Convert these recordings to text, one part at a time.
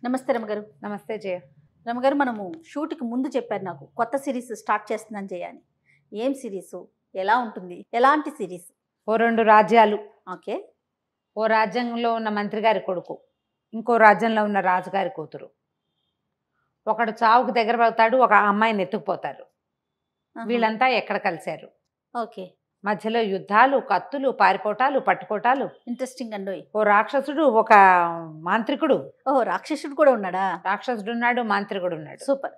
నమస్తే రమగారు. నమస్తే జయ. రమగారు, మనము షూట్కి ముందు చెప్పారు నాకు కొత్త సిరీస్ స్టార్ట్ చేస్తున్నాను జయ అని. ఏం సిరీసు, ఎలా ఉంటుంది, ఎలాంటి సిరీస్? ఓ 2 రాజ్యాలు. ఓకే. ఓ రాజ్యంలో ఉన్న మంత్రి గారి కొడుకు, ఇంకో రాజ్యంలో ఉన్న రాజుగారి కూతురు. ఒకడు చావుకు దగ్గర పడతాడు, ఒక అమ్మాయిని ఎత్తుకుపోతారు. వీళ్ళంతా ఎక్కడ కలిశారు? ఓకే. మధ్యలో యుద్ధాలు, కత్తులు, పారిపోటాలు, పట్టుకోటాలు. ఇంట్రెస్టింగ్ అండి. ఓ రాక్షసుడు, ఒక మాంత్రికుడు. ఓహో, రాక్షసుడు కూడా ఉన్నాడా? రాక్షసుడు ఉన్నాడు, మాంత్రికుడు ఉన్నాడు. సూపర్.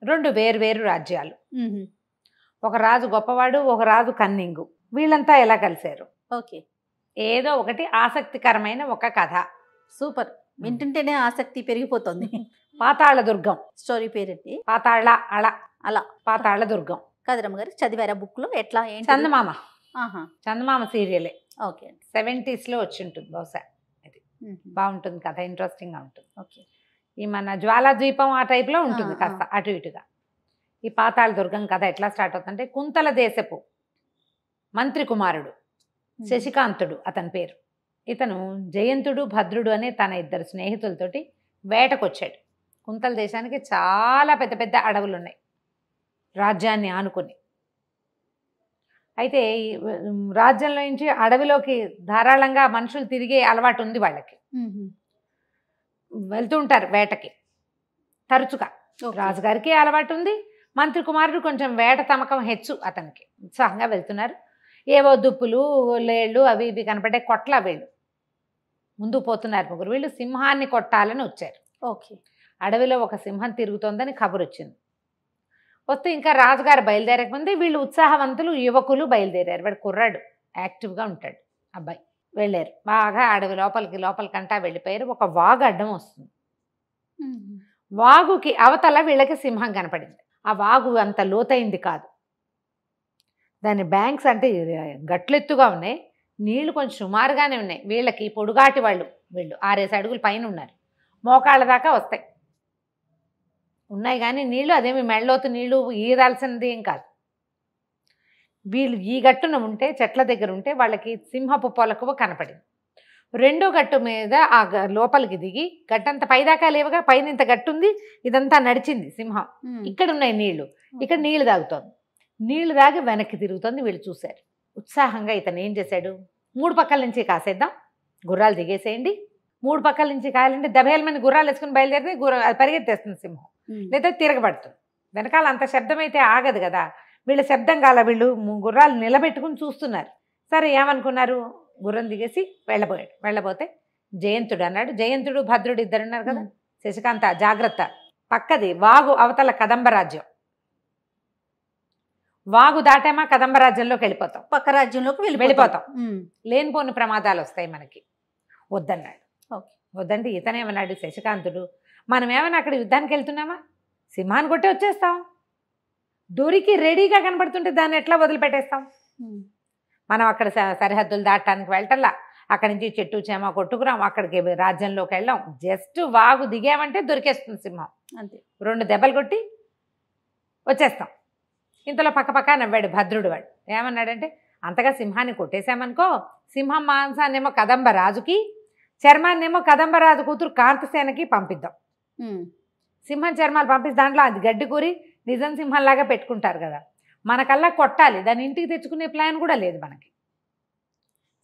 2 వేరు రాజ్యాలు. ఒక రాజు గొప్పవాడు, ఒక రాజు కన్నింగు. వీళ్ళంతా ఎలా కలిశారు? ఓకే. ఏదో ఒకటి ఆసక్తికరమైన ఒక కథ. సూపర్. వింటుంటేనే ఆసక్తి పెరిగిపోతుంది. పాతాళ దుర్గం. స్టోరీ పేరేంటి? అలా పాతాళ దుర్గం. కాదు రమగారు, చదివారా బుక్లో? ఎట్లా ఏంటి? చందమామ సీరియలే. ఓకే. 70s లో వచ్చి ఉంటుంది బహుశా. అది బాగుంటుంది కథ, ఇంట్రెస్టింగ్ గా ఉంటుంది. ఓకే. ఈ మన జ్వాలా ద్వీపం ఆ టైప్ లో ఉంటుంది, కాస్త అటు ఇటుగా. ఈ పాతాళ దుర్గం కథ ఎట్లా స్టార్ట్ అవుతుందంటే, కుంతల దేశపు మంత్రి కుమారుడు శశికాంతుడు అతని పేరు. ఇతను జయంతుడు, భద్రుడు అనే తన 2 స్నేహితులతోటి వేటకొచ్చాడు. కుంతల దేశానికి చాలా పెద్ద పెద్ద అడవులు ఉన్నాయి, రాజ్యాన్ని ఆనుకుని. అయితే ఈ రాజ్యంలో నుంచి అడవిలోకి ధారాళంగా మనుషులు తిరిగే అలవాటు ఉంది వాళ్ళకి. వెళ్తూ ఉంటారు వేటకి తరచుగా. రాజుగారికి అలవాటు ఉంది, మంత్రి కుమారుడు కొంచెం వేట తమకం హెచ్చు అతనికి. ఉత్సాహంగా వెళ్తున్నారు. ఏవో దుప్పులు, లేళ్ళు అవి ఇవి కనపడే కొట్ల వీళ్ళు ముందు పోతున్నారు. ముగ్గురు వీళ్ళు సింహాన్ని కొట్టాలని వచ్చారు. ఓకే. అడవిలో ఒక సింహం తిరుగుతోందని కబురు వచ్చింది. వస్తే ఇంకా రాజుగారు బయలుదేరక ముందే వీళ్ళు ఉత్సాహవంతులు యువకులు బయలుదేరారు. వాడు కుర్రాడు, యాక్టివ్గా ఉంటాడు అబ్బాయి. వెళ్ళారు బాగా అడవి లోపలికంటా వెళ్ళిపోయారు. ఒక వాగు అడ్డం వస్తుంది. వాగుకి అవతల వీళ్ళకి సింహం కనపడింది. ఆ వాగు అంత లోతైంది కాదు, దాని బ్యాంక్స్ అంటే గట్లెత్తుగా ఉన్నాయి, నీళ్లు కొంచెం సుమారుగానే ఉన్నాయి. వీళ్ళకి పొడుగాటి వీళ్ళు 6 అడుగుల పైన ఉన్నారు, మోకాళ్ళ దాకా వస్తాయి ఉన్నాయి. కానీ నీళ్లు అదేమి మెళ్ళలోతు నీళ్లు ఈదాల్సినది ఏం కాదు. వీళ్ళు ఈ గట్టున ఉంటే, చెట్ల దగ్గర ఉంటే వాళ్ళకి సింహపు పొలకువ కనపడింది. 2వ గట్టు మీద ఆ లోపలికి దిగి, గట్టంత పైదాకా లేవుగా, పైన ఇంత గట్టుంది, ఇదంతా నడిచింది సింహం. ఇక్కడ ఉన్నాయి నీళ్లు, ఇక్కడ నీళ్లు తాగుతోంది. నీళ్లు తాగి వెనక్కి తిరుగుతోంది. వీళ్ళు చూశారు. ఉత్సాహంగా ఇతను ఏం చేశాడు, 3 పక్కల నుంచి కాసేద్దాం, గుర్రాలు దిగేసేయండి. 3 పక్కల నుంచి కాయాలంటే దబేలమని గుర్రాలు వేసుకుని బయలుదేరితే అది పరిగెత్తేస్తుంది సింహం, లేదా తిరగబడుతుంది. వెనకాల అంత శబ్దం అయితే ఆగదు కదా. వీళ్ళ శబ్దం కాల, వీళ్ళు గుర్రాలు నిలబెట్టుకుని చూస్తున్నారు. సరే ఏమనుకున్నారు, గుర్రం దిగేసి వెళ్ళబోతే జయంతుడు అన్నాడు. జయంతుడు భద్రుడు 2 ఉన్నారు కదా. శశికాంత జాగ్రత్త, పక్కది వాగు అవతల కదంబ రాజ్యం. వాగు దాటామా కదంబ రాజ్యంలోకి వెళ్ళిపోతాం, పక్క రాజ్యంలోకి వెళ్ళిపోతాం. లేనిపోని ప్రమాదాలు వస్తాయి మనకి, వద్దన్నాడు. వద్దంటే ఇతనేమన్నాడు శశికాంతుడు, మనం ఏమైనా అక్కడ యుద్ధానికి వెళ్తున్నామా, సింహాన్ని కొట్టి వచ్చేస్తాం. దొరికి రెడీగా కనబడుతుంటే దాన్ని ఎట్లా వదిలిపెట్టేస్తాం? మనం అక్కడ సరిహద్దులు దాటడానికి వెళ్ళటల్లా, అక్కడి నుంచి చెట్టు చేమ కొట్టుకురాం, అక్కడికి రాజ్యంలోకి వెళ్ళాం. జస్ట్ వాగు దిగామంటే దొరికేస్తుంది సింహం. అంతే, 2 దెబ్బలు కొట్టి వచ్చేస్తాం. ఇంతలో పక్కపక్క నవ్వాడు భద్రుడు. వాడు ఏమన్నాడంటే, అంతగా సింహాన్ని కొట్టేశామనుకో, సింహం మాంసాన్నేమో కదంబ రాజుకి, చర్మాన్నేమో కదంబరాజు కూతురు కాంతసేనకి పంపిద్దాం. సింహం చర్మాలు పంపిస్తే దాంట్లో అది గడ్డి కూరి నిజం సింహంలాగా పెట్టుకుంటారు కదా, మనకల్లా కొట్టాలి, దాన్ని ఇంటికి తెచ్చుకునే ప్లాన్ కూడా లేదు మనకి.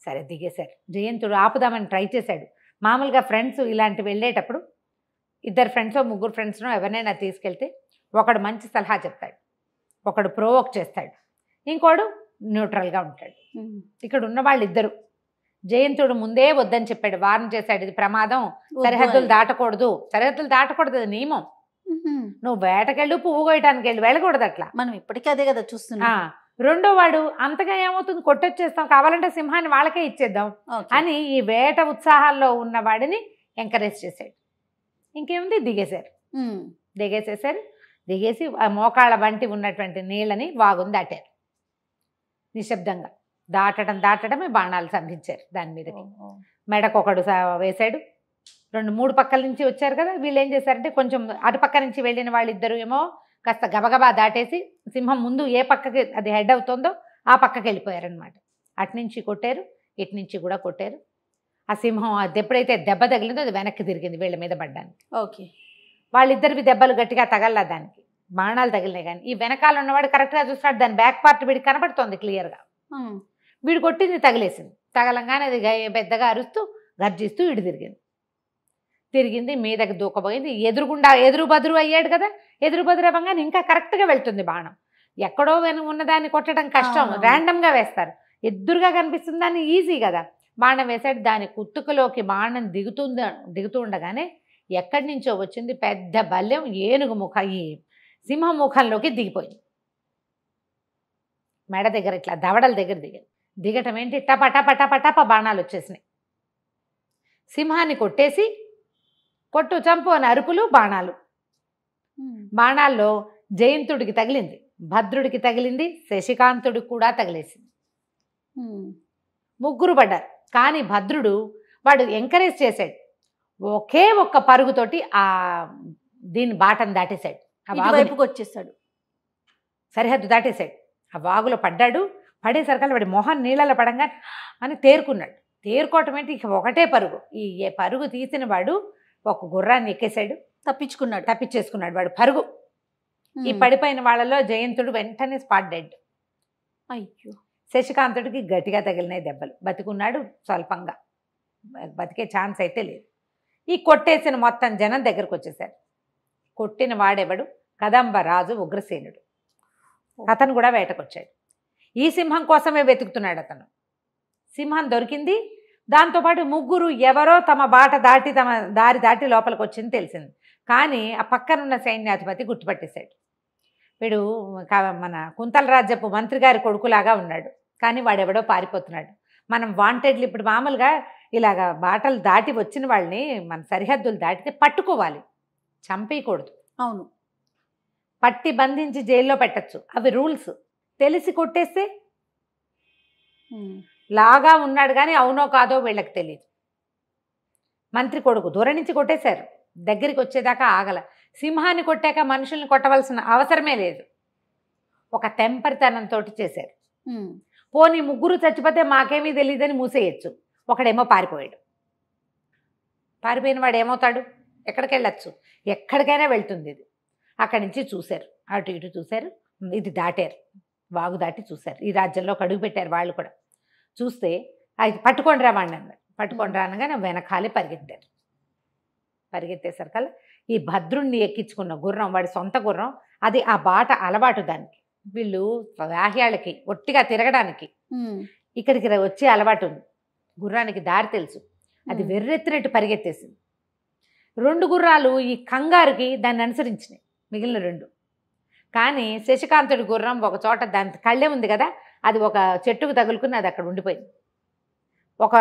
సరే దిగేశారు. జయంతుడు ఆపుదామని ట్రై చేశాడు. మామూలుగా ఫ్రెండ్స్ ఇలాంటి వెళ్ళేటప్పుడు 2 ఫ్రెండ్సో 3 ఫ్రెండ్స్నో ఎవరినైనా తీసుకెళ్తే, ఒకడు మంచి సలహా చెప్తాడు, ఒకడు ప్రొవోక్ చేస్తాడు, ఇంకోడు న్యూట్రల్గా ఉంటాడు. ఇక్కడ ఉన్న వాళ్ళిద్దరు. జయంతుడు ముందే వద్దని చెప్పాడు, వార్న్ చేశాడు, ఇది ప్రమాదం, సరిహద్దులు దాటకూడదు, అది నియమం. నువ్వు వేటకెళ్ళు, పువ్వు కోయటానికి వెళ్ళకూడదు అట్లా. మనం ఇప్పటికీ అదే కదా చూస్తున్నా. 2వ వాడు అంతగా ఏమవుతుంది, కొట్టొచ్చేస్తాం, కావాలంటే సింహాన్ని వాళ్ళకే ఇచ్చేద్దాం అని ఈ వేట ఉత్సాహాల్లో ఉన్న వాడిని ఎంకరేజ్ చేశాడు. ఇంకేముంది, దిగేసేసారు. దిగేసి ఆ మోకాళ్ళ వంటి ఉన్నటువంటి నీళ్ళని వాగుని దాటారు నిశ్శబ్దంగా. దాటడమే బాణాలు సంధించారు దాని మీదకి. మెడకొకడు వేశాడు. 2-3 పక్కల నుంచి వచ్చారు కదా, వీళ్ళు ఏం చేశారంటే, కొంచెం అటుపక్క నుంచి వెళ్ళిన వాళ్ళిద్దరు ఏమో కాస్త గబగబా దాటేసి, సింహం ముందు ఏ పక్కకి అది హెడ్ అవుతుందో ఆ పక్కకి వెళ్ళిపోయారనమాట. అటు నుంచి కొట్టారు, ఇటు నుంచి కూడా కొట్టారు. ఆ సింహం అది ఎప్పుడైతే దెబ్బ తగిలిందో అది వెనక్కి తిరిగింది వీళ్ళ మీద పడ్డానికి. ఓకే. వాళ్ళిద్దరివి దెబ్బలు గట్టిగా తగల్లా, దానికి బాణాలు తగిలినాయి. కానీ ఈ వెనకాల ఉన్నవాడు కరెక్ట్గా చూస్తున్నాడు, దాని బ్యాక్ పార్ట్ వీడికి కనబడుతోంది క్లియర్గా. వీడు కొట్టింది తగిలేసింది. తగలంగానే అది పెద్దగా అరుస్తూ గర్జిస్తూ ఇటు తిరిగింది మీదకి దూకపోయింది. ఎదురు బదురు అయ్యాడు కదా, ఎదురు బదురు అవ్వగానే ఇంకా కరెక్ట్గా వెళ్తుంది బాణం. ఎక్కడో ఉన్నదాన్ని కొట్టడం కష్టం, ర్యాండమ్గా వేస్తారు. ఎదురుగా కనిపిస్తుంది దాన్ని ఈజీ కదా. బాణం వేసాడు, దాని కుత్తుకలోకి బాణం దిగుతూ ఉండగానే ఎక్కడి నుంచో వచ్చింది పెద్ద బల్యం ఏనుగు ఈ సింహ ముఖంలోకి దిగిపోయింది. మెడ దగ్గర ఇట్లా దవడల దగ్గర దిగటం ఏంటి, టప బాణాలు వచ్చేసినాయి. సింహాన్ని కొట్టేసి కొట్టు చంపు అని అరుపులు, బాణాలు. బాణాల్లో జయంతుడికి తగిలింది, భద్రుడికి తగిలింది, శశికాంతుడికి కూడా తగిలేసింది. ముగ్గురు పడ్డారు. కానీ భద్రుడు వాడు ఎంకరేజ్ చేశాడు. ఒకే ఒక్క పరుగుతోటి ఆ దీని బాటను దాటేశాడు, వైపుకి వచ్చేసాడు, సరిహద్దు దాటేశాడు. ఆ వాగులో పడ్డాడు. పడేసరికల్లా వాడి మొహం నీళ్ళలో పడంగా అని తేరుకున్నాడు. తేరుకోవటం ఏంటి, ఇక ఒకటే పరుగు. ఈ పరుగు తీసిన వాడు ఒక గుర్రాన్ని ఎక్కేశాడు, తప్పించేసుకున్నాడు వాడు పరుగు. ఈ పడిపోయిన వాళ్ళలో జయంతుడు వెంటనే స్పాట్ డెడ్. అయ్యో. శశికాంతుడికి గట్టిగా తగిలినాయి దెబ్బలు, బతికున్నాడు స్వల్పంగా, బతికే ఛాన్స్ అయితే లేదు. ఈ కొట్టేసిన మొత్తం జనం దగ్గరకు వచ్చేసారు. కొట్టిన వాడెవడు, కదంబ రాజు ఉగ్రసేనుడు. అతను కూడా వేటకొచ్చాడు. ఈ సింహం కోసమే వెతుకుతున్నాడు అతను. సింహం దొరికింది. దాంతోపాటు ముగ్గురు ఎవరో తమ బాట దాటి తమ దారి దాటి లోపలికి వచ్చింది తెలిసింది. కానీ ఆ పక్కనున్న సైన్యాధిపతి గుర్తుపట్టేశాడు. వీడు మన కుంతల రాజ్యపు మంత్రి గారి కొడుకులాగా ఉన్నాడు, కానీ వాడెవడో పారిపోతున్నాడు. మనం వాంటెడ్లు ఇప్పుడు మామూలుగా ఇలాగా బాటలు దాటి వచ్చిన వాళ్ళని మన సరిహద్దులు దాటితే పట్టుకోవాలి, చంపేయకూడదు. అవును, పట్టి బంధించి జైల్లో పెట్టచ్చు, అవి రూల్స్. తెలిసి కొట్టేస్తే లాగా ఉన్నాడు కానీ అవునో కాదో వీళ్ళకి తెలియదు. మంత్రి కొడుకు దూరం నుంచి కొట్టేశారు, దగ్గరికి వచ్చేదాకా ఆగల. సింహాన్ని కొట్టాక మనుషుల్ని కొట్టవలసిన అవసరమే లేదు, ఒక తెంపరితనంతో చేశారు. పోనీ ముగ్గురు చచ్చిపోతే మాకేమీ తెలియదని మూసేయచ్చు. ఒకడేమో పారిపోయాడు. పారిపోయిన వాడు ఏమవుతాడు, ఎక్కడికి వెళ్ళచ్చు, ఎక్కడికైనా వెళ్తుంది ఇది. అక్కడి నుంచి చూశారు, అటు ఇటు చూశారు, ఇది దాటారు, వాగు దాటి చూశారు. ఈ రాజ్యంలో అడుగు పెట్టారు వాళ్ళు కూడా. చూస్తే అది పట్టుకొని రా వాడిని అన్నారు. పట్టుకొని రానగానే వెనకాలే పరిగెత్తేసరికల్లా ఈ భద్రుణ్ణి ఎక్కించుకున్న గుర్రం, వాడి సొంత గుర్రం, అది ఆ బాట అలవాటు దానికి. వీళ్ళు వాహ్యాలకి ఒట్టిగా తిరగడానికి ఇక్కడికి వచ్చే అలవాటు ఉంది. గుర్రానికి దారి తెలుసు, అది వెర్రెత్తినట్టు పరిగెత్తేసింది. 2 గుర్రాలు ఈ కంగారుకి దాన్ని అనుసరించినాయి, మిగిలిన 2. కానీ శశికాంతుడి గుర్రం ఒక చోట, దాని కళ్ళే ఉంది కదా, అది ఒక చెట్టుకు తగులుకుని అది అక్కడ ఉండిపోయింది. ఒక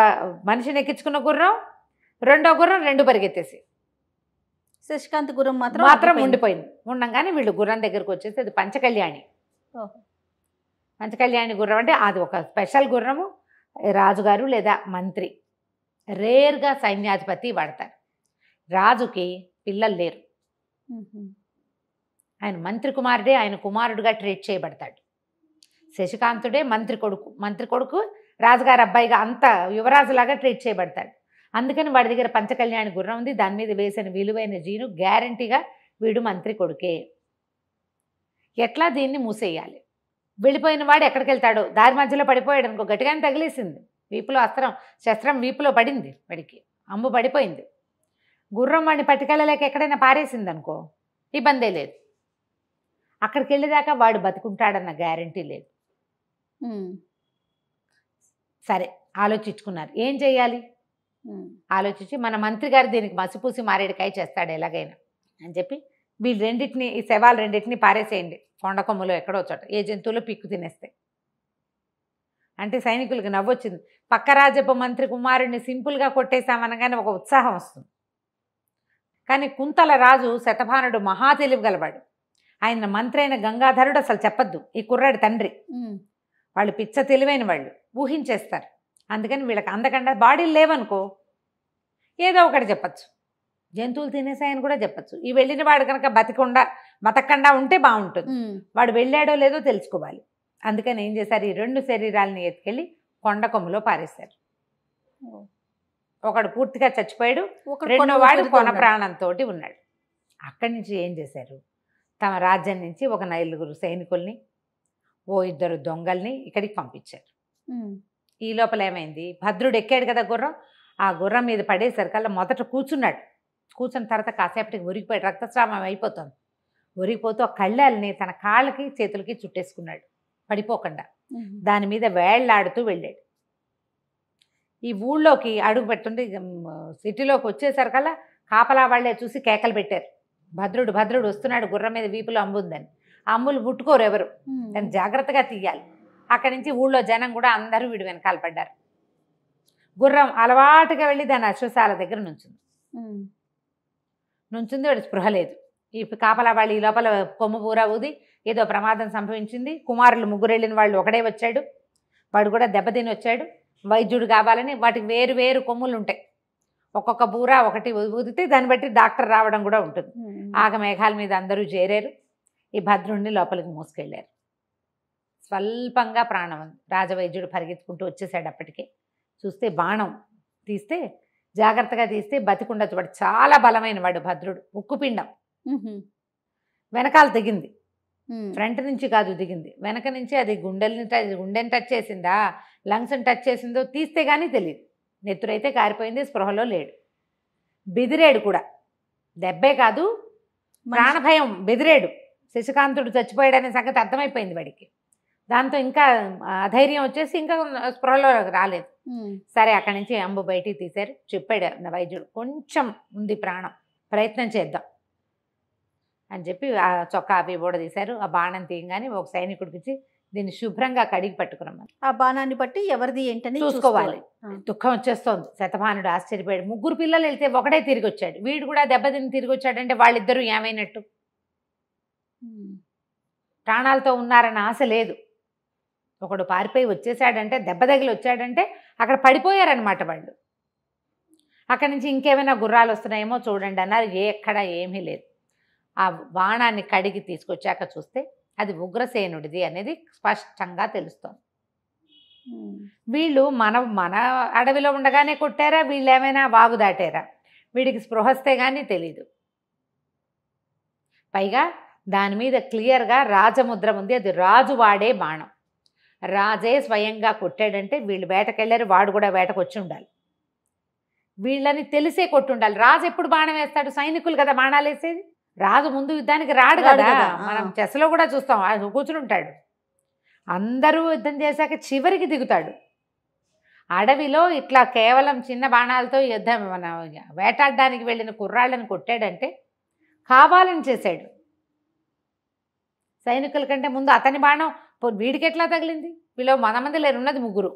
మనిషిని ఎక్కించుకున్న గుర్రం, రెండో గుర్రం 2 పరిగెత్తేసి, శశికాంత్ గుర్రం మాత్రం ఉండిపోయింది. ఉండగానే వీళ్ళు గుర్రం దగ్గరకు వచ్చేసి అది పంచకళ్యాణి. పంచకళ్యాణి గుర్రం అంటే అది ఒక స్పెషల్ గుర్రము. రాజుగారు లేదా మంత్రి, రేర్గా సైన్యాధిపతి వాడతారు. రాజుకి పిల్లలు లేరు, ఆయన మంత్రి కుమారుడే, ఆయన కుమారుడుగా ట్రీట్ చేయబడతాడు. శశికాంతుడే మంత్రి కొడుకు రాజుగారి అబ్బాయిగా అంత యువరాజులాగా ట్రీట్ చేయబడతాడు. అందుకని వాడి దగ్గర పంచకళ్యాణి గుర్రం ఉంది. దాని మీద వేసిన విలువైన జీను గ్యారంటీగా వీడు మంత్రి కొడుకే. ఎట్లా దీన్ని మూసేయాలి, వెళ్ళిపోయిన వాడు ఎక్కడికి వెళ్తాడో, దారి మధ్యలో పడిపోయాడు అనుకో, గట్టిగానే తగిలేసింది, వీపులో శస్త్రం వీపులో పడింది, వాడికి అమ్ము పడిపోయింది. గుర్రం వాడిని పట్టుకెళ్ళలేక ఎక్కడైనా పారేసింది అనుకో, ఇబ్బందే లేదు. అక్కడికి వెళ్ళేదాకా వాడు బతుకుంటాడన్న గ్యారంటీ లేదు. సరే ఆలోచించుకున్నారు ఏం చేయాలి. ఆలోచించి మన మంత్రి గారు దీనికి మసిపూసి మారేడుకాయ చేస్తాడు ఎలాగైనా అని చెప్పి వీళ్ళు రెండింటిని, ఈ శవాలు రెండింటిని పారేసేయండి కొండకొమ్మలో ఎక్కడో చోట, ఏ జంతువులు పిక్కు తినేస్తాయి అంటే సైనికులకి నవ్వొచ్చింది. పక్క రాజ్యపు మంత్రి కుమారుడిని సింపుల్గా కొట్టేశామనగానే ఒక ఉత్సాహం వస్తుంది. కానీ కుంతల రాజు శతభానుడు మహా తెలివి గలవాడు. ఆయన మంత్రి అయిన గంగాధరుడు అసలు చెప్పద్దు, ఈ కుర్రాడి తండ్రి. వాళ్ళు పిచ్చ తెలివైన వాళ్ళు, ఊహించేస్తారు. అందుకని వీళ్ళకి అందకుండా బాడీలు లేవనుకో ఏదో ఒకటి చెప్పచ్చు, జంతువులు తినేసాయని కూడా చెప్పచ్చు. ఈ వెళ్ళిన వాడు కనుక బతకకుండా ఉంటే బాగుంటుంది. వాడు వెళ్ళాడో లేదో తెలుసుకోవాలి. అందుకని ఏం చేశారు, ఈ 2 శరీరాలని ఎత్తుకెళ్ళి కొండకొమ్ములో పారేశారు. ఒకడు పూర్తిగా చచ్చిపోయాడు, ఒకడు రెండో కొన వాడు ఊపిరితో కొన ఉన్నాడు. ప్రాణంతో ఉన్నాడు. అక్కడి నుంచి ఏం చేశారు, తమ రాజ్యం నుంచి ఒక 9 సైనికుల్ని, ఓ 2 దొంగల్ని ఇక్కడికి పంపించారు. ఉమ్, ఈ లోపల ఏమైంది, భద్రుడు ఎక్కాడు కదా గుర్రం, ఆ గుర్రం మీద పడేసరికల్లా మొదట కూర్చున్నాడు. కూర్చున్న తర్వాత కాసేపటికి ఉరిగిపోయాడు, రక్తస్రావం అయిపోతుంది. ఉరిగిపోతూ ఆ కళ్ళాలని తన కాళ్ళకి చేతులకి చుట్టేసుకున్నాడు పడిపోకుండా. ఉమ్, దాని మీద వేళ్లాడుతూ వెళ్ళాడు. ఈ ఊళ్ళోకి అడుగు పెట్టుండి సిటీలోకి వచ్చేసరికల్లా కాపలా వాళ్ళే చూసి కేకలు పెట్టారు, భద్రుడు భద్రుడు వస్తున్నాడు, గుర్రం మీద వీపులో అంబుందని. ఆ అమ్ములు ముట్టుకోరు ఎవరు, ఉమ్, దాన్ని జాగ్రత్తగా తీయాలి. అక్కడి నుంచి ఊళ్ళో జనం కూడా అందరూ వీడు వెనకాల పడ్డారు. గుర్రం అలవాటుగా వెళ్ళి దాని అశ్వశాల దగ్గర నుంచుంది. ఉమ్, వాడి స్పృహ లేదు. ఈ కాపలా వాళ్ళు ఈ లోపల కొమ్ము పూరా ఊది ఏదో ప్రమాదం సంభవించింది. కుమారులు 3 వెళ్ళిన వాళ్ళు ఒకడే వచ్చాడు, వాడు కూడా దెబ్బతిని వచ్చాడు. వైద్యుడు కావాలని వాటికి వేరు వేరు కొమ్ములు ఉంటాయి, ఒక్కొక్క బూరా ఒకటి ఊదితే దాన్ని బట్టి డాక్టర్ రావడం కూడా ఉంటుంది. ఉమ్, ఆగమేఘాల మీద అందరూ చేరారు. ఈ భద్రుణ్ణి లోపలికి మోసుకెళ్ళారు. స్వల్పంగా ప్రాణం ఉంది. రాజవైద్యుడు పరిగెత్తుకుంటూ వచ్చేసాడు. అప్పటికే చూస్తే బాణం తీస్తే, జాగ్రత్తగా తీస్తే బతికుండొచ్చు. వాడు చాలా బలమైన వాడు భద్రుడు, ఉక్కుపిండం. ఉమ్, వెనకాల దిగింది, ఉమ్, ఫ్రంట్ నుంచి కాదు దిగింది, వెనక నుంచి. అది గుండెని టచ్ చేసిందా, లంగ్స్ని టచ్ చేసిందో తీస్తే కానీ తెలియదు. నెత్తురైతే కారిపోయింది, స్పృహలో లేడు. బెదిరాడు కూడా, దెబ్బే కాదు ప్రాణభయం, బెదిరాడు. శశికాంతుడు చచ్చిపోయాడనే సంగతి అర్థమైపోయింది వాడికి. దాంతో ఇంకా అధైర్యం వచ్చేసి ఇంకా స్పృహలో రాలేదు. ఉమ్, సరే అక్కడి నుంచి అంబు బయటికి తీశారు. చెప్పాడు నా వైద్యుడు, కొంచెం ఉంది ప్రాణం, ప్రయత్నం చేద్దాం అని చెప్పి ఆ చొక్కా అవి తీశారు. ఆ బాణం తీయగానే ఒక సైనికుడికి ఇచ్చి దీన్ని శుభ్రంగా కడిగి పట్టుకురమ్మని. ఆ బాణాన్ని బట్టి ఎవరిది ఏంటని చూసుకోవాలి. చూసుకోవాలి. దుఃఖం వచ్చేస్తోంది. శతభానుడు ఆశ్చర్యపోయాడు. 3 పిల్లలు వెళ్తే ఒకడే తిరిగి వచ్చాడు, వీడు కూడా దెబ్బతిని తిరిగి వచ్చాడంటే వాళ్ళిద్దరూ ఏమైనట్టు? ఉమ్, ప్రాణాలతో ఉన్నారన్న ఆశ లేదు. ఒకడు పారిపోయి వచ్చేసాడంటే, దెబ్బ తగిలి వచ్చాడంటే అక్కడ పడిపోయారనమాట వాళ్ళు. అక్కడి నుంచి ఇంకేమైనా గుర్రాలు వస్తున్నాయేమో చూడండి అన్నారు. ఎక్కడ ఏమీ లేదు. ఆ బాణాన్ని కడిగి తీసుకొచ్చాక చూస్తే అది ఉగ్రసేనుడిది అనేది స్పష్టంగా తెలుస్తోంది. ఉమ్, వీళ్ళు మన అడవిలో ఉండగానే కొట్టారా, వీళ్ళు ఏమైనా వాగు దాటారా? వీడికి స్పృహస్తే కానీ తెలీదు. పైగా దాని మీద క్లియర్గా రాజముద్ర ఉంది, అది రాజు వాడే బాణం. రాజే స్వయంగా కొట్టాడంటే వీళ్ళు వేటకెళ్ళారు, వాడు కూడా వేటకు వచ్చి ఉండాలి. వీళ్ళని తెలిసే కొట్టుండాలి. రాజు ఎప్పుడు బాణం వేస్తాడు? సైనికులు కదా బాణాలు వేసేది. రాజు ముందు యుద్ధానికి రాడు కదా. మనం చెస్లో కూడా చూస్తాం, ఆయన కూర్చుని ఉంటాడు. అందరూ యుద్ధం చేశాక చివరికి దిగుతాడు. అడవిలో ఇట్లా కేవలం చిన్న బాణాలతో యుద్ధం మన వేటాడడానికి వెళ్ళిన కుర్రాళ్ళని కొట్టాడంటే కావాలని చేశాడు. సైనికుల కంటే ముందు అతని బాణం వీడికి ఎట్లా తగిలింది? వీళ్ళు 100 మంది లేరు, ఉన్నది 3.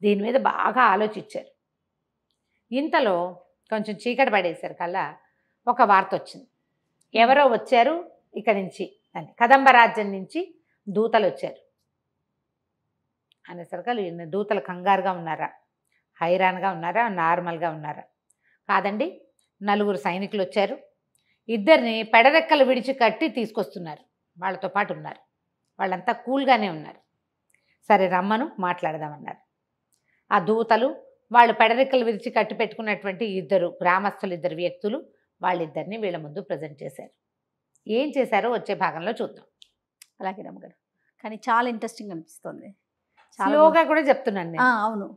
దీని మీద బాగా ఆలోచించారు. ఇంతలో కొంచెం చీకటి పడేసరి కల్లా ఒక వార్త వచ్చింది. ఎవరో వచ్చారు ఇక్కడి నుంచి అని, కదంబ రాజ్యం నుంచి దూతలు వచ్చారు అనేసరికి దూతలు కంగారుగా ఉన్నారా, హైరాన్గా ఉన్నారా, నార్మల్గా ఉన్నారా? కాదండి, 4 సైనికులు వచ్చారు, 2ని పెడరెక్కలు విడిచి కట్టి తీసుకొస్తున్నారు, వాళ్ళతో పాటు ఉన్నారు, వాళ్ళంతా కూల్గానే ఉన్నారు. సరే రమ్మను మాట్లాడదామన్నారు. ఆ దూతలు వాళ్ళు పెడరెక్కలు విరిచి కట్టి పెట్టుకున్నటువంటి 2 గ్రామస్తులు, 2 వ్యక్తులు, వాళ్ళిద్దరిని వీళ్ళ ముందు ప్రజెంట్ చేశారు. ఏం చేశారో వచ్చే భాగంలో చూద్దాం. అలాగే రమ్మగారు, కానీ చాలా ఇంట్రెస్టింగ్ అనిపిస్తుంది. స్లోగా కూడా చెప్తున్నాను నేను. అవును,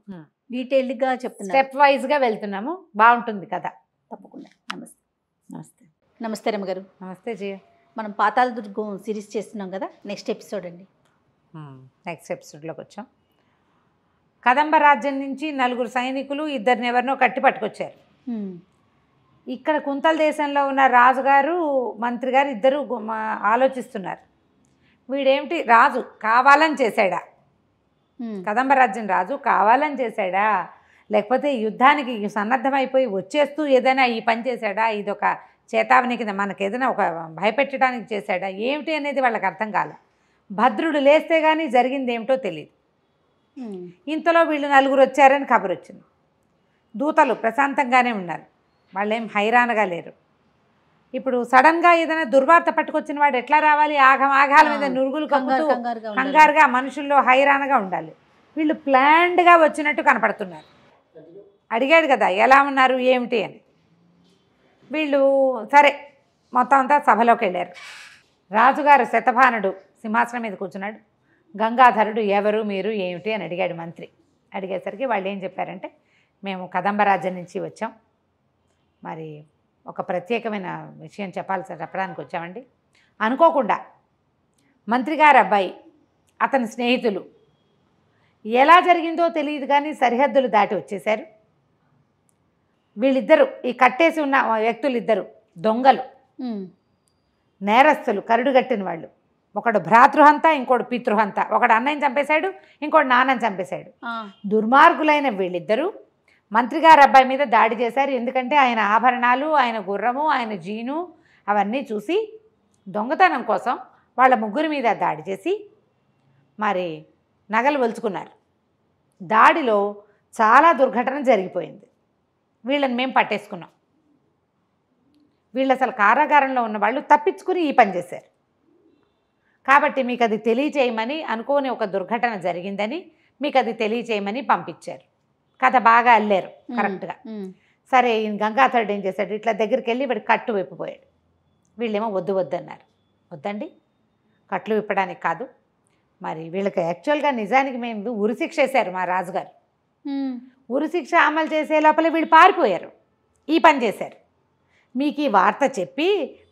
డీటెయిల్డ్గా చెప్తున్నాను. స్టెప్ వైజ్గా వెళ్తున్నాము, బాగుంటుంది కదా. తప్పకుండా. నమస్తే. నమస్తే. నమస్తే రమ్మగారు. నమస్తే జీ. మనం పాతాళ దుర్గం సిరీస్ చేస్తున్నాం కదా, నెక్స్ట్ ఎపిసోడ్ అండి. నెక్స్ట్ ఎపిసోడ్లోకి వచ్చాం. కదంబ రాజ్యం నుంచి 4 సైనికులు 2 ఎవరినో కట్టి పట్టుకొచ్చారు. ఇక్కడ కుంతల దేశంలో ఉన్న రాజుగారు, మంత్రి గారు 2 ఆలోచిస్తున్నారు. వీడేమిటి రాజు కావాలని చేశాడా? కదంబ రాజ్యం రాజు కావాలని చేశాడా, లేకపోతే యుద్ధానికి సన్నద్ధమైపోయి వచ్చేస్తూ ఏదైనా ఈ పని చేశాడా? ఇదొక చేతావని కింద మనకు ఏదైనా ఒక భయపెట్టడానికి చేశాడా? ఏమిటి అనేది వాళ్ళకి అర్థం కాలే. భద్రుడు లేస్తే కానీ జరిగింది ఏమిటో తెలియదు. ఇంతలో వీళ్ళు 4 వచ్చారని కబురు వచ్చింది. దూతలు ప్రశాంతంగానే ఉన్నారు, వాళ్ళేం హైరానగా లేరు. ఇప్పుడు సడన్గా ఏదైనా దుర్వార్త పట్టుకొచ్చిన వాడు ఎట్లా రావాలి? ఆఘాల మీద నురుగులు కమ్ముతూ కంగారుగా మనుషుల్లో హైరానగా ఉండాలి. వీళ్ళు ప్లాన్డ్గా వచ్చినట్టు కనపడుతున్నారు. అడిగాడు కదా ఎలా ఉన్నారు ఏమిటి అని. వీళ్ళు సరే మొత్తం అంతా సభలోకి వెళ్ళారు. రాజుగారు శతభానుడు సింహాసనం మీద కూర్చున్నాడు. గంగాధరుడు ఎవరు మీరు ఏమిటి అని అడిగాడు మంత్రి. అడిగేసరికి వాళ్ళు ఏం చెప్పారంటే, మేము కదంబరాజ్యం నుంచి వచ్చాం, మరి ఒక ప్రత్యేకమైన విషయం చెప్పడానికి వచ్చామండి. అనుకోకుండా మంత్రిగారి అబ్బాయి అతని స్నేహితులు ఎలా జరిగిందో తెలియదు కానీ సరిహద్దులు దాటి వచ్చేశారు. వీళ్ళిద్దరూ ఈ కట్టేసి ఉన్న వ్యక్తులు ఇద్దరు దొంగలు, నేరస్తులు, కరుడుగట్టిన వాళ్ళు. ఒకడు భ్రాతృహంత, ఇంకోటి పితృహంత. ఒకడు అన్నయ్యని చంపేశాడు, ఇంకోటి నాన్నని చంపేశాడు. దుర్మార్గులైన వీళ్ళిద్దరూ మంత్రిగారి అబ్బాయి మీద దాడి చేశారు. ఎందుకంటే ఆయన ఆభరణాలు, ఆయన గుర్రము, ఆయన జీను అవన్నీ చూసి దొంగతనం కోసం వాళ్ళ ముగ్గురి మీద దాడి చేసి మరి నగలు వలుచుకున్నారు. దాడిలో చాలా దుర్ఘటన జరిగిపోయింది. వీళ్ళని మేము పట్టేసుకున్నాం. వీళ్ళు అసలు కారాగారంలో ఉన్న వాళ్ళు తప్పించుకుని ఈ పని చేశారు. కాబట్టి మీకు అది తెలియచేయమని, అనుకోని ఒక దుర్ఘటన జరిగిందని మీకు అది తెలియచేయమని పంపించారు. కథ బాగా అల్లారు కరెక్ట్గా. సరే ఈయన గంగాధరుడు ఏం చేశాడు, ఇట్లా దగ్గరికి వెళ్ళి వాడి కట్టు విప్పిపోయాడు. వీళ్ళేమో వద్దు వద్దన్నారు. వద్దండి, కట్లు విప్పడానికి కాదు, మరి వీళ్ళకి యాక్చువల్గా నిజానికి మేము ఉరిశిక్ష వేశారు మా రాజుగారు. ఉరిశిక్ష అమలు చేసే లోపల వీళ్ళు పారిపోయారు, ఈ పని చేశారు. మీకు ఈ వార్త చెప్పి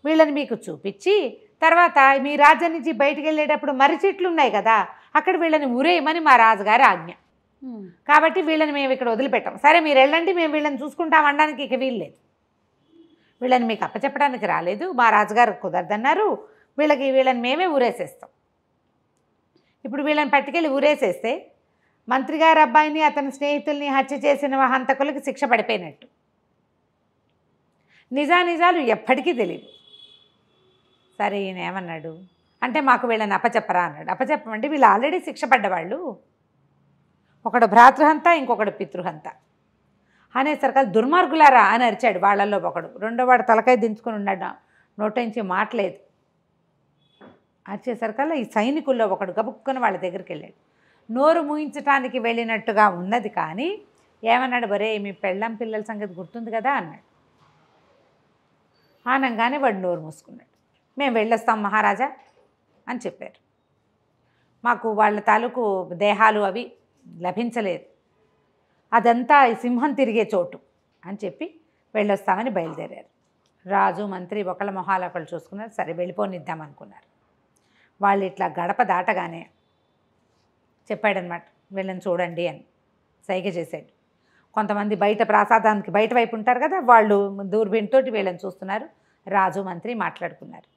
వీళ్ళని మీకు చూపించి తర్వాత మీ రాజ్యం నుంచి బయటికి వెళ్ళేటప్పుడు మర్రి చెట్లు ఉన్నాయి కదా, అక్కడ వీళ్ళని ఉరేయమని మా రాజుగారి ఆజ్ఞ. కాబట్టి వీళ్ళని మేము ఇక్కడ వదిలిపెట్టాం. సరే మీరు వెళ్ళండి, మేము వీళ్ళని చూసుకుంటాం అనడానికి ఇక వీల్లేదు. వీళ్ళని మీకు అప్పచెప్పడానికి రాలేదు, మా రాజుగారు కుదరదన్నారు. వీళ్ళని మేమే ఊరేసేస్తాం. ఇప్పుడు వీళ్ళని పట్టుకెళ్ళి ఊరేసేస్తే మంత్రిగారి అబ్బాయిని అతని స్నేహితుల్ని హత్య చేసిన హంతకులకి శిక్ష పడిపోయినట్టు. నిజానిజాలు ఎప్పటికీ తెలియదు. సరే ఈయన ఏమన్నాడు అంటే, మాకు వీళ్ళని అప్పచెప్పరా అన్నాడు. అప్పచెప్పమంటే వీళ్ళు ఆల్రెడీ శిక్ష పడ్డవాళ్ళు, ఒకడు భ్రాతృహంత, ఇంకొకడు పితృహంత అనేసరికి దుర్మార్గులారా అని అరిచాడు. వాళ్ళల్లో ఒకడు. రెండోవాడు తలకాయ దించుకుని ఉన్నాడు, నోటించి మాటలేదు. అరిచేసరికల్లా ఈ సైనికుల్లో ఒకడు గబుక్కుని వాళ్ళ దగ్గరికి వెళ్ళాడు. నోరు మూయించడానికి వెళ్ళినట్టుగా ఉన్నది కానీ ఏమన్నాడు, బరే మీ పెళ్ళం పిల్లల సంగతి గుర్తుంది కదా అన్నాడు. ఆనంగానే వాడు నోరు మూసుకున్నాడు. మేము వెళ్ళొస్తాం మహారాజా అని చెప్పారు. మాకు వాళ్ళ తాలూకు దేహాలు అవి లభించలేదు, అదంతా ఈ సింహం తిరిగే చోటు అని చెప్పి వెళ్ళొస్తామని బయలుదేరారు. రాజు మంత్రి ఒకళ్ళ మొహాలు ఒకళ్ళు చూసుకున్నారు. సరే వెళ్ళిపోనిద్దాం అనుకున్నారు. వాళ్ళు ఇట్లా గడప దాటగానే చెప్పాడనమాట, వీళ్ళని చూడండి అని సైగ చేశాడు. కొంతమంది బయట ప్రాసాదానికి బయట వైపు ఉంటారు కదా, వాళ్ళు దూరబీన్తో వీళ్ళని చూస్తున్నారు. రాజు మంత్రి మాట్లాడుకున్నారు.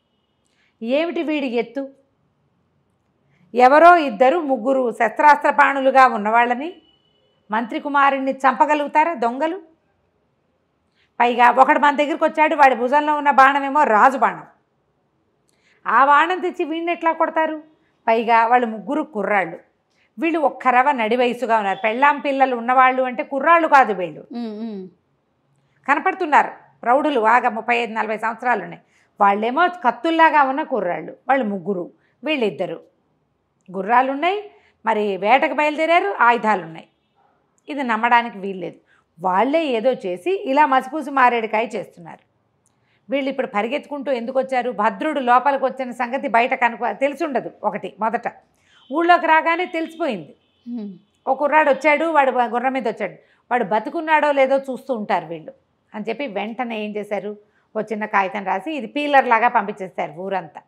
ఏమిటి వీడి ఎత్తు, ఎవరో ఇద్దరు ముగ్గురు శస్త్రాస్త్రపాణులుగా ఉన్నవాళ్ళని మంత్రి కుమారుణ్ణి చంపగలుగుతారా దొంగలు? పైగా ఒకడు మన దగ్గరికి వచ్చాడు, వాడి భుజంలో ఉన్న బాణమేమో రాజు బాణం. ఆ బాణం తెచ్చి వీడిని ఎట్లా కొడతారు? పైగా వాళ్ళు ముగ్గురు కుర్రాళ్ళు, వీళ్ళు ఒక్కరవ నడి వయసుగా ఉన్నారు. పెళ్ళాం పిల్లలు ఉన్నవాళ్ళు అంటే కుర్రాళ్ళు కాదు, వీళ్ళు కనపడుతున్నారు ప్రౌఢులు, బాగా 35-40 సంవత్సరాలు ఉన్నాయి. వాళ్ళేమో కత్తుల్లాగా ఉన్న కుర్రాళ్ళు, వాళ్ళు ముగ్గురు, వీళ్ళిద్దరు. గుర్రాలు ఉన్నాయి, మరి వేటకు బయలుదేరారు, ఆయుధాలు ఉన్నాయి. ఇది నమ్మడానికి వీల్లేదు. వాళ్ళే ఏదో చేసి ఇలా మసిపూసి మారేడుకాయ చేస్తున్నారు. వీళ్ళు ఇప్పుడు పరిగెత్తుకుంటూ ఎందుకు వచ్చారు? భద్రుడు లోపలికి వచ్చిన సంగతి బయట తెలిసి ఉండదు. ఒకటి మొదట ఊళ్ళోకి రాగానే తెలిసిపోయింది. ఒక కుర్రాడు వచ్చాడు, వాడు గుర్రం మీద వచ్చాడు, వాడు బతుకున్నాడో లేదో చూస్తూ ఉంటారు వీళ్ళు అని చెప్పి వెంటనే ఏం చేశారు, ఒక చిన్న కాగితం రాసి ఇది పీలర్ లాగా పంపించేస్తారు ఊరంతా.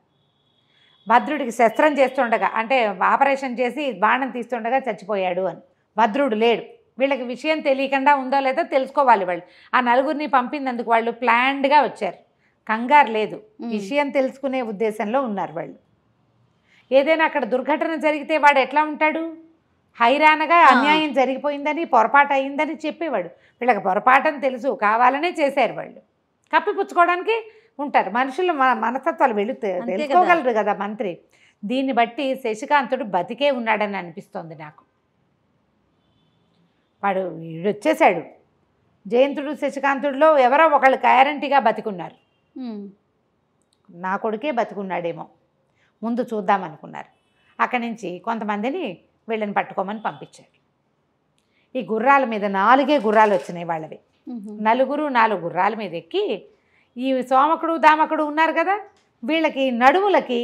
భద్రుడికి శస్త్రం చేస్తుండగా, అంటే ఆపరేషన్ చేసి బాణం తీస్తుండగా చచ్చిపోయాడు అని. భద్రుడు లేడు. వీళ్ళకి విషయం తెలియకుండా ఉందో లేదో తెలుసుకోవాలి వాళ్ళు. ఆ నలుగురిని పంపినందుకు వాళ్ళు ప్లాన్డ్గా వచ్చారు, కంగారు లేదు, విషయం తెలుసుకునే ఉద్దేశంలో ఉన్నారు వాళ్ళు. ఏదైనా అక్కడ దుర్ఘటన జరిగితే వాడు ఎట్లా ఉంటాడు? హైరానగా అన్యాయం జరిగిపోయిందని, పొరపాటు అయిందని చెప్పేవాడు. వీళ్ళకి పొరపాటని తెలుసు, కావాలనే చేశారు వాళ్ళు. కప్పిపుచ్చుకోవడానికి ఉంటారు మనుషులు. మనస్తత్వాలు వీళ్ళు తెలుసుకోగలరు కదా మంత్రి. దీన్ని బట్టి శశికాంతుడు బతికే ఉన్నాడని అనిపిస్తోంది నాకు. వాడు వచ్చేసాడు. జయంతుడు శశికాంతుడిలో ఎవరో ఒకళ్ళు గ్యారంటీగా బతికున్నారు. నా కొడుకే బతికున్నాడేమో, ముందు చూద్దామనుకున్నారు. అక్కడి నుంచి కొంతమందిని వీళ్ళని పట్టుకోమని పంపించారు. ఈ గుర్రాల మీద 4 గుర్రాలు వచ్చినాయి వాళ్ళవి. నలుగురు 4 గుర్రాల మీద ఎక్కి ఈ సోమకుడు దామకుడు ఉన్నారు కదా, వీళ్ళకి నడుములకి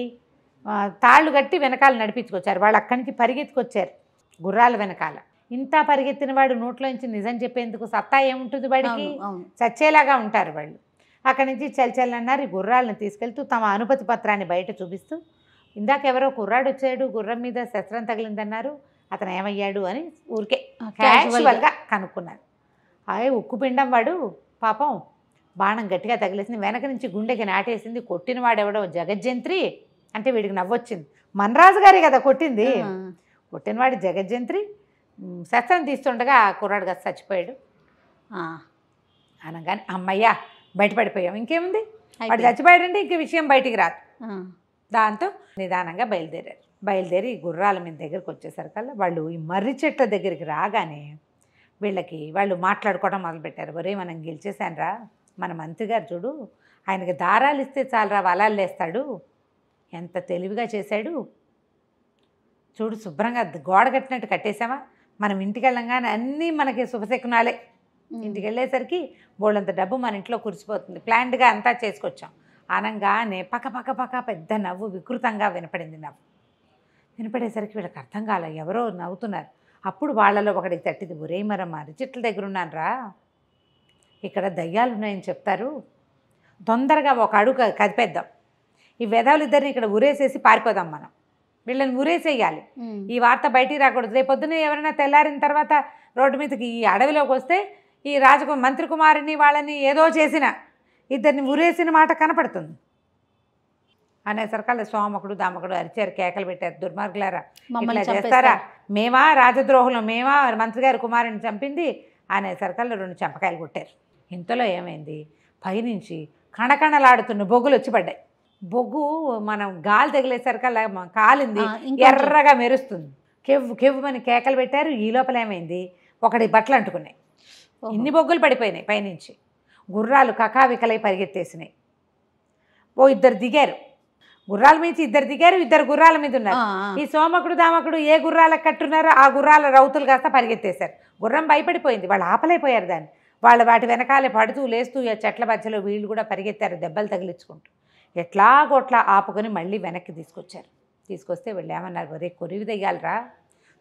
తాళ్ళు కట్టి వెనకాల నడిపించుకొచ్చారు. వాళ్ళు అక్కడి నుంచి పరిగెత్తుకొచ్చారు గుర్రాల వెనకాల. ఇంత పరిగెత్తిన వాడు నోట్లోంచి నిజం చెప్పేందుకు సత్తా ఏముంటుంది వాడికి? చచ్చేలాగా ఉంటారు వాళ్ళు. అక్కడి నుంచి చల్చల్లన్నారు. ఈ గుర్రాలను తీసుకెళ్తూ తమ అనుమతి పత్రాన్ని బయట చూపిస్తూ, ఇందాక ఎవరో కుర్రాడు వచ్చాడు, గుర్రం మీద శస్త్రం తగిలిందన్నారు, అతను ఏమయ్యాడు అని ఊరికే క్యాజువల్గా కనుక్కున్నారు. అదే ఉక్కుపిండం వాడు పాపం బాణం గట్టిగా తగిలేసింది, వెనక నుంచి గుండెకి నాటేసింది, కొట్టిన వాడెవడో జగజ్జంత్రి అంటే వీడికి నవ్వొచ్చింది. మనరాజు గారే కదా కొట్టింది, కొట్టినవాడు జగజ్జంత్రి, శస్త్రం తీస్తుండగా ఆ కుర్రాడు కదా చచ్చిపోయాడు అనగానే అమ్మయ్యా బయటపడిపోయాం, ఇంకేముంది వాడు చచ్చిపోయాడంటే ఇంక విషయం బయటికి రాదు. దాంతో నిదానంగా బయలుదేరి గుర్రాల మీద దగ్గరికి వచ్చేసరికల్లా వాళ్ళు ఈ మర్రి చెట్ల దగ్గరికి రాగానే వాళ్ళు మాట్లాడుకోవడం మొదలుపెట్టారు. ఒరే మనం గెలిచేశానురా, మన మంత్రి గారు చూడు, ఆయనకి దారాలు ఇస్తే చాలరా వలాలు లేస్తాడు, ఎంత తెలివిగా చేశాడు చూడు, శుభ్రంగా గోడ కట్టినట్టు కట్టేశామా, మనం ఇంటికి వెళ్ళంగానే అన్నీ మనకి శుభశకునాలే, ఇంటికి వెళ్ళేసరికి బోళ్ళంత డబ్బు మన ఇంట్లో కురిసిపోతుంది, ప్లాన్డ్గా అంతా చేసుకొచ్చాం అనగానే పక్క పక్క పక్క పెద్ద నవ్వు వికృతంగా వినపడింది. వినపడేసరికి వీళ్ళకి అర్థం కాల, ఎవరో నవ్వుతున్నారు. అప్పుడు వాళ్ళలో ఒకటికి తట్టింది, ఒరే మరమ్మ చెట్ల దగ్గర ఉన్నాను రా, ఇక్కడ దయ్యాలు ఉన్నాయని చెప్తారు, తొందరగా ఒక అడుగు కదిపేద్దాం, ఈ వెధవులిద్దరిని ఇక్కడ ఉరేసేసి పారిపోదాం, మనం వీళ్ళని ఉరేసేయాలి, ఈ వార్త బయటికి రాకూడదు, రేపొద్దున ఎవరైనా తెల్లారిన తర్వాత రోడ్డు మీదకి ఈ అడవిలోకి వస్తే ఈ మంత్రి కుమారుని వాళ్ళని ఏదో చేసిన ఇద్దరిని ఉరేసిన మాట కనపడుతుంది అనేసరికల్లా సోమకుడు దామకుడు అరిచారు, కేకలు పెట్టారు, దుర్మార్గులారా ఇట్లా చేస్తారా, మేమా రాజద్రోహులం, మేమా మంత్రి గారి కుమారుని చంపింది అనేసరికల్లా 2 చెంపకాయలు కొట్టారు. ఇంతలో ఏమైంది, పైనుంచి కణకణలాడుతున్న బొగ్గులు వచ్చి పడ్డాయి. బొగ్గు మనం గాలి తగిలేసరికల్లా కాలింది, ఎర్రగా మెరుస్తుంది, కెవ్వు కెవ్వుమని కేకలు పెట్టారు. ఈ లోపల ఏమైంది, ఒకటి బట్టలు అంటుకున్నాయి, ఇన్ని బొగ్గులు పడిపోయినాయి పైనుంచి, గుర్రాలు కకావికలై పరిగెత్తేసినాయి. ఇద్దరు దిగారు, గుర్రాల మీద ఇద్దరు గుర్రాల మీద ఉన్నారు. ఈ సోమకుడు దామకుడు ఏ గుర్రాలకు కట్టున్నారో ఆ గుర్రాల రౌతులు కాస్త పరిగెత్తేశారు. గుర్రం భయపడిపోయింది, వాళ్ళు ఆపలేకపోయారు దాన్ని, వాటి వెనకాలే పడుతూ లేస్తూ చెట్ల మధ్యలో వీళ్ళు కూడా పరిగెత్తారు, దెబ్బలు తగిలించుకుంటూ. ఎట్లాగోట్లా ఆపుకొని మళ్ళీ వెనక్కి తీసుకొస్తే వీళ్ళు ఏమన్నారు, ఒరే కొరివి దయ్యాలరా,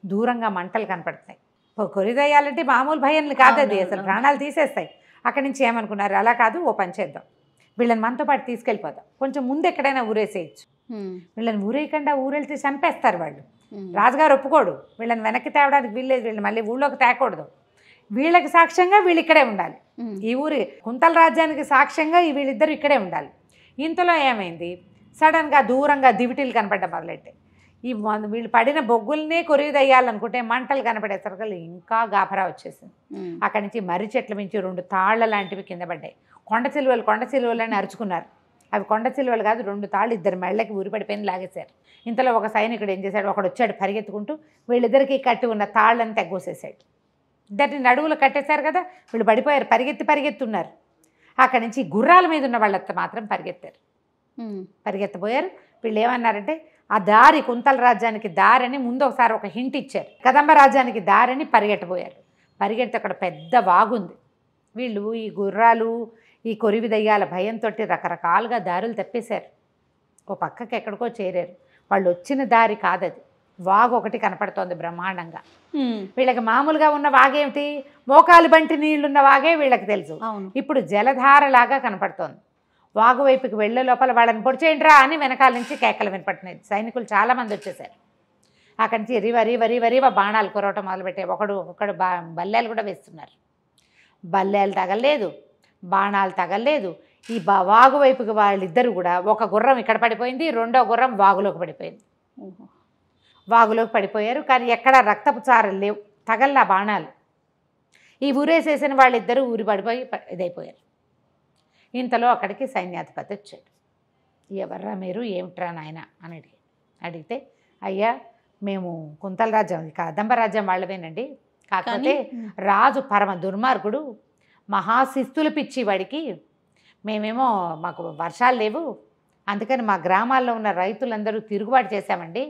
దూరంగా మంటలు కనపడుతున్నాయి, కొరివి దయ్యాలంటే మామూలు భయం కాదు, అది అసలు ప్రాణాలు తీసేస్తాయి. అక్కడి నుంచి ఏమనుకున్నారు, అలా కాదు ఓ పని చేద్దాం, వీళ్ళని మనతో పాటు తీసుకెళ్ళిపోదాం, కొంచెం ముందు ఎక్కడైనా ఊరేసేయచ్చు, వీళ్ళని ఊరేయకుండా ఊరెళ్తే చంపేస్తారు వాళ్ళు, రాజుగారు ఒప్పుకోడు, వీళ్ళని వెనక్కి తేవడానికి వీళ్ళేది, వీళ్ళని మళ్ళీ ఊళ్ళోకి తేకూడదు, వీళ్ళకి సాక్ష్యంగా వీళ్ళు ఇక్కడే ఉండాలి, ఈ ఊరి కుంతల రాజ్యానికి సాక్ష్యంగా వీళ్ళిద్దరూ ఇక్కడే ఉండాలి. ఇంతలో ఏమైంది, సడన్గా దూరంగా దివిటీలు కనపడ్డం మొదలెట్టాయి. వీళ్ళు పడిన బొగ్గుల్నే కొరివిదయ్యాలనుకుంటే మంటలు కనపడేసరికి ఇంకా గాభరా వచ్చేసింది. అక్కడి నుంచి మర్రి చెట్ల నుంచి 2 తాళ్ల లాంటివి కింద పడ్డాయి. కొండ సిలువలు అని అరుచుకున్నారు. అవి కొండ సిలువలు కాదు, 2 తాళ్ళు ఇద్దరు మెళ్ళకి ఊరిపడిపోయిన లాగేశారు. ఇంతలో ఒక సైనికుడు ఏం చేశాడు, ఒకడు వచ్చాడు పరిగెత్తుకుంటూ, వీళ్ళిద్దరికీ కట్టి ఉన్న తాళ్ళని తెగ్గోసేసాడు. ఇద్దరిని నడువులు కట్టేశారు కదా, వీళ్ళు పడిపోయారు, పరిగెత్తున్నారు. అక్కడి నుంచి గుర్రాల మీద ఉన్న వాళ్ళంతా మాత్రం పరిగెత్తబోయారు. వీళ్ళు ఏమన్నారంటే, ఆ దారి కుంతల రాజ్యానికి దారని ముందు ఒకసారి ఒక హింట్ ఇచ్చారు, కదంబ రాజ్యానికి దారని పరిగెట్టబోయారు. పరిగెడితే అక్కడ పెద్ద వాగుంది. వీళ్ళు ఈ గుర్రాలు ఈ కొరివి దయ్యాల భయంతో రకరకాలుగా దారులు తప్పేశారు, ఓ పక్కకి ఎక్కడికో చేరారు. వాళ్ళు వచ్చిన దారి కాదది, వాగు ఒకటి కనపడుతోంది బ్రహ్మాండంగా. వీళ్ళకి మామూలుగా ఉన్న వాగేమిటి, మోకాలు బంటి నీళ్లున్న వాగే వీళ్ళకి తెలుసు, ఇప్పుడు జలధారలాగా కనపడుతోంది. వాగు వైపుకి వెళ్ళే లోపల వాళ్ళని పొడిచేయండిరా అని వెనకాల నుంచి కేకలు వినపడుతున్నాయి. సైనికులు చాలామంది వచ్చేసారు. అక్కడి నుంచి రివ బాణాలు కురవటం మొదలుపెట్టాయి. ఒకడు బల్లేలు కూడా వేస్తున్నారు. బల్లేలు తగలేదు, బాణాలు తగలేదు. ఈ వాగు వైపుకి వాళ్ళిద్దరు కూడా, ఒక గుర్రం ఇక్కడ పడిపోయింది, రెండో గుర్రం వాగులోకి పడిపోయింది. వాగులోకి పడిపోయారు, కానీ ఎక్కడా రక్తపు చారలు లేవు, తగల్లా బాణాలు. ఈ ఊరేసేసిన వాళ్ళిద్దరూ ఊరి పడిపోయి ఇదైపోయారు. ఇంతలో అక్కడికి సైన్యాధిపతి వచ్చాడు. ఎవర్రా మీరు, ఏమిట్రా నాయన అని అడిగితే, అయ్యా మేము కుంతల రాజ్యం కదంబ రాజ్యం వాళ్ళవేనండి, కాకపోతే రాజు పరమ దుర్మార్గుడు, మహాశిస్తులు పిచ్చి వాడికి, మేమేమో మాకు వర్షాలు లేవు, అందుకని మా గ్రామాల్లో ఉన్న రైతులందరూ తిరుగుబాటు చేశామండి,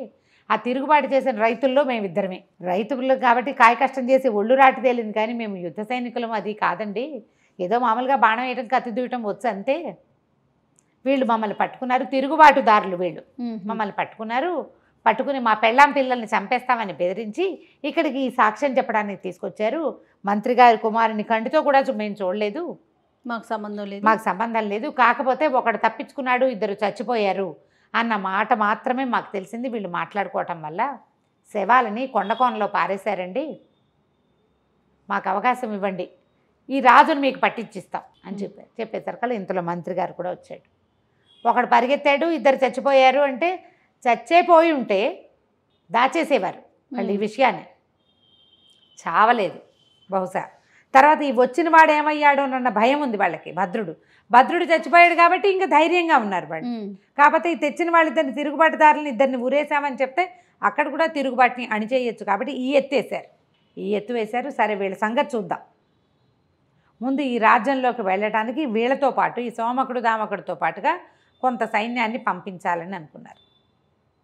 ఆ తిరుగుబాటు చేసిన రైతుల్లో మేమిద్దరమే. రైతులు కాబట్టి కాయ కష్టం చేసి ఒళ్ళు రాటి తేలింది, కానీ మేము యుద్ధ సైనికులం అది కాదండి. ఏదో మామూలుగా బాణం వేయడం కత్తి దూయటం వచ్చు అంతే. వీళ్ళు మమ్మల్ని పట్టుకున్నారు, తిరుగుబాటుదారులు వీళ్ళు మమ్మల్ని పట్టుకుని మా పెళ్ళాం పిల్లల్ని చంపేస్తామని బెదిరించి ఇక్కడికి ఈ సాక్ష్యం చెప్పడానికి తీసుకొచ్చారు. మంత్రి గారి కుమారుని కంటితో కూడా మేము చూడలేదు, మాకు సంబంధం లేదు. కాకపోతే ఒకడు తప్పించుకున్నాడు, 2 చచ్చిపోయారు అన్న మాట మాత్రమే మాకు తెలిసింది. వీళ్ళు మాట్లాడుకోవటం వల్ల శవాలని కొండకోనలో పారేశారండి, మాకు అవకాశం ఇవ్వండి, ఈ రాజును మీకు పట్టించిస్తాం అని చెప్పేసరికల్లా ఇంతలో మంత్రి గారు కూడా వచ్చాడు. ఒకడు పరిగెత్తాడు, 2 చచ్చిపోయారు అంటే చచ్చిపోయి ఉంటే దాచేసేవారు వాళ్ళు ఈ విషయాన్ని, చావలేదు బహుశా. తర్వాత ఈ వచ్చిన వాడు ఏమయ్యాడు అన్న భయం ఉంది వాళ్ళకి. భద్రుడు చచ్చిపోయాడు కాబట్టి ఇంకా ధైర్యంగా ఉన్నారు వాళ్ళు. కాకపోతే ఈ తెచ్చిన వాళ్ళిద్దరిని తిరుగుబాటుదారులను 2 ఊరేసామని చెప్తే అక్కడ కూడా తిరుగుబాటుని అణిచేయచ్చు కాబట్టి ఈ ఎత్తు వేశారు. సరే వీళ్ళ సంగతి చూద్దాం. ముందు ఈ రాజ్యంలోకి వెళ్ళటానికి వీళ్ళతో పాటు ఈ సోమకుడు దామకుడితో పాటుగా కొంత సైన్యాన్ని పంపించాలని అనుకున్నారు.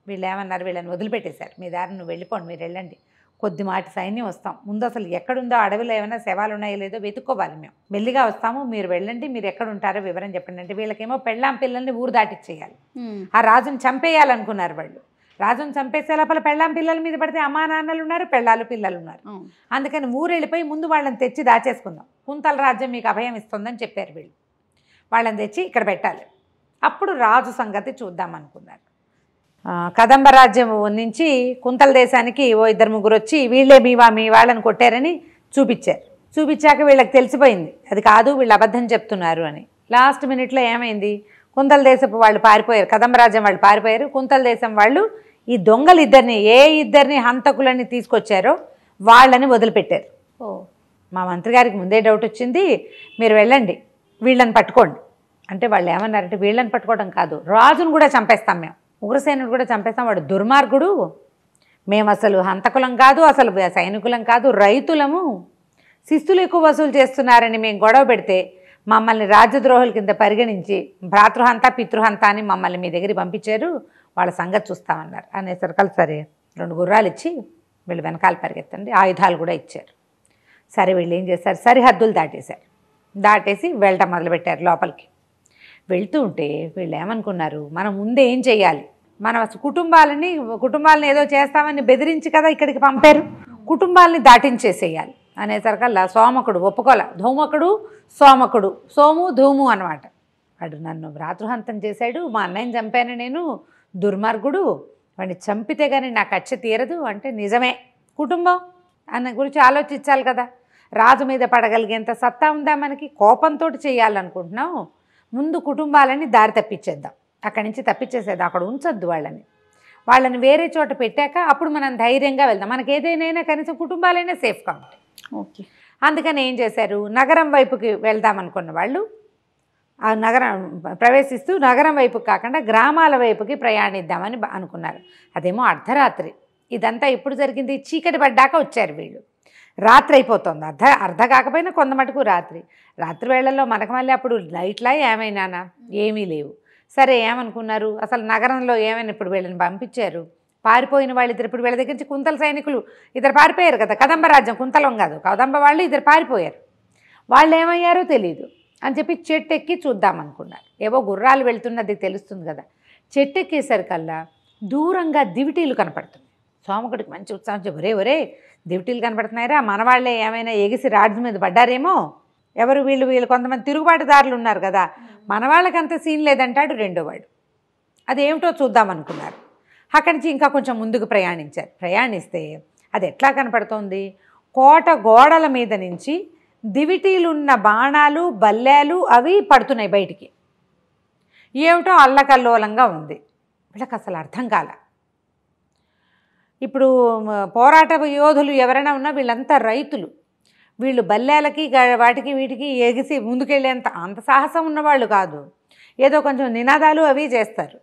వీళ్ళు ఏమన్నారు, వీళ్ళని వదిలిపెట్టేశారు. మీ దారి నువ్వు వెళ్ళిపోండి, మీరు వెళ్ళండి, కొద్దిమాటి సైన్యం వస్తాం, ముందు అసలు ఎక్కడుందో అడవిలో ఏమైనా శవాలు ఉన్నాయో లేదో వెతుక్కోవాలి, మేము మెల్లిగా వస్తాము, మీరు వెళ్ళండి, మీరు ఎక్కడ ఉంటారో వివరం చెప్పండి అంటే వీళ్ళకేమో పెళ్ళాం పిల్లల్ని ఊరు దాటిచ్చేయాలి. ఆ రాజుని చంపేయాలనుకున్నారు వాళ్ళు. రాజుని చంపేసే లోపల పెళ్ళాం పిల్లల మీద పడితే అమ్మా నాన్నలు ఉన్నారు, పెళ్ళాలు పిల్లలు ఉన్నారు. అందుకని ఊరు వెళ్ళిపోయి ముందు వాళ్ళని తెచ్చి దాచేసుకుందాం, కుంతల రాజ్యం మీకు అభయం ఇస్తుందని చెప్పారు వీళ్ళు. వాళ్ళని తెచ్చి ఇక్కడ పెట్టాలి, అప్పుడు రాజు సంగతి చూద్దాం అనుకున్నారు. కదంబ రాజ్యం నుంచి కుంతల దేశానికి 2-3 వచ్చి వీళ్ళే మీ వాళ్ళని కొట్టారని చూపించాక వీళ్ళకి తెలిసిపోయింది అది కాదు, వీళ్ళు అబద్ధం చెప్తున్నారు అని. లాస్ట్ మినిట్లో ఏమైంది, కుంతల దేశపు వాళ్ళు పారిపోయారు, కదంబ రాజ్యం వాళ్ళు పారిపోయారు. కుంతల దేశం వాళ్ళు ఈ దొంగలు ఇద్దరిని హంతకులని తీసుకొచ్చారో వాళ్ళని వదిలిపెట్టారు. మా మంత్రి గారికి ముందే డౌట్ వచ్చింది, మీరు వెళ్ళండి వీళ్ళని పట్టుకోండి అంటే వాళ్ళు ఏమన్నారంటే వీళ్ళని పట్టుకోవడం కాదు, రాజును కూడా చంపేస్తాం, మేము ఉగ్రసేనుడు కూడా చంపేస్తాం, వాడు దుర్మార్గుడు, మేము అసలు హంతకులం కాదు, అసలు సైనికులం కాదు, రైతులము, శిస్తులు ఎక్కువ వసూలు చేస్తున్నారని మేము గొడవ పెడితే మమ్మల్ని రాజద్రోహుల కింద పరిగణించి భ్రాతృహంత పితృహంత అని మమ్మల్ని మీ దగ్గరికి పంపించారు, వాళ్ళ సంగతి చూస్తామన్నారు. అనేసరికల్ సరే 2 గుర్రాలు ఇచ్చి వీళ్ళు వెనకాల పరిగెత్తండి, ఆయుధాలు కూడా ఇచ్చారు. సరే వీళ్ళు ఏం చేశారు, సరిహద్దులు దాటేసి వెళ్ళటం మొదలుపెట్టారు. లోపలికి వెళ్తూ ఉంటే వీళ్ళు ఏమనుకున్నారు, మనం ముందే ఏం చేయాలి, మన కుటుంబాలని ఏదో చేస్తామని బెదిరించి కదా ఇక్కడికి పంపారు, కుటుంబాలని దాటించేసేయాలి అనేసరికల్లా సోమకుడు ఒప్పుకోలే. ధూమకుడు సోమకుడు, సోము ధూము అనమాట. వాడు నన్ను భ్రాతృహంతం చేశాడు, మా అన్నయ్యని చంపాను నేను, దుర్మార్గుడు, వాడిని చంపితే కానీ నా కక్ష తీరదు అంటే నిజమే, కుటుంబం అన్న గురించి ఆలోచించాలి కదా, రాజు మీద పడగలిగేంత సత్తా ఉందా మనకి, కోపంతో చేయాలనుకుంటున్నాం, ముందు కుటుంబాలని దారి తప్పించేద్దాం, అక్కడి నుంచి తప్పించేసేద్దాం, అక్కడ ఉంచొద్దు వాళ్ళని వేరే చోట పెట్టాక అప్పుడు మనం ధైర్యంగా వెళ్దాం, మనకి ఏదైనా కనీసం కుటుంబాలైనా సేఫ్గా ఉంటాయి. ఓకే, అందుకని ఏం చేశారు, నగరం వైపుకి వెళ్దామనుకున్న వాళ్ళు ఆ నగరం ప్రవేశిస్తూ నగరం వైపుకి కాకుండా గ్రామాల వైపుకి ప్రయాణిద్దామని అనుకున్నారు. అదేమో అర్ధరాత్రి, ఇదంతా ఎప్పుడు జరిగింది, చీకటి పడ్డాక వచ్చారు వీళ్ళు, రాత్రి అయిపోతుంది, అర్ధ కాకపోయినా కొంత మటుకు రాత్రి వేళల్లో మనకు మళ్ళీ అప్పుడు లైట్లా ఏమైనానా ఏమీ లేవు. సరే ఏమనుకున్నారు, అసలు నగరంలో ఏమైనా ఇప్పుడు వీళ్ళని పంపించారు, పారిపోయిన వాళ్ళిద్దరు ఇప్పుడు వీళ్ళ దగ్గర నుంచి కుంతల సైనికులు 2 పారిపోయారు కదా, కదంబ రాజ్యం కుంతలం కాదు కదంబ వాళ్ళు 2 పారిపోయారు, వాళ్ళు ఏమయ్యారో తెలియదు అని చెప్పి చెట్టు ఎక్కి చూద్దామనుకున్నారు. ఏవో గుర్రాలు వెళ్తున్నది తెలుస్తుంది కదా, చెట్టు ఎక్కేసరికల్లా దూరంగా దివిటీలు కనపడుతుంది. సోమకుడికి మంచి ఉత్సాహం చెప్పి ఒరే దివిటీలు కనపడుతున్నాయిరా, మనవాళ్లే ఏమైనా ఎగిసి రాజు మీద పడ్డారేమో, ఎవరు వీళ్ళు కొంతమంది తిరుగుబాటుదారులు ఉన్నారు కదా, మన వాళ్ళకి అంత సీన్ లేదంటాడు రెండో వాడు. అదేమిటో చూద్దామనుకున్నారు. అక్కడి నుంచి ఇంకా కొంచెం ముందుకు ప్రయాణిస్తే అది ఎట్లా కనపడుతోంది, కోట గోడల మీద నుంచి దివిటీలున్న బాణాలు బల్లేలు అవి పడుతున్నాయి బయటికి. ఏమిటో అల్లకల్లోలంగా ఉంది, వీళ్ళకి అసలు అర్థం కాల. ఇప్పుడు పోరాట యోధులు ఎవరైనా ఉన్నా వీళ్ళంతా రైతులు, వీళ్ళు బల్లేలకి వాటికి వీటికి ఎగిసి ముందుకెళ్ళేంత అంత సాహసం ఉన్నవాళ్ళు కాదు, ఏదో కొంచెం నినాదాలు అవి చేస్తారు,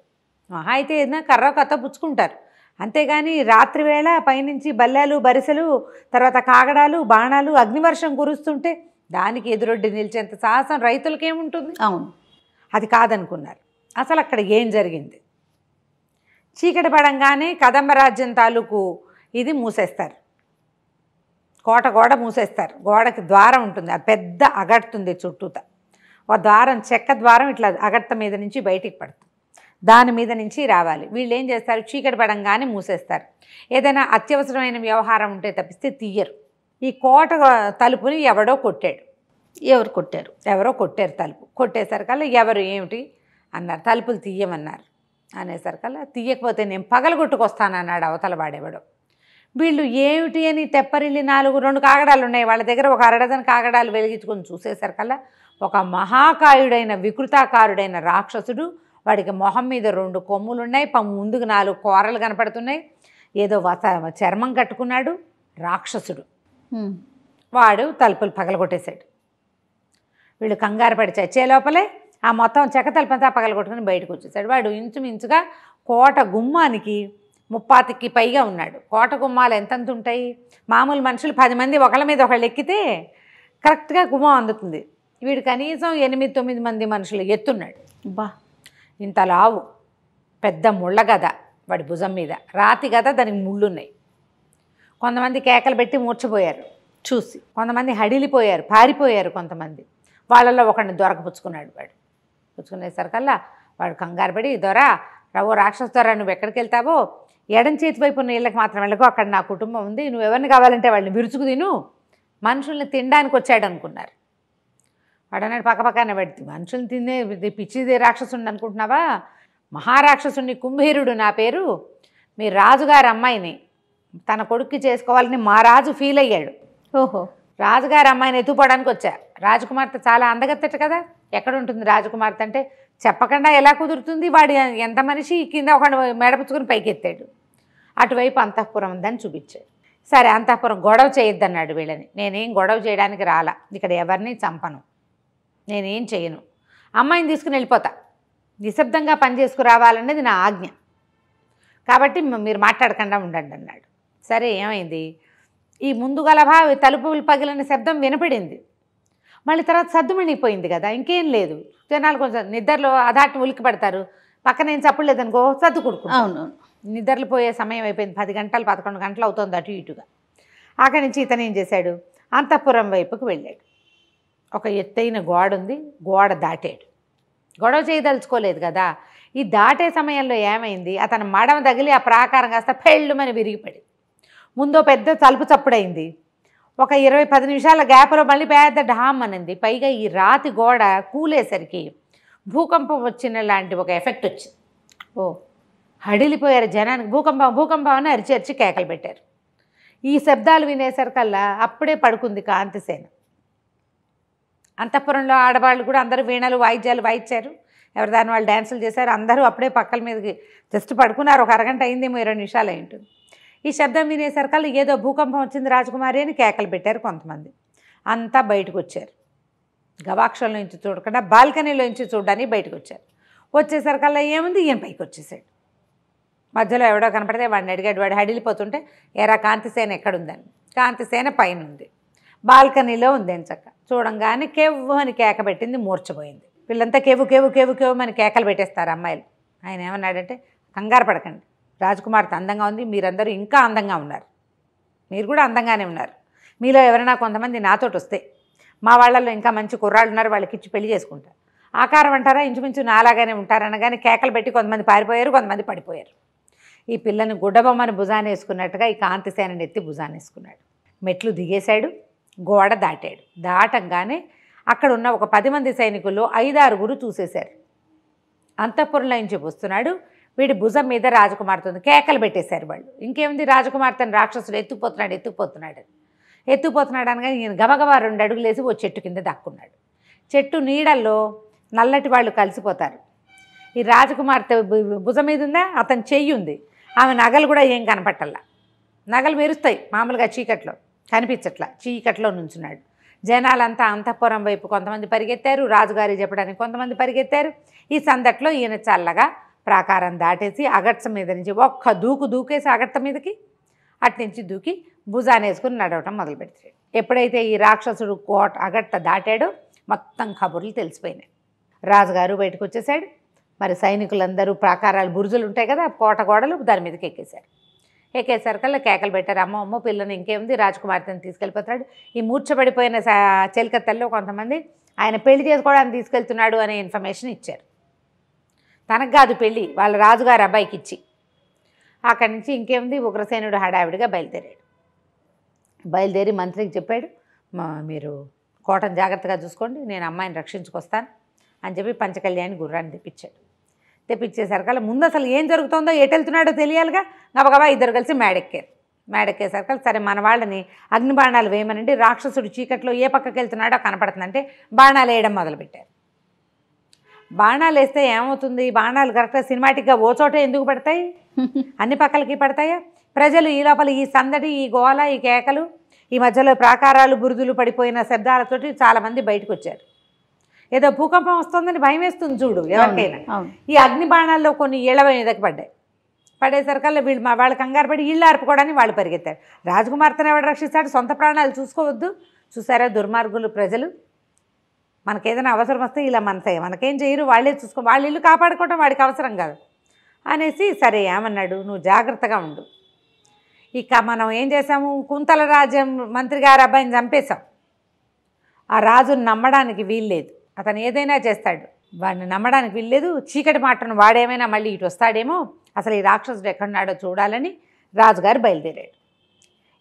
మహా అయితే ఏదైనా కర్ర కథ పుచ్చుకుంటారు, అంతేగాని రాత్రి వేళ పైనుంచి బల్లేలు బరిసెలు తర్వాత కాగడాలు బాణాలు అగ్నివర్షం కురుస్తుంటే దానికి ఎదురొడ్డి నిలిచేంత సాహసం రైతులకేముంటుంది. అవును, అది కాదనుకున్నారు. అసలు అక్కడ ఏం జరిగింది, చీకటి పడంగానే కదంబ రాజ్యం తాలూకు ఇది మూసేస్తారు, కోట గోడ మూసేస్తారు. గోడకి ద్వారం ఉంటుంది, అది పెద్ద అగడుతుంది చుట్టూత. ఒక ద్వారం, చెక్క ద్వారం ఇట్లా అగట్ట మీద నుంచి బయటికి పడుతుంది, దాని మీద నుంచి రావాలి. వీళ్ళు ఏం చేస్తారు, చీకటి పడంగానే మూసేస్తారు. ఏదైనా అత్యవసరమైన వ్యవహారం ఉంటే తప్పిస్తే తీయరు. ఈ కోట తలుపుని ఎవడో కొట్టాడు. ఎవరో కొట్టారు తలుపు. కొట్టేసరికల్లా ఎవరు ఏమిటి అన్నారు, తలుపులు తీయమన్నారు. అనేసరికల్లా తీయకపోతే నేను పగలగొట్టుకొస్తానన్నాడు అవతల వాడెవడో. వీళ్ళు ఏమిటి అని తెప్పరిల్లి 2 కాగడాలు ఉన్నాయి వాళ్ళ దగ్గర. ఒక అరడజన్ కాగడాలు వెలిగించుకొని చూసేసరికల్లా ఒక మహాకాయుడైన వికృతాకారుడైన రాక్షసుడు, వాడికి మొహం మీద 2 కొమ్ములు ఉన్నాయి, ముందుకు 4 కూరలు కనపడుతున్నాయి, ఏదో చర్మం కట్టుకున్నాడు రాక్షసుడు. వాడు తలుపులు పగలగొట్టేశాడు. వీళ్ళు కంగారు పడి చచ్చే లోపలే ఆ మొత్తం చెక్క తలుపంతా పగలగొట్టుకుని బయటకు వచ్చేసాడు. వాడు ఇంచుమించుగా కోట గుమ్మానికి 30కి పైగా ఉన్నాడు. కోట గుమ్మాలు ఎంతంత ఉంటాయి, మామూలు మనుషులు 10 మంది ఒకళ్ళ మీద ఒకళ్ళు ఎక్కితే కరెక్ట్గా గుమ్మం అందుతుంది. వీడు కనీసం 8-9 మంది మనుషులు ఎత్తున్నాడు. ఇంత లావు, పెద్ద ముళ్ళ గద వాడి భుజం మీద, రాతి గద, దానికి ముళ్ళున్నాయి. కొంతమంది కేకలు పెట్టి మూర్చపోయారు చూసి, కొంతమంది హడిలిపోయారు, పారిపోయారు. కొంతమంది వాళ్ళల్లో ఒకడిని దొరకపుచ్చుకున్నాడు. వాడు పుచ్చుకునేసరికల్లా వాడు కంగారు పడి, దొర రవో రాక్షస దొర, నువ్వు ఎక్కడికి వెళ్తావో ఎడం చేతి వైపు ఉన్న ఇళ్ళకి మాత్రం వెళ్ళకు, అక్కడ నా కుటుంబం ఉంది, నువ్వు ఎవరిని కావాలంటే వాళ్ళని విరుచుకు తిను, మనుషుల్ని తినడానికి వచ్చాడు అనుకున్నారు. వాడు అన్నాడు, పక్కనే పెడితే మనుషుల్ని తినే పిచ్చిది రాక్షసుని అనుకుంటున్నావా, మహారాక్షసుని కుంభీరుడు నా పేరు, మీ రాజుగారి అమ్మాయిని తన కొడుక్కి చేసుకోవాలని మా రాజు ఫీల్ అయ్యాడు. ఓహో, రాజుగారి అమ్మాయిని ఎత్తుకోవడానికి వచ్చా. రాజకుమార్తె చాలా అందగత్తెట కదా, ఎక్కడ ఉంటుంది రాజకుమార్తె అంటే, చెప్పకుండా ఎలా కుదురుతుంది, వాడు ఎంత మనిషి కింద ఒక మెడపుచ్చుకొని పైకి ఎత్తాడు. అటువైపు అంతఃపురం ఉందని చూపించాడు. సరే అంతఃపురం, గొడవ చేయొద్దన్నాడు వీళ్ళని. నేనేం గొడవ చేయడానికి రాలా, ఇక్కడ ఎవరిని చంపను, నేనేం చేయను, అమ్మాయిని తీసుకుని వెళ్ళిపోతా, నిశ్శబ్దంగా పని చేసుకురావాలనేది నా ఆజ్ఞ, కాబట్టి మీరు మాట్లాడకుండా ఉండండి అన్నాడు. సరే ఏమైంది, ఈ ముందు గలభా తలుపులు పగిలిన శబ్దం వినపడింది. మళ్ళీ తర్వాత సద్దుమణిపోయింది కదా, ఇంకేం లేదు. జనాలు కొంచెం నిద్రలో అదాటి ఉలికి పడతారు, పక్కన ఏం చప్పుడు లేదనుకో సర్దు కొడుకు. అవును, నిద్రలు పోయే సమయం అయిపోయింది, 10 గంటలు 11 గంటలు అవుతుంది అటు ఇటుగా. అక్కడి నుంచి ఇతను ఏం చేశాడు, అంతఃపురం వైపుకి వెళ్ళాడు. ఒక ఎత్తైన గోడ ఉంది, గోడ దాటాడు. గొడవ చేయదలుచుకోలేదు కదా. ఈ దాటే సమయంలో ఏమైంది, అతను మడమ తగిలి ఆ ప్రాకారం కాస్త పెళ్ళుమని విరిగిపడి ముందో పెద్ద తలుపు చప్పుడైంది. ఒక 20-10 నిమిషాల గ్యాప్లో మళ్ళీ పెద్ద ఢామ్ అనింది. పైగా ఈ రాతి గోడ కూలేసరికి భూకంపం వచ్చిన లాంటి ఒక ఎఫెక్ట్ వచ్చింది. హడిలిపోయారు జనానికి. భూకంపం భూకంపం అని అరిచి కేకలు పెట్టారు. ఈ శబ్దాలు వినేసరికల్లా అప్పుడే పడుకుంది కాంతిసేన. అంతఃపురంలో ఆడవాళ్ళు కూడా అందరూ వీణలు వాయిద్యాలు వాయించారు, ఎవరి దాని వాళ్ళు డ్యాన్సులు చేశారు. అందరూ అప్పుడే పక్కల మీదకి జస్ట్ పడుకున్నారు. ఒక అరగంట అయిందేమో, 20 నిమిషాలు అయి ఉంటుంది. ఈ శబ్దం వినేసరికల్లా ఏదో భూకంపం వచ్చింది రాజకుమారి అని కేకలు పెట్టారు కొంతమంది. అంతా బయటకు వచ్చారు. గవాక్షంలో నుంచి చూడకుండా బాల్కనీలో నుంచి చూడడానికి బయటకు వచ్చారు. వచ్చేసరికల్లా ఏముంది, ఈయన పైకి వచ్చేసాడు. మధ్యలో ఎవడో కనపడితే వాడిని అడిగాడు. వాడు హడిలిపోతుంటే, ఎరా కాంతిసేన ఎక్కడుందని. కాంతిసేన పైన ఉంది, బాల్కనీలో ఉంది ఎంచక్క. చూడంగానే కేవ్వు అని కేక పెట్టింది, మూర్చపోయింది. వీళ్ళంతా కేవు కేవు కేవు కేవు అని కేకలు పెట్టేస్తారు అమ్మాయిలు. ఆయన ఏమన్నాడంటే, కంగారు పడకండి, రాజకుమార్తె అందంగా ఉంది, మీరందరూ ఇంకా అందంగా ఉన్నారు, మీరు కూడా అందంగానే ఉన్నారు. మీలో ఎవరైనా కొంతమంది నాతోటి వస్తే, మా వాళ్ళల్లో ఇంకా మంచి కుర్రాళ్ళు ఉన్నారు, వాళ్ళకి ఇచ్చి పెళ్లి చేసుకుంటారు. ఆకారం అంటారా, ఇంచుమించు నాలాగానే ఉంటారనగానే కేకలు పెట్టి కొంతమంది పారిపోయారు, కొంతమంది పడిపోయారు. ఈ పిల్లని గుడ్డబొమ్మని భుజాన్ని వేసుకున్నట్టుగా ఈ కాంతిసేనని ఎత్తి భుజాన్ని వేసుకున్నాడు. మెట్లు దిగేశాడు, గోడ దాటాడు. దాటంగానే అక్కడ ఉన్న ఒక 10 మంది సైనికుల్లో 5-6 చూసేశారు. అంతఃపురంలో నుంచి వస్తున్నాడు, వీడి భుజం మీద రాజకుమార్తె ఉంది. కేకలు పెట్టేశారు వాళ్ళు. ఇంకేముంది, రాజకుమార్తెను రాక్షసుడు ఎత్తుకుపోతున్నాడు అనగా ఈయన గబగబా 2 అడుగులు వేసి ఓ చెట్టు కింద దక్కున్నాడు. చెట్టు నీడల్లో నల్లటి వాళ్ళు కలిసిపోతారు. ఈ రాజకుమార్తె భుజం మీద ఉందా, అతని చెయ్యి ఉంది, ఆమె నగలు కూడా ఏం కనపట్టల్లా. నగలు మెరుస్తాయి మామూలుగా, చీకట్లో కనిపించట్లా. చీకట్లో నుంచున్నాడు. జనాలంతా అంతఃపురం వైపు కొంతమంది పరిగెత్తారు, రాజుగారి చెప్పడానికి కొంతమంది పరిగెత్తారు. ఈ సందట్లో ఈయన చల్లగా ప్రాకారం దాటేసి అగట్ట మీద నుంచి ఒక్క దూకేసి అగట్ట మీదకి అట్నుంచి దూకి భుజాన్ని వేసుకుని నడవటం మొదలు పెడతాడు. ఎప్పుడైతే ఈ రాక్షసుడు అగట్ట దాటాడో మొత్తం కబుర్లు తెలిసిపోయినాయి. రాజుగారు బయటకు వచ్చేసాడు. మరి సైనికులందరూ ప్రాకారాలు బురుజులు ఉంటాయి కదా, కోట గోడలు, దాని మీదకి ఎక్కేశారు. ఎక్కేసరికల్లా కేకలు పెట్టారు, అమ్మ అమ్మ పిల్లని ఇంకేముంది, రాజకుమార్తెని తీసుకెళ్ళిపోతాడు, ఈ మూర్చబడిపోయిన చెలికత్తెల్లో కొంతమంది ఆయన పెళ్లి చేసుకోవడానికి తీసుకెళ్తున్నాడు అనే ఇన్ఫర్మేషన్ ఇచ్చారు. తనకు కాదు పెళ్ళి, వాళ్ళ రాజుగారి అబ్బాయికి ఇచ్చి. అక్కడి నుంచి ఇంకేముంది, ఉగ్రసేనుడు హడావిడిగా బయలుదేరి మంత్రికి చెప్పాడు, మీరు కోటను జాగ్రత్తగా చూసుకోండి, నేను అమ్మాయిని రక్షించుకొస్తాను అని చెప్పి పంచకళ్యాణి గుర్రాన్ని తెప్పించేసరికల్లా ముందు అసలు ఏం జరుగుతుందో, ఎటు వెళ్తున్నాడో తెలియాలిగా. గబగబా ఇద్దరు కలిసి మేడెక్కేసరికల్లా సరే మన వాళ్ళని అగ్ని బాణాలు వేయమనండి, రాక్షసుడు చీకట్లో ఏ పక్కకి వెళ్తున్నాడో కనపడుతుందంటే బాణాలు వేయడం మొదలుపెట్టారు. బాణాలు వేస్తే ఏమవుతుంది, బాణాలు కరెక్ట్గా సినిమాటిక్గా ఓ చోట ఎందుకు పడతాయి, అన్ని పక్కలకి పడతాయా? ప్రజలు ఈ లోపల ఈ సందడి, ఈ గోల, ఈ కేకలు, ఈ మధ్యలో ప్రాకారాలు బురుదులు పడిపోయిన శబ్దాలతోటి చాలామంది బయటకు వచ్చారు. ఏదో భూకంపం వస్తుందని భయం వేస్తుంది చూడు ఎవరికైనా. ఈ అగ్ని బాణాల్లో కొన్ని ఇళ్ల మీదకి పడేసరికల్లా వాళ్ళు కంగారు పడి ఇళ్ళు ఆర్పుకోవడానికి వాళ్ళు పరిగెత్తారు. రాజకుమార్తెను ఎవడు రక్షిస్తాడు, సొంత ప్రాణాలు చూసుకోవద్దు. చూసారా దుర్మార్గులు ప్రజలు, మనకేదైనా అవసరం వస్తే ఇలా మనకేం చేయరు, వాళ్ళే వాళ్ళ ఇల్లు కాపాడుకోవడం వాడికి అవసరం కాదు అనేసి సరే ఏమన్నాడు, నువ్వు జాగ్రత్తగా ఉండు. ఇక మనం ఏం చేసాము, కుంతల రాజ్యం మంత్రి గారి అబ్బాయిని చంపేశాం. ఆ రాజును నమ్మడానికి వీల్లేదు, అతను ఏదైనా చేస్తాడు, వాడిని నమ్మడానికి వీల్లేదు. చీకటి మాటను వాడేమైనా మళ్ళీ ఇటు వస్తాడేమో, అసలు ఈ రాక్షసుడు ఎక్కడున్నాడో చూడాలని రాజుగారు బయలుదేరాడు.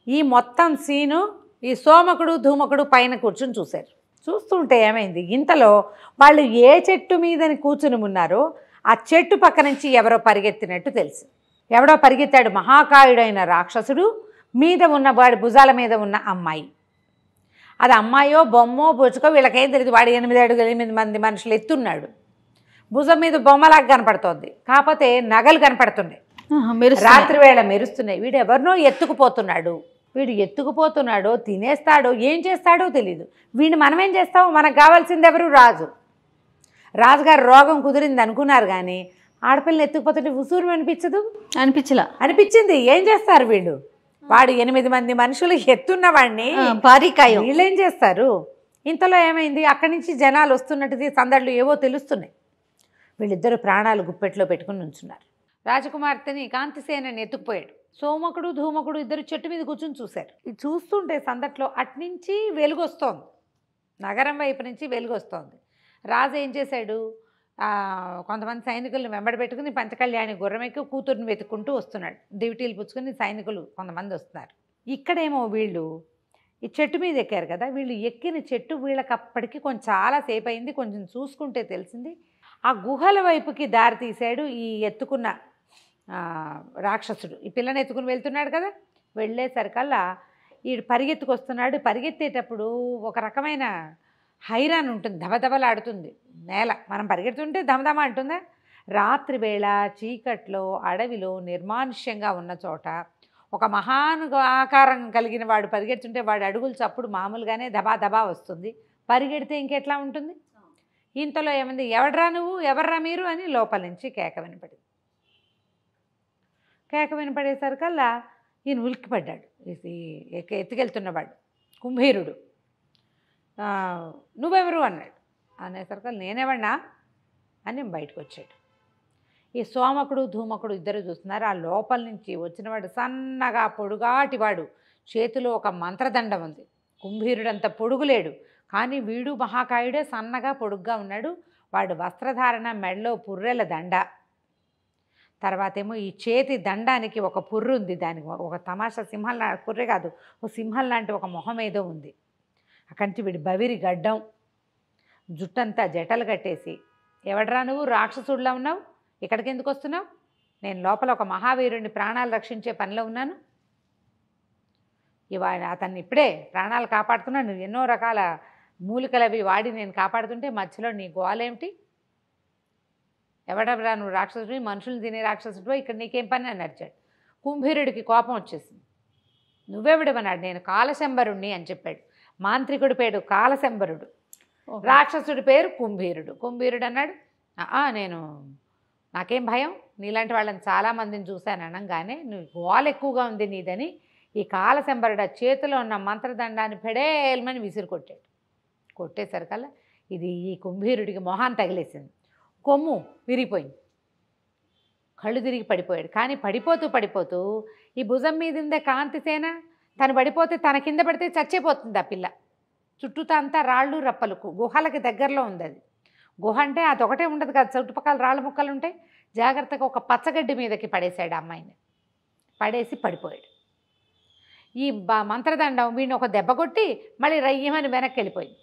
ఈ మొత్తం సీను ఈ సోమకుడు ధూమకుడు పైన కూర్చుని చూశారు. చూస్తుంటే ఏమైంది, ఇంతలో వాళ్ళు ఏ చెట్టు మీదని కూర్చుని ఉన్నారో ఆ చెట్టు పక్క నుంచి ఎవరో పరిగెత్తినట్టు తెలుసు. ఎవడో పరిగెత్తాడు, మహాకాయుడైన రాక్షసుడు మీద ఉన్న వాడి భుజాల మీద ఉన్న అమ్మాయి. అది అమ్మాయో బొమ్మో బుచ్చుకో వీళ్ళకేం తెలియదు. వాడు 8 మంది మనుషులు ఎత్తున్నాడు, భుజం మీద బొమ్మలాగా కనపడుతోంది, కాకపోతే నగలు కనపడుతున్నాయి, రాత్రి వేళ మెరుస్తున్నాయి. వీడు ఎవరినో ఎత్తుకుపోతున్నాడు, వీడు ఎత్తుకుపోతున్నాడో తినేస్తాడో ఏం చేస్తాడో తెలీదు. వీడిని మనమేం చేస్తాము, మనకు కావాల్సింది ఎవరు, రాజుగారు రోగం కుదిరింది అనుకున్నారు కానీ ఆడపిల్లని ఎత్తుకుపోతుంటే ఉసూరు అనిపించింది. ఏం చేస్తారు వీళ్ళు, వాడు 8 మంది మనుషులు ఎత్తున్న వాడిని వీళ్ళేం చేస్తారు. ఇంతలో ఏమైంది, అక్కడి నుంచి జనాలు వస్తున్నట్టుది, సందడులు ఏవో తెలుస్తున్నాయి. వీళ్ళిద్దరూ ప్రాణాలు గుప్పెట్లో పెట్టుకుని ఉంచున్నారు. రాజకుమార్తెని కాంతిసేనని ఎత్తుకుపోయాడు. సోమకుడు ధూమకుడు ఇద్దరు చెట్టు మీద కూర్చుని చూశారు. ఇది చూస్తుంటే సందట్లో అట్నుంచి వెలుగొస్తోంది, నగరం వైపు నుంచి వెలుగొస్తోంది. రాజు ఏం చేశాడు, కొంతమంది సైనికులను వెంబడి పెట్టుకుని పంచకళ్యాణి గుర్రమెక్కి కూతుర్ని వెతుక్కుంటూ వస్తున్నాడు. దివిటీలు పుచ్చుకుని సైనికులు కొంతమంది వస్తున్నారు. ఇక్కడేమో వీళ్ళు ఈ చెట్టు మీద ఎక్కారు కదా, వీళ్ళు ఎక్కిన చెట్టు వీళ్ళకి అప్పటికి కొంచెం చాలాసేపు అయింది. కొంచెం చూసుకుంటే తెలిసింది, ఆ గుహల వైపుకి దారి తీశాడు ఈ ఎత్తుకున్న రాక్షసుడు. ఈ పిల్లని ఎత్తుకుని వెళ్తున్నాడు కదా, వెళ్ళేసరికల్లా ఈ పరిగెత్తుకొస్తున్నాడు. పరిగెత్తేటప్పుడు ఒక రకమైన హైరాన్ ఉంటుంది, దబదబలాడుతుంది నేల. మనం పరిగెడుతుంటే దమదమ అంటుందా. రాత్రి వేళ చీకట్లో అడవిలో నిర్మానుష్యంగా ఉన్న చోట ఒక ఆకారం కలిగిన వాడు పరిగెడుతుంటే వాడి అడుగులు చప్పుడు మామూలుగానే దబా దబా వస్తుంది. పరిగెడితే ఇంకెట్లా ఉంటుంది. ఇంతలో ఏమంది, ఎవడ్రా నువ్వు, ఎవర్రా మీరు అని లోపల నుంచి కేక వినపడింది. కేక వినపడేసరికల్లా ఈయన ఉలిక్కిపడ్డాడు. ఎత్తుకెళ్తున్నవాడు కుంభీరుడు. నువ్వెవరు అన్నాడు. అనేసరికల్లా నేనెవడినా అని బయటకు వచ్చాడు. ఈ సోమకుడు ధూమకుడు ఇద్దరు చూస్తున్నారు. ఆ లోపల నుంచి వచ్చినవాడు సన్నగా పొడుగాటివాడు, చేతిలో ఒక మంత్రదండం ఉంది. కుంభీరుడంత పొడుగులేడు, కానీ వీడు మహాకాయుడే, సన్నగా పొడుగ్గా ఉన్నాడు. వాడు వస్త్రధారణ, మెడలో పుర్రెల దండ, తర్వాత ఏమో ఈ చేతి దండానికి ఒక పుర్రు ఉంది, దానికి ఒక తమాషా సింహం పుర్రె కాదు, ఒక సింహం లాంటి ఒక మొహం ఏదో ఉంది. అక్కడి వీడి బవిరి గడ్డం, జుట్టంతా జటలు కట్టేసి, ఎవడరా నువ్వు, రాక్షసుడిలా ఉన్నావు, ఇక్కడికి ఎందుకు వస్తున్నావు, నేను లోపల ఒక మహావీరుడిని ప్రాణాలు రక్షించే పనిలో ఉన్నాను, ఇవాళ అతన్ని ఇప్పుడే ప్రాణాలు కాపాడుతున్నాను, నువ్వు ఎన్నో రకాల మూలికలవి వాడి నేను కాపాడుతుంటే మధ్యలో నీ గోలేమిటి, ఎవడెవరా నువ్వు, రాక్షసుడివి, మనుషులు తినే రాక్షసుడివో, ఇక్కడ నీకేం పని అని అరిచాడు. కుంభీరుడికి కోపం వచ్చేసింది. నువ్వెవిడమన్నాడు. నేను కాలశంబరుణ్ణి అని చెప్పాడు. మాంత్రికుడి పేరు కాలశంబరుడు, రాక్షసుడి పేరు కుంభీరుడు. కుంభీరుడు అన్నాడు, నాకేం భయం, నీలాంటి వాళ్ళని చాలామందిని చూశాను అనగానే నువ్వు గోల ఎక్కువగా ఉంది నీదని ఈ కాలశంబరుడు ఆ చేతిలో ఉన్న మంత్రదండాన్ని పెడేల్మని విసిరి కొట్టాడు. కొట్టేసరికల్లా ఇది ఈ కుంభీరుడికి మొహాన్ని తగిలేసింది. కొమ్ము విరిగిపోయింది, కళ్ళు తిరిగి పడిపోయాడు. కానీ పడిపోతూ ఈ భుజం మీద ఉందే కాంతిసేన, తను పడిపోతే తన కింద పడితే చచ్చిపోతుంది ఆ పిల్ల. చుట్టూతా అంతా రాళ్ళు రప్పలు, గుహలకి దగ్గరలో ఉంది అది. గుహ అంటే అదొకటే ఉండదు కదా, చుట్టుపక్కల రాళ్ళ ముక్కలు ఉంటాయి. జాగ్రత్తగా ఒక పచ్చగడ్డి మీదకి పడేశాడు అమ్మాయిని, పడేసి పడిపోయాడు. ఈ మంత్రదండం వీడిని ఒక దెబ్బ కొట్టి మళ్ళీ రయ్యమని వెనక్కి వెళ్ళిపోయింది.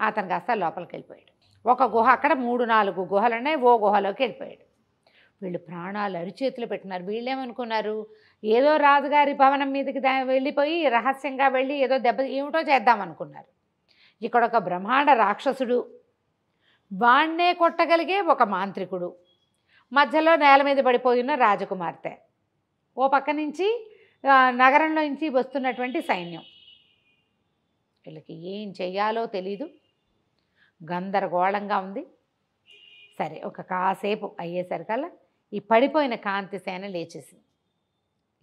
అతను కాస్త లోపలికి వెళ్ళిపోయాడు. ఒక గుహ, అక్కడ 3-4 గుహలు ఉన్నాయి, ఓ గుహలోకి వెళ్ళిపోయాడు. వీళ్ళు ప్రాణాలు అరిచేతులు పెట్టినారు. వీళ్ళేమనుకున్నారు, ఏదో రాజుగారి భవనం మీదకి వెళ్ళిపోయి రహస్యంగా వెళ్ళి ఏదో దెబ్బ ఏమిటో చేద్దామనుకున్నారు. ఇక్కడ ఒక బ్రహ్మాండ రాక్షసుడు, వాణ్ణే కొట్టగలిగే ఒక మాంత్రికుడు, మధ్యలో నేల మీద పడిపోయిన రాజకుమార్తె, ఓ పక్క నుంచి నగరంలో నుంచి వస్తున్నటువంటి సైన్యం. వీళ్ళకి ఏం చెయ్యాలో తెలీదు, గందరగోళంగా ఉంది. సరే, ఒక కాసేపు అయ్యేసరికల్లా ఈ పడిపోయిన కాంతిసేన లేచేసింది.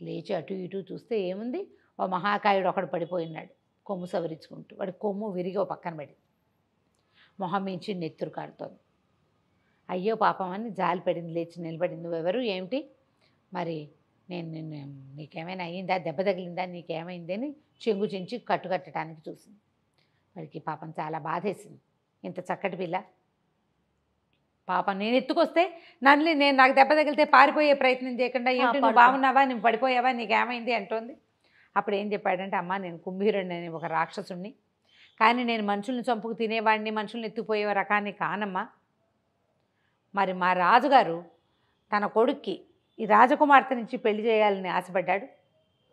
లేచి అటు ఇటు చూస్తే ఏముంది, ఓ మహాకాయుడు ఒకడు పడిపోయినాడు కొమ్ము సవరించుకుంటూ. వాడి కొమ్ము విరిగి ఓ పక్కన పడింది, మొహం మించి నెత్తురు కారుతోంది. అయ్యో పాపం అని జాలి పడింది, లేచి నిలబడింది. నువ్వెవరు, ఏమిటి, మరి నేను నీకేమైనా అయ్యిందా, దెబ్బ తగిలిందా, నీకేమైంది అని చెంగు చెంచి కట్టుకట్టడానికి చూసింది. వాడికి పాపం చాలా బాధేసింది. ఇంత చక్కటి పిల్ల పాపం, నేను ఎత్తుకొస్తే నాకు దెబ్బ తగిలితే పారిపోయే ప్రయత్నం చేయకుండా ఏంటి నువ్వు బాగున్నావా, నువ్వు పడిపోయావా, నీకేమైంది అంటోంది. అప్పుడు ఏం చెప్పాడంటే, అమ్మ నేను కుంభీరుడిని అని ఒక రాక్షసుణ్ణి, కానీ నేను మనుషుల్ని చంపుకు తినేవాడిని, మనుషుల్ని ఎత్తుకుపోయే రకాన్ని కానమ్మా. మరి మా రాజుగారు తన కొడుక్కి ఈ రాజకుమార్తె నుంచి పెళ్లి చేయాలని ఆశపడ్డాడు.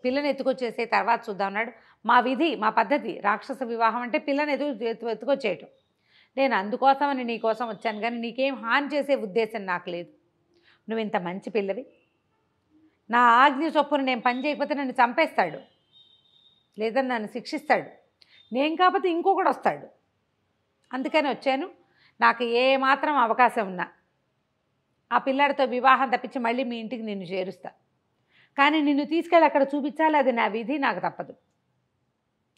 పిల్లని ఎత్తుకొచ్చేసే తర్వాత చూద్దాం అన్నాడు. మా విధి, మా పద్ధతి రాక్షస వివాహం అంటే పిల్లని ఎత్తుకొచ్చేయటం. నేను అందుకోసమని నీకోసం వచ్చాను, కానీ నీకేం హాని చేసే ఉద్దేశం నాకు లేదు. నువ్వు ఇంత మంచి పిల్లవి, నా ఆజ్ఞ చొప్పున నేను పని చేయకపోతే నన్ను చంపేస్తాడు, లేదా నన్ను శిక్షిస్తాడు, నేను కాకపోతే ఇంకొకడు వస్తాడు, అందుకని వచ్చాను. నాకు ఏ మాత్రం అవకాశం ఉన్నా ఆ పిల్లాడితో వివాహం తప్పించి మళ్ళీ మీ ఇంటికి నిన్ను చేరుస్తా, కానీ నిన్ను తీసుకెళ్ళి అక్కడ చూపించాలి, అది నా విధి, నాకు తప్పదు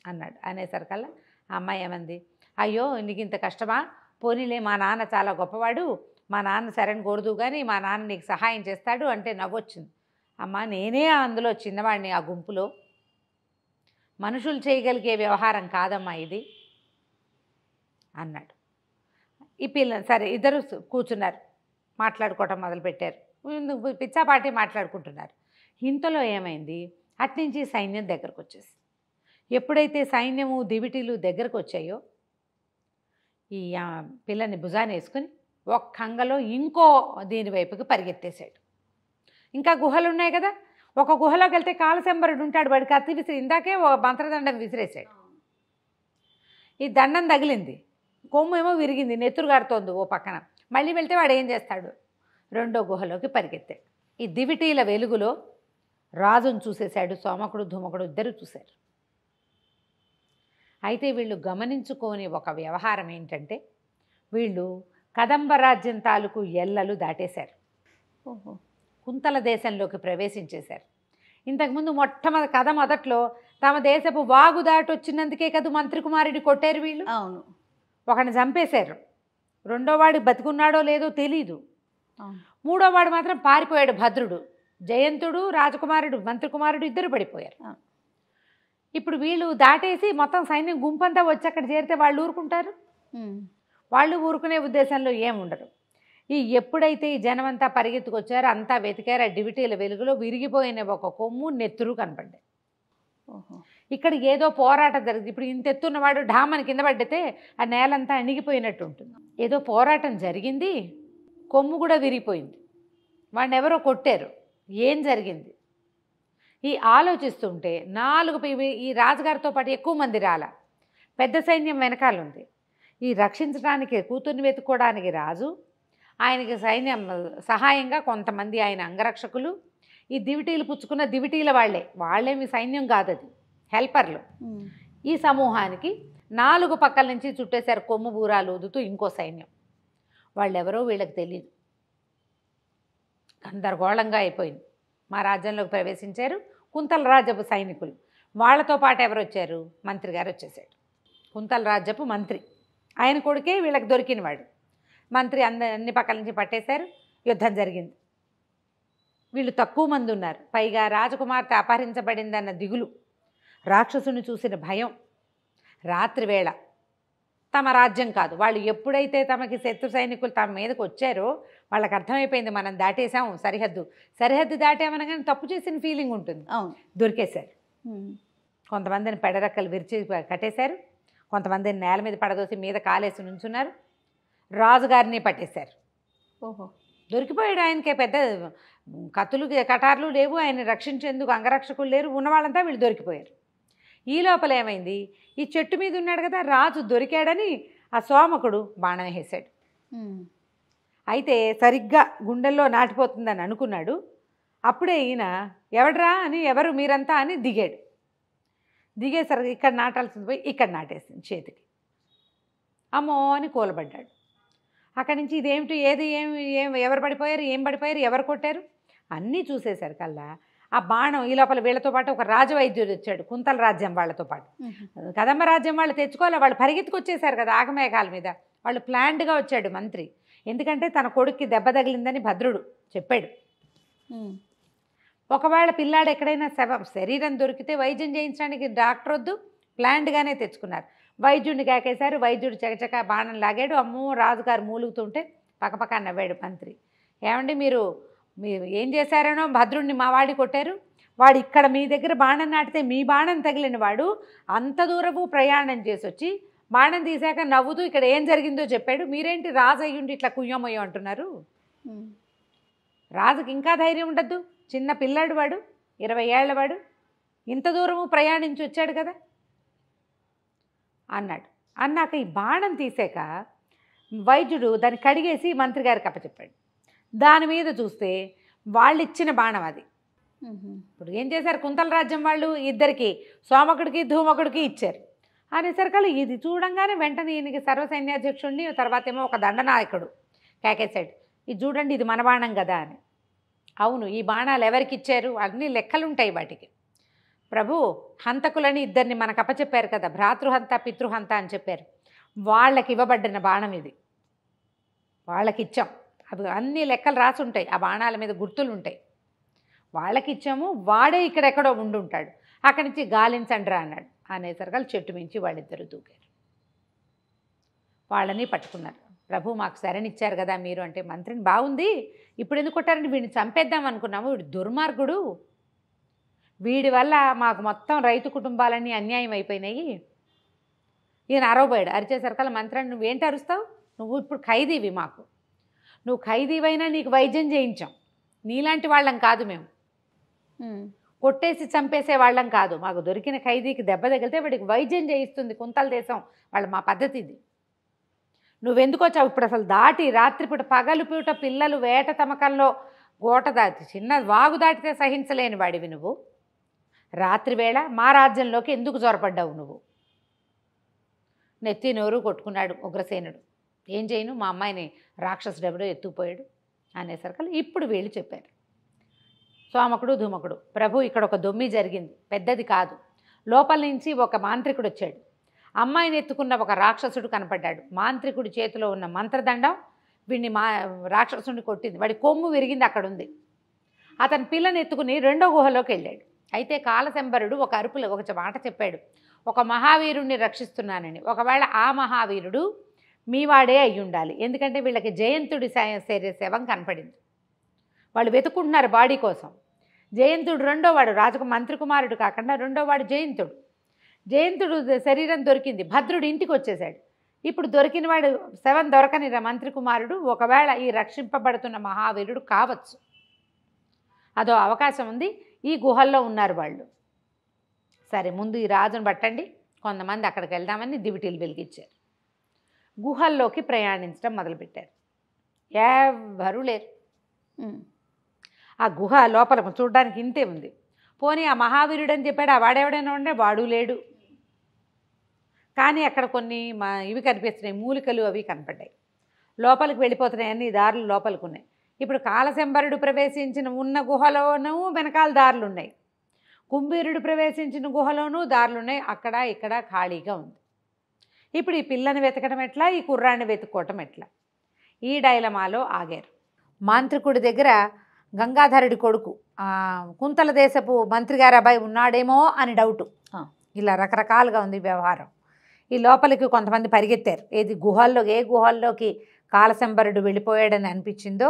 అన్నాడు. అనేసరికల్లా ఆ అమ్మాయి ఏమంది, అయ్యో నీకు ఇంత కష్టమా, పోనీలే మా నాన్న చాలా గొప్పవాడు, మా నాన్న సరైన కోరదు కానీ మా నాన్న నీకు సహాయం చేస్తాడు అంటే నవ్వొచ్చింది. అమ్మ నేనే అందులో చిన్నవాడిని, ఆ గుంపులో మనుషులు చేయగలిగే వ్యవహారం కాదమ్మా ఇది అన్నాడు. ఈ పిల్ల సరే ఇద్దరు కూర్చున్నారు, మాట్లాడుకోవటం మొదలుపెట్టారు. పిచ్చాపాటి మాట్లాడుకుంటున్నారు. ఇంతలో ఏమైంది, అట్నుంచి సైన్యం దగ్గరకు వచ్చేసి, ఎప్పుడైతే సైన్యము దివిటీలు దగ్గరకు వచ్చాయో ఈ పిల్లని భుజాన్ని వేసుకుని ఒక్క అంగలో ఇంకో దీని వైపుకి పరిగెత్తేశాడు. ఇంకా గుహలు ఉన్నాయి కదా, ఒక గుహలోకి వెళ్తే కాలశంబరుడు ఉంటాడు, వాడికి కత్తి విసిరి ఇందాకే ఓ మంత్రదండం విసిరేశాడు. ఈ దండం తగిలింది, కొమ్ము ఏమో విరిగింది, నెత్తురు గారుతోంది ఓ పక్కన. మళ్ళీ వెళ్తే వాడు ఏం చేస్తాడు, రెండో గుహలోకి పరిగెత్తాడు. ఈ దివిటీల వెలుగులో రాజును చూసేశాడు, సోమకుడు ధూమకుడు ఇద్దరు చూశారు. అయితే వీళ్ళు గమనించుకోని ఒక వ్యవహారం ఏంటంటే, వీళ్ళు కదంబ రాజ్యం తాలూకు ఎల్లలు దాటేశారు, కుంతల దేశంలోకి ప్రవేశించేశారు. ఇంతకుముందు కథ మొదట్లో తమ దేశపు వాగు దాటి వచ్చినందుకే కదా మంత్రి కుమారుడిని కొట్టారు వీళ్ళు. అవును, ఒకరిని చంపేశారు, రెండోవాడు బతికున్నాడో లేదో తెలీదు, మూడోవాడు మాత్రం పారిపోయాడు. భద్రుడు, జయంతుడు, రాజకుమారుడు, మంత్రి కుమారుడు ఇద్దరు పడిపోయారు. ఇప్పుడు వీళ్ళు దాటేసి మొత్తం సైన్యం గుంపంతా వచ్చి అక్కడ చేరితే వాళ్ళు ఊరుకుంటారు? వాళ్ళు ఊరుకునే ఉద్దేశంలో ఏముండరు. ఎప్పుడైతే ఈ జనమంతా పరిగెత్తుకొచ్చారో అంతా వెతికారు. ఆ డివిటీల వెలుగులో విరిగిపోయిన ఒక కొమ్ము నెత్తురు కనపడ్డాయి. ఇక్కడ ఏదో పోరాటం జరిగింది. ఇప్పుడు ఇంత ఎత్తున్నవాడు ఢామని కింద పడితే ఆ నేలంతా అణిగిపోయినట్టు ఉంటుంది. ఏదో పోరాటం జరిగింది, కొమ్ము కూడా విరిగిపోయింది, వాడిని ఎవరో కొట్టారు, ఏం జరిగింది ఈ ఆలోచిస్తుంటే ఈ రాజుగారితో పాటు ఎక్కువ మంది రాలా, పెద్ద సైన్యం వెనకాలంది. ఈ రక్షించడానికి కూతుర్ని వెతుక్కోవడానికి రాజు, ఆయనకి సైన్యం సహాయంగా కొంతమంది ఆయన అంగరక్షకులు, ఈ దివిటీలు పుచ్చుకున్న దివిటీల వాళ్ళేమి సైన్యం కాదు, అది హెల్పర్లు. ఈ సమూహానికి 4 పక్కల నుంచి చుట్టేశారు కొమ్ము బూరాలు ఊదుతూ ఇంకో సైన్యం. వాళ్ళెవరో వీళ్ళకి తెలియదు, గందరగోళంగా అయిపోయింది. మా రాజ్యంలోకి ప్రవేశించారు కుంతల రాజ్యపు సైనికులు, వాళ్ళతో పాటు ఎవరు వచ్చారు, మంత్రి గారు వచ్చేసాడు. కుంతల రాజ్యపు మంత్రి, ఆయన కొడుకే వీళ్ళకి దొరికినవాడు. మంత్రి అన్ని పక్కల నుంచి పట్టేశారు. యుద్ధం జరిగింది. వీళ్ళు తక్కువ మంది ఉన్నారు. పైగా రాజకుమార్తె అపహరించబడిందన్న దిగులు, రాక్షసుని చూసిన భయం. రాత్రివేళ తమ రాజ్యం కాదు, వాళ్ళు ఎప్పుడైతే తమకి శత్రు సైనికులు తమ మీదకి వచ్చారో వాళ్ళకి అర్థమైపోయింది మనం దాటేసాం సరిహద్దు దాటామనగానే తప్పు చేసిన ఫీలింగ్ ఉంటుంది. దొరికేశారు. కొంతమందిని పెడరెక్కలు విరిచి కట్టేశారు, కొంతమందిని నేల మీద పడదోసి మీద కాలేసి నుంచున్నారు. రాజుగారిని పట్టేశారు. ఓహో, దొరికిపోయాడు. ఆయనకే పెద్ద కత్తులు కటార్లు లేవు, ఆయన రక్షించేందుకు అంగరక్షకులు లేరు, ఉన్నవాళ్ళంతా వీళ్ళు దొరికిపోయారు. ఈ లోపల ఏమైంది, ఈ చెట్టు మీద ఉన్నాడు కదా రాజు, దొరికాడని ఆ సోమకుడు బాణం వేసాడు. అయితే సరిగ్గా గుండెల్లో నాటిపోతుందని అనుకున్నాడు. అప్పుడే ఈయన ఎవడ్రా అని, ఎవరు మీరంతా అని దిగాడు. దిగేసరికి ఇక్కడ నాటాల్సింది పోయి ఇక్కడ నాటేసింది చేతికి. అమ్మో అని కూలబడ్డాడు. అక్కడి నుంచి ఇదేమిటి, ఎవరు పడిపోయారు, ఏం పడిపోయారు, ఎవరు కొట్టారు అన్నీ చూసేసరికల్లా ఆ బాణం ఈ లోపల వీళ్ళతో పాటు ఒక రాజవైద్యుడు వచ్చాడు, కుంతల రాజ్యం వాళ్ళతో పాటు. కదంబ రాజ్యం వాళ్ళు తెచ్చుకోవాలి, వాళ్ళు పరిగెత్తుకొచ్చేసారు కదా ఆగమేఘాల మీద. వాళ్ళు ప్లాన్డ్గా వచ్చాడు మంత్రి. ఎందుకంటే తన కొడుక్కి దెబ్బ తగిలిందని భద్రుడు చెప్పాడు. ఒకవేళ పిల్లాడు ఎక్కడైనా శరీరం దొరికితే వైద్యం చేయించడానికి డాక్టర్ వద్దు, ప్లాన్డ్గానే తెచ్చుకున్నారు. వైద్యుడిని కాకేశారు. వైద్యుడు చకచక బాణం లాగాడు. అమ్మో రాజుగారు మూలుగుతుంటే పక్కపక్క నవ్వాడు మంత్రి. ఏమండి మీరు ఏం చేశారనో, భద్రుడిని మా వాడి కొట్టారు, వాడు ఇక్కడ మీ దగ్గర బాణం నాటితే మీ బాణం తగిలిన వాడు అంత దూరపు ప్రయాణం చేసి వచ్చి బాణం తీశాక నవ్వుతూ ఇక్కడ ఏం జరిగిందో చెప్పాడు. మీరేంటి రాజు అయ్యుండి ఇట్లా కుయ్యమయ్యో అంటున్నారు. రాజుకి ఇంకా ధైర్యం ఉండద్దు, చిన్న పిల్లాడు వాడు, 20 ఏళ్ల వాడు, ఇంత దూరము ప్రయాణించి వచ్చాడు కదా అన్నాడు. అన్నాక ఈ బాణం తీసాక వైద్యుడు దాన్ని కడిగేసి మంత్రి గారికి అప్పచెప్పాడు. దాని మీద చూస్తే వాళ్ళు ఇచ్చిన బాణం అది. ఇప్పుడు ఏం చేశారు, కుంతల రాజ్యం వాళ్ళు ఇద్దరికి, సోమకుడికి ధూమకుడికి ఇచ్చారు. అనేసరికల్లా ఇది చూడంగానే వెంటనే ఈయనకి సర్వసైన్యాధ్యక్షుడిని, తర్వాత ఏమో ఒక దండనాయకుడు కేకేశాడు, ఇది చూడండి ఇది మన బాణం కదా అని. అవును, ఈ బాణాలు ఎవరికి ఇచ్చారు, అన్ని లెక్కలుంటాయి వాటికి. ప్రభు, హంతకులని ఇద్దరిని మనకు అప్పచెప్పారు కదా, భ్రాతృహంత పితృహంత అని చెప్పారు, వాళ్ళకి ఇవ్వబడిన బాణం ఇది, వాళ్ళకి ఇచ్చాం. అవి అన్ని లెక్కలు రాసి ఉంటాయి, ఆ బాణాల మీద గుర్తులు ఉంటాయి. వాళ్ళకి ఇచ్చాము, వాడే ఇక్కడెక్కడో ఉండుంటాడు, అక్కడి నుంచి గాలించండిరా అన్నాడు. అనేసరికి చెట్టు మించి వాళ్ళిద్దరూ దూకారు. వాళ్ళని పట్టుకున్నారు. ప్రభు మాకు శరణిచ్చారు కదా మీరు అంటే, మంత్రిని బాగుంది, ఇప్పుడు ఎందుకు కొట్టారంటే వీడిని చంపేద్దాం అనుకున్నాము, వీడు దుర్మార్గుడు, వీడి వల్ల మాకు మొత్తం రైతు కుటుంబాలన్నీ అన్యాయం అయిపోయినాయి. ఈయన అరవబోయాడు. అరిచేసరికల్లా మంత్రాన్ని, నువ్వేంటి అరుస్తావు, నువ్వు ఇప్పుడు ఖైదీవి, మాకు నువ్వు ఖైదీవైనా నీకు వైద్యం చేయించాం, నీలాంటి వాళ్ళం కాదు మేము, కొట్టేసి చంపేసే వాళ్ళం కాదు, మాకు దొరికిన ఖైదీకి దెబ్బ తగిలితే వాడికి వైద్యం చేయిస్తుంది కుంతల దేశం వాళ్ళ, మా పద్ధతి ఇది. నువ్వెందుకు వచ్చావు ఇప్పుడు అసలు, దాటి రాత్రిపూట పగలుపూట పిల్లలు వేట తమకంలో గోట దాటి చిన్న వాగు దాటితే సహించలేని వాడివి నువ్వు, రాత్రివేళ మా రాజ్యంలోకి ఎందుకు జొరపడ్డావు నువ్వు. నెత్తి నోరు కొట్టుకున్నాడు ఉగ్రసేనుడు. ఏం చేయను, మా అమ్మాయిని రాక్షసుడు ఎవడో ఎత్తుకుపోయాడు అనేసరికి ఇప్పుడు వీళ్ళు చెప్పారు, సోమకుడు ధూమకుడు, ప్రభు ఇక్కడ ఒక దొమ్మి జరిగింది, పెద్దది కాదు, లోపల నుంచి ఒక మాంత్రికుడు వచ్చాడు, అమ్మాయిని ఎత్తుకున్న ఒక రాక్షసుడు కనపడ్డాడు, మాంత్రికుడి చేతిలో ఉన్న మంత్రదండం వీడిని రాక్షసుడిని కొట్టింది, వాడి కొమ్ము విరిగింది అక్కడ ఉంది. అతని పిల్లని ఎత్తుకుని రెండో గుహలోకి వెళ్ళాడు. అయితే కాలశంబరుడు ఒక అరుపులో ఒక మాట చెప్పాడు, ఒక మహావీరుణ్ణి రక్షిస్తున్నానని. ఒకవేళ ఆ మహావీరుడు మీవాడే అయి ఉండాలి, ఎందుకంటే వీళ్ళకి జయంతుడి శవం కనపడింది, వాళ్ళు వెతుకుంటున్నారు బాడీ కోసం. జయంతుడు రెండోవాడు, మంత్రి కుమారుడు కాకుండా రెండోవాడు జయంతుడు. జయంతుడు శరీరం దొరికింది, భద్రుడు ఇంటికి వచ్చేసాడు. ఇప్పుడు దొరికినవాడు శవం దొరకని మంత్రి కుమారుడు ఒకవేళ ఈ రక్షింపబడుతున్న మహావీరుడు కావచ్చు, అదో అవకాశం ఉంది. ఈ గుహల్లో ఉన్నారు వాళ్ళు. సరే ముందు ఈ రాజును పట్టండి, కొంతమంది అక్కడికి వెళ్దామని దివిటీలు వెలిగించారు. గుహల్లోకి ప్రయాణించడం మొదలుపెట్టారు. ఎవ్వరూ లేరు. ఆ గుహ లోపల చూడడానికి ఇంతే ఉంది. పోనీ ఆ మహావీరుడు అని చెప్పాడు, ఆ వాడెవడైనా ఉండే, వాడు లేడు. కానీ అక్కడ కొన్ని ఇవి కనిపిస్తున్నాయి, మూలికలు అవి కనపడ్డాయి. లోపలికి వెళ్ళిపోతున్నాయి, అన్ని దారులు లోపలికి ఉన్నాయి. ఇప్పుడు కాలశంబరుడు ప్రవేశించిన ఉన్న గుహలోనూ వెనకాల దారులు ఉన్నాయి, కుంభీరుడు ప్రవేశించిన గుహలోనూ దారులు ఉన్నాయి, అక్కడ ఇక్కడ ఖాళీగా ఉంది. ఇప్పుడు ఈ పిల్లని వెతకడం ఎట్లా, ఈ కుర్రాన్ని వెతుక్కోవటం ఎట్లా, ఈ డైలమాలో ఆగారు. మాంత్రికుడి దగ్గర గంగాధరుడి కొడుకు కుంతల దేశపు మంత్రి గారి అబ్బాయి ఉన్నాడేమో అని డౌటు. ఇలా రకరకాలుగా ఉంది వ్యవహారం. ఈ లోపలికి కొంతమంది పరిగెత్తారు. ఏ గుహల్లోకి కాలశంబరుడు వెళ్ళిపోయాడని అనిపించిందో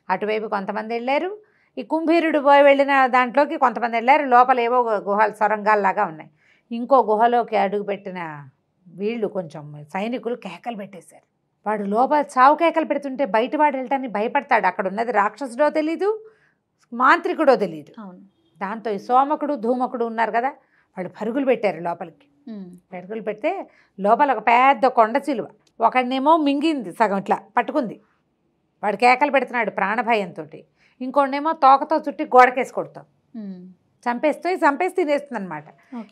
అటువైపు కొంతమంది వెళ్ళారు. ఈ కుంభీరుడు వెళ్ళిన దాంట్లోకి కొంతమంది వెళ్ళారు. లోపల ఏవో గుహలు సొరంగాల్లాగా ఉన్నాయి. ఇంకో గుహలోకి అడుగుపెట్టిన వీళ్ళు కొంచెం సైనికులు కేకలు పెట్టేశారు. వాడు లోపల చావు కేకలు పెడుతుంటే బయట వాడు వెళ్ళటానికి భయపడతాడు. అక్కడ ఉన్నది రాక్షసుడో తెలీదు, మాంత్రికుడో తెలీదు. దాంతో ఈ సోమకుడు ధూమకుడు ఉన్నారు కదా, వాళ్ళు పరుగులు పెట్టారు లోపలికి. పరుగులు పెడితే లోపల ఒక పెద్ద కొండ చిలువ ఒకడినేమో మింగింది, సగం ఇట్లా పట్టుకుంది. వాడు కేకలు పెడుతున్నాడు ప్రాణభయంతో. ఇంకోడేమో తోకతో చుట్టి గోడకేసి కొడతాం, చంపేసి తినేస్తుంది అనమాట.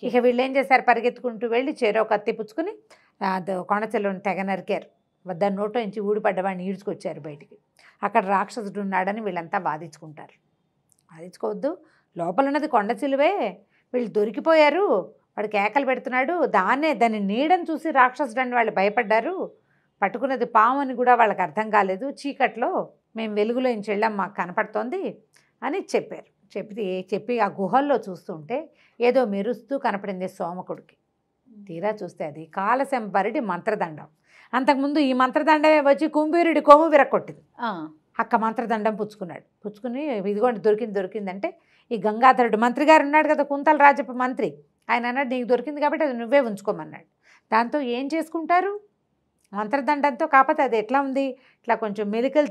ఇక వీళ్ళు ఏం చేశారు, పరిగెత్తుకుంటూ వెళ్ళి చెరో కత్తి పుచ్చుకుని కొండ చిలువని తెగ నరికారు. దాని నోట్లో నుంచి ఊడిపడ్డవాడిని ఈడ్చుకొచ్చారు బయటికి. అక్కడ రాక్షసుడు ఉన్నాడని వీళ్ళంతా వాదించుకుంటారు. వాదించుకోవద్దు, లోపల ఉన్నది కొండ చిలువే, వీళ్ళు దొరికిపోయారు, వాడు కేకలు పెడుతున్నాడు, దాని నీడని చూసి రాక్షసుడని వాళ్ళు భయపడ్డారు. పట్టుకున్నది పాము అని కూడా వాళ్ళకి అర్థం కాలేదు. చీకట్లో మేము వెలుగులో నుంచి వెళ్ళాం, మాకు కనపడుతోంది అని చెప్పారు. చెప్పి ఆ గుహల్లో చూస్తుంటే ఏదో మెరుస్తూ కనపడింది సోమకుడికి. తీరా చూస్తే అది కాలశంబరుడి మంత్రదండం. అంతకుముందు ఈ మంత్రదండమే వచ్చి కుంభీరుడి కొమ్ము విరక్కొట్టింది. అక్క మంత్రదండం పుచ్చుకుని ఇదిగోండి దొరికిందంటే ఈ గంగాధరుడు మంత్రి గారు ఉన్నాడు కదా, కుంతల రాజపు మంత్రి, ఆయన అన్నాడు నీకు దొరికింది కాబట్టి అది నువ్వే ఉంచుకోమన్నాడు. దాంతో ఏం చేసుకుంటారు మంత్రదండంతో? కాకపోతే అది ఎట్లా ఉంది, ఇట్లా కొంచెం మెలికలు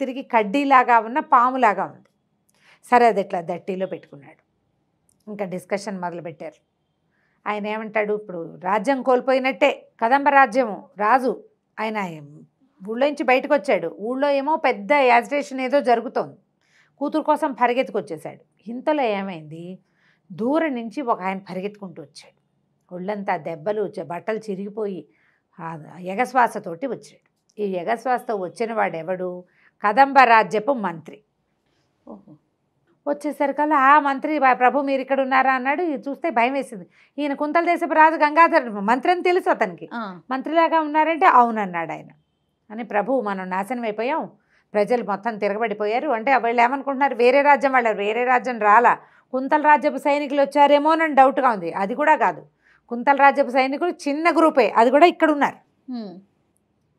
తిరిగి కడ్డీలాగా ఉన్న పాములాగా ఉంది. సరే అది ఇట్లా దట్టీలో పెట్టుకున్నాడు. ఇంకా డిస్కషన్ మొదలుపెట్టారు. ఆయన ఏమంటాడు, ఇప్పుడు రాజ్యం కోల్పోయినట్టే, కదంబ రాజ్యము రాజు ఆయన ఊళ్ళోంచి బయటకు వచ్చాడు. ఊళ్ళో ఏమో పెద్ద యాజిటేషన్ ఏదో జరుగుతోంది, కూతురు కోసం పరిగెత్తుకొచ్చేసాడు. ఇంతలో ఏమైంది, దూరం నుంచి ఒక ఆయన పరిగెత్తుకుంటూ వచ్చాడు. ఒళ్ళంతా దెబ్బలు, బట్టలు చిరిగిపోయి ఎగశ్వాసతోటి వచ్చాడు. ఈ ఎగశ్వాసతో వచ్చిన వాడెవడు, కదంబ రాజ్యపు మంత్రి. వచ్చేసరికల్లా ఆ మంత్రి ప్రభు మీరు ఇక్కడ ఉన్నారా అన్నాడు. చూస్తే భయం వేసింది. ఈయన కుంతల దేశపు రాజు గంగాధరుడు మంత్రి అని తెలుసు అతనికి. మంత్రిలాగా ఉన్నారంటే అవునన్నాడు ఆయన. అని ప్రభు మనం నాశనం అయిపోయాం, ప్రజలు మొత్తం తిరగబడిపోయారు అంటే వీళ్ళు ఏమనుకుంటున్నారు, వేరే రాజ్యం రాలా, కుంతల రాజ్యపు సైనికులు వచ్చారేమోనని డౌట్గా ఉంది. అది కూడా కాదు, కుంతల రాజ్యపు సైనికులు చిన్న గ్రూపే, అది కూడా ఇక్కడ ఉన్నారు.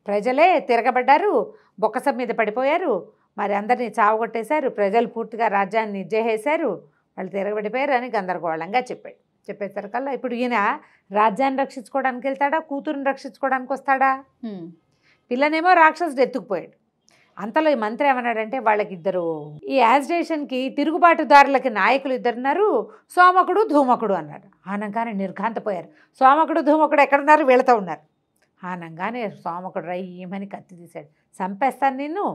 ప్రజలే తిరగబడ్డారు, బొక్కసం మీద పడిపోయారు, మరి అందరినీ చావగొట్టేశారు, ప్రజలు పూర్తిగా రాజ్యాన్ని ఇచ్చేసేశారు, వాళ్ళు తిరగబడిపోయారు అని గందరగోళంగా చెప్పేసరికల్లా ఇప్పుడు ఈయన రాజ్యాన్ని రక్షించుకోవడానికి వెళ్తాడా, కూతురుని రక్షించుకోవడానికి వస్తాడా? పిల్లనేమో రాక్షసుడు ఎత్తుకుపోయాడు. అంతలో ఈ మంత్రి ఏమన్నాడంటే వాళ్ళకి ఇద్దరు ఈ యాజిటేషన్కి తిరుగుబాటుదారులకి నాయకులు ఇద్దరున్నారు, సోమకుడు ధూమకుడు అన్నారు. ఆనంగానే నిర్ఘాంతపోయారు. సోమకుడు ధూమకుడు ఎక్కడున్నారు, వీళ్ళతో ఉన్నారు. ఆనంగానే సోమకుడు రయ్యమని కత్తి తీశాడు. చంపేస్తాను నిన్ను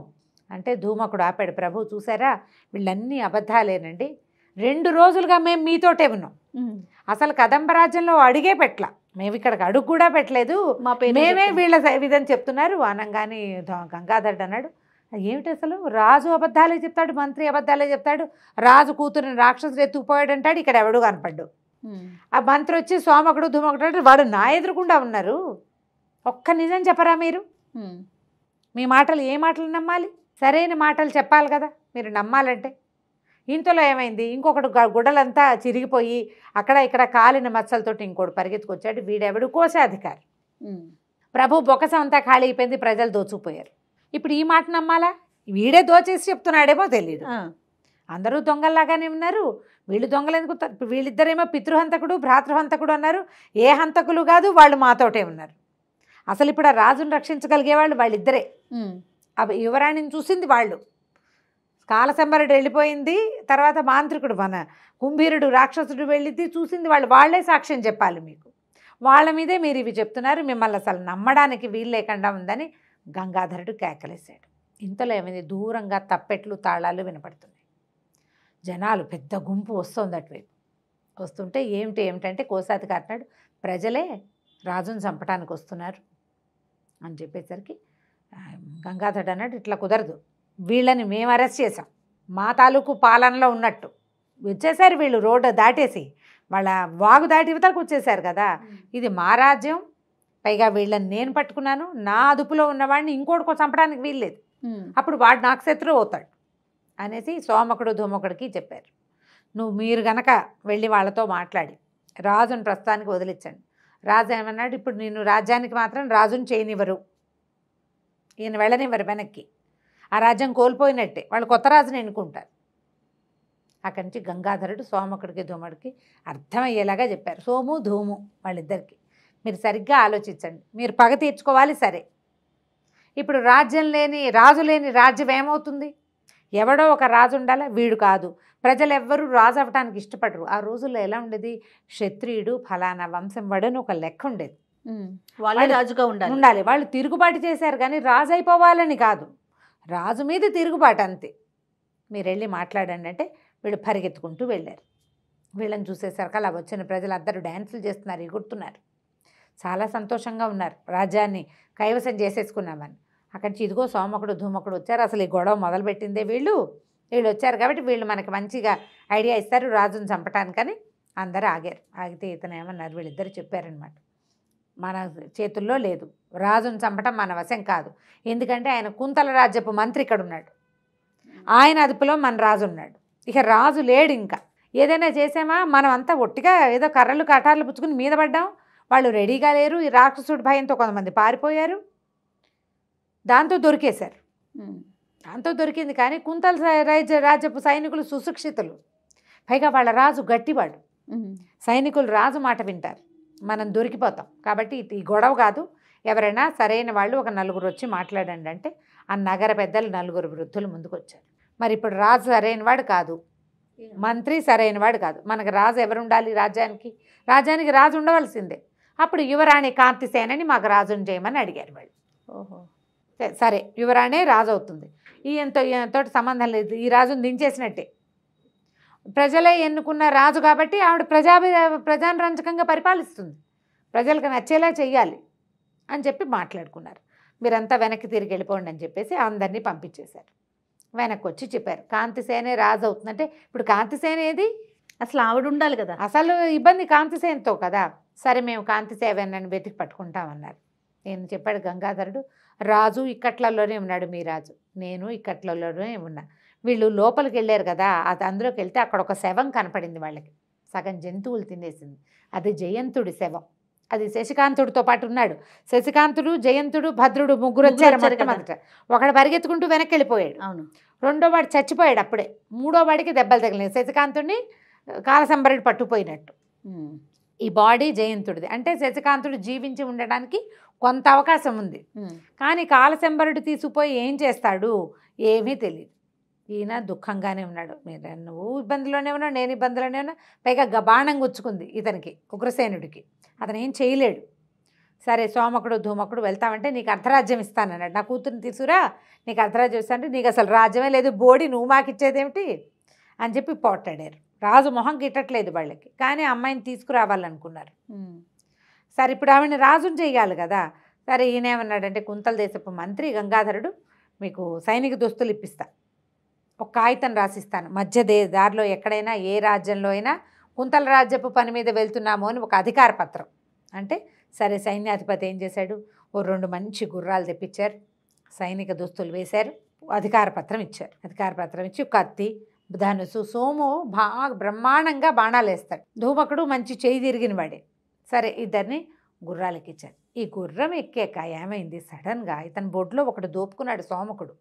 అంటే ధూమకుడు ఆపాడు. ప్రభు చూసారా వీళ్ళన్నీ అబద్ధాలేనండి, 2 రోజులుగా మేము మీతోటే ఉన్నాం, అసలు కదంబ రాజ్యంలో అడిగే పెట్టలా, మేము ఇక్కడికి అడుగు కూడా పెట్టలేదు, మేమే వీళ్ళ విధని చెప్తున్నారు అనగానే గంగాధరుడు అన్నాడు ఏమిటి అసలు, రాజు అబద్ధాలే చెప్తాడు, మంత్రి అబద్ధాలే చెప్తాడు, రాజు కూతురుని రాక్షసుడు ఎత్తుకుపోయాడు అంటాడు, ఇక్కడ ఎవడు కనపడ్డు. ఆ మంత్రి వచ్చి సోమకుడు ధూమకుడు అంటే వాడు నా ఎదురుకుండా ఉన్నారు, ఒక్క నిజం చెప్పరా మీరు, మీ మాటలు ఏ మాటలు నమ్మాలి, సరైన మాటలు చెప్పాలి కదా మీరు నమ్మాలంటే. ఇంతలో ఏమైంది, ఇంకొకడు గుడ్డలంతా చిరిగిపోయి అక్కడ ఇక్కడ కాలిన మచ్చలతోటి ఇంకోటి పరిగెత్తుకొచ్చాడు. వీడెవడు కోశాధికారి. ప్రభు బొక్కసం అంతా ఖాళీ అయిపోయింది, ప్రజలు దోచుకుపోయారు. ఇప్పుడు ఈ మాట నమ్మాలా, వీడే దోచేసి చెప్తున్నాడేమో తెలియదు. అందరూ దొంగల్లాగానే ఉన్నారు, వీళ్ళు దొంగలు ఎందుకు, వీళ్ళిద్దరేమో పితృహంతకుడు భ్రాతృహంతకుడు అన్నారు, ఏ హంతకులు కాదు, వాళ్ళు మాతోటే ఉన్నారు. అసలు ఇప్పుడు ఆ రాజును రక్షించగలిగే వాళ్ళిద్దరే. యువరాణిని చూసింది వాళ్ళు, కాలశంబరుడు వెళ్ళిపోయింది, తర్వాత మాంత్రికుడు మన కుంభీరుడు రాక్షసుడు వెళ్ళింది చూసింది వాళ్ళే సాక్ష్యం చెప్పాలి మీకు, వాళ్ళ మీదే మీరు ఇవి చెప్తున్నారు, మిమ్మల్ని అసలు నమ్మడానికి వీలు లేకుండా ఉందని గంగాధరుడు కేకలేశాడు. ఇంతలో ఏమైంది, దూరంగా తప్పెట్లు తాళాలు వినపడుతున్నాయి, జనాలు పెద్ద గుంపు వస్తుంది అటువైపు. వస్తుంటే ఏమిటంటే కోశాధికారి అన్నాడు ప్రజలే రాజును చంపడానికి వస్తున్నారు అని చెప్పేసరికి గంగాధరుడు అన్నాడు ఇట్లా కుదరదు, వీళ్ళని మేము అరెస్ట్ చేసాం, మా తాలూకు పాలనలో ఉన్నట్టు వచ్చేసారు వీళ్ళు, రోడ్డు దాటేసి వాళ్ళ వాగు దాటి ఇవతలకు వచ్చేసారు కదా, ఇది మా రాజ్యం, పైగా వీళ్ళని నేను పట్టుకున్నాను, నా అదుపులో ఉన్నవాడిని ఇంకోటికో చంపడానికి వీల్లేదు, అప్పుడు వాడు నాకు శత్రువు అవుతాడు అనేసి సోమకుడు ధూమకుడికి చెప్పారు. మీరు గనక వెళ్ళి వాళ్ళతో మాట్లాడి రాజుని ప్రస్తుతానికి వదిలించండి. రాజు ఏమన్నాడు, ఇప్పుడు నేను రాజ్యానికి మాత్రం రాజుని చేయనివ్వరు, ఈయన వెళ్ళనివ్వరు వెనక్కి, ఆ రాజ్యం కోల్పోయినట్టే, వాళ్ళు కొత్త రాజుని ఎన్నుకుంటారు. అక్కడి నుంచి గంగాధరుడు సోమకుడికి ధూముడికి అర్థమయ్యేలాగా చెప్పారు. సోము ధూము వాళ్ళిద్దరికి, మీరు సరిగ్గా ఆలోచించండి, మీరు పగ తీర్చుకోవాలి సరే, ఇప్పుడు రాజు లేని రాజ్యం ఏమవుతుంది? ఎవడో ఒక రాజు ఉండాలా, వీడు కాదు. ప్రజలు ఎవ్వరూ రాజు అవ్వటానికి ఇష్టపడరు. ఆ రోజుల్లో ఎలా ఉండేది, క్షత్రియుడు ఫలానా వంశం వాడని ఒక లెక్క ఉండేది, వాళ్ళే రాజుగా ఉండాలి. వాళ్ళు తిరుగుబాటు చేశారు కానీ రాజు అయిపోవాలని కాదు, రాజు మీద తిరుగుబాటు అంతే. మీరు వెళ్ళి మాట్లాడండి అంటే వీళ్ళు పరిగెత్తుకుంటూ వెళ్ళారు. వీళ్ళని చూసేసరికి అలా వచ్చిన ప్రజలు అందరూ డ్యాన్సులు చేస్తున్నారు, ఎగురుతున్నారు, చాలా సంతోషంగా ఉన్నారు, రాజ్యాన్ని కైవసం చేసేసుకున్నామని. అక్కడి నుంచి ఇదిగో సోమకుడు ధూమకుడు వచ్చారు, అసలు ఈ గొడవ మొదలుపెట్టిందే వీళ్ళు వచ్చారు కాబట్టి వీళ్ళు మనకి మంచిగా ఐడియా ఇస్తారు రాజుని చంపటానికని అందరూ ఆగారు. ఆగితే ఇతను ఏమన్నారు, వీళ్ళిద్దరు చెప్పారనమాట, మన చేతుల్లో లేదు, రాజుని చంపటం మన వశం కాదు, ఎందుకంటే ఆయన కుంతల రాజ్యపు మంత్రి ఇక్కడ ఉన్నాడు, ఆయన అదుపులో మన రాజు ఉన్నాడు, ఇక రాజు లేడు, ఇంకా ఏదైనా చేసామా మనం అంతా ఒట్టిగా ఏదో కర్రలు కటార్లు పుచ్చుకుని మీద పడ్డాం, వాళ్ళు రెడీగా లేరు, ఈ రాక్షసుడి భయంతో కొంతమంది పారిపోయారు, దాంతో దొరికేశారు. దాంతో దొరికింది కానీ కుంతల రాజ్యపు సైనికులు సుశిక్షితులు, పైగా వాళ్ళ రాజు గట్టివాడు, సైనికులు రాజు మాట వింటారు, మనం దొరికిపోతాం, కాబట్టి ఈ గొడవ కాదు, ఎవరైనా సరైన వాళ్ళు ఒక నలుగురు వచ్చి మాట్లాడండి అంటే ఆ నగర పెద్దలు నలుగురు వృద్ధులు ముందుకు వచ్చారు. మరి ఇప్పుడు రాజు సరైనవాడు కాదు, మంత్రి సరైనవాడు కాదు, మనకు రాజు ఎవరు ఉండాలి, రాజ్యానికి రాజు ఉండవలసిందే. అప్పుడు యువరాణి కాంతిసేనని మాకు రాజుని చేయమని అడిగారు వాళ్ళు. ఓహో, సరే యువరాణే రాజు అవుతుంది, ఈయనతో సంబంధం లేదు, ఈ రాజుని దించేసినట్టే, ప్రజలే ఎన్నుకున్న రాజు కాబట్టి ఆవిడ ప్రజారంజకంగా పరిపాలిస్తుంది, ప్రజలకు నచ్చేలా చెయ్యాలి అని చెప్పి మాట్లాడుకున్నారు. మీరంతా వెనక్కి తిరిగి వెళ్ళిపోండి అని చెప్పేసి అందరినీ పంపించేశారు. వెనక్కి వచ్చి చెప్పారు కాంతిసేనే రాజు అవుతుందంటే ఇప్పుడు కాంతిసేన ఏది, అసలు ఆవిడ ఉండాలి కదా, అసలు ఇబ్బంది కాంతిసేనతో కదా. సరే మేము కాంతిసేనని వెతికి పట్టుకుంటామన్నారు. నేను చెప్పాడు గంగాధరుడు, రాజు ఇక్కట్లలోనే ఉన్నాడు, మీ రాజు, నేను ఇక్కట్లలోనే ఉన్నా, వీళ్ళు లోపలికి వెళ్ళారు కదా, అది అందులోకి వెళ్తే అక్కడ ఒక శవం కనపడింది, వాళ్ళకి సగం జంతువులు తినేసింది, అది జయంతుడి శవం, అది శశికాంతుడితో పాటు ఉన్నాడు, శశికాంతుడు జయంతుడు భద్రుడు ముగ్గురు వచ్చారు మొట్టమొదట, ఒకడు పరిగెత్తుకుంటూ వెనక్కి వెళ్ళిపోయాడు, అవును, రెండో వాడు చచ్చిపోయాడు, అప్పుడే మూడో వాడికి దెబ్బలు తగిలినాయి, శశికాంతుడిని కాలసంబరుడు పట్టుపోయినట్టు. ఈ బాడీ జయంతుడిది, అంటే శశికాంతుడు జీవించి ఉండడానికి కొంత అవకాశం ఉంది, కానీ కాలసంబరుడు తీసుకుపోయి ఏం చేస్తాడు ఏమీ తెలియదు. ఈయన దుఃఖంగానే ఉన్నాడు, నువ్వు ఇబ్బందిలోనే ఉన్నావు, నేను ఇబ్బందిలోనే ఉన్నా, పైగా బాణం గుచ్చుకుంది ఇతనికి ఉగ్రసేనుడికి, అతను ఏం చేయలేడు. సరే సోమకుడు ధూమకుడు వెళ్తామంటే నీకు అర్ధరాజ్యం ఇస్తానన్నాడు, నా కూతురుని తీసుకురా నీకు అర్ధరాజ్యం ఇస్తానంటే నీకు అసలు రాజ్యమే లేదు, బోడి నువ్వు మాకు ఇచ్చేదేమిటి అని చెప్పి పోట్లాడారు. రాజు మొహం గిట్టట్లేదు వాళ్ళకి, కానీ అమ్మాయిని తీసుకురావాలనుకున్నారు. సరే ఇప్పుడు ఆవిడని రాజుని చెయ్యాలి కదా. సరే ఈయనేమన్నాడంటే కుంతల దేశపు మంత్రి గంగాధరుడు, మీకు సైనిక దుస్తులు ఇప్పిస్తా, ఒక కాగితం రాసిస్తాను, మధ్య దారిలో ఎక్కడైనా ఏ రాజ్యంలో అయినా కుంతల రాజ్యపు పని మీద వెళ్తున్నాము అని ఒక అధికార పత్రం అంటే. సరే సైన్యాధిపతి ఏం చేశాడు, ఓ 2 మంచి గుర్రాలు తెప్పించారు, సైనిక దుస్తులు వేశారు, అధికార పత్రం ఇచ్చారు. అధికార పత్రం ఇచ్చి కత్తి ధనుసు, సోము బాగా బ్రహ్మాండంగా బాణాలు వేస్తాడు, ధూమకుడు మంచి చేయి తిరిగిన వాడే. సరే ఇద్దరిని గుర్రాలకి ఇచ్చారు. ఈ గుర్రం ఎక్కాక ఏమైంది, సడన్గా ఇతని బొడ్లో ఒకడు దోపుకున్నాడు సోమకుడు.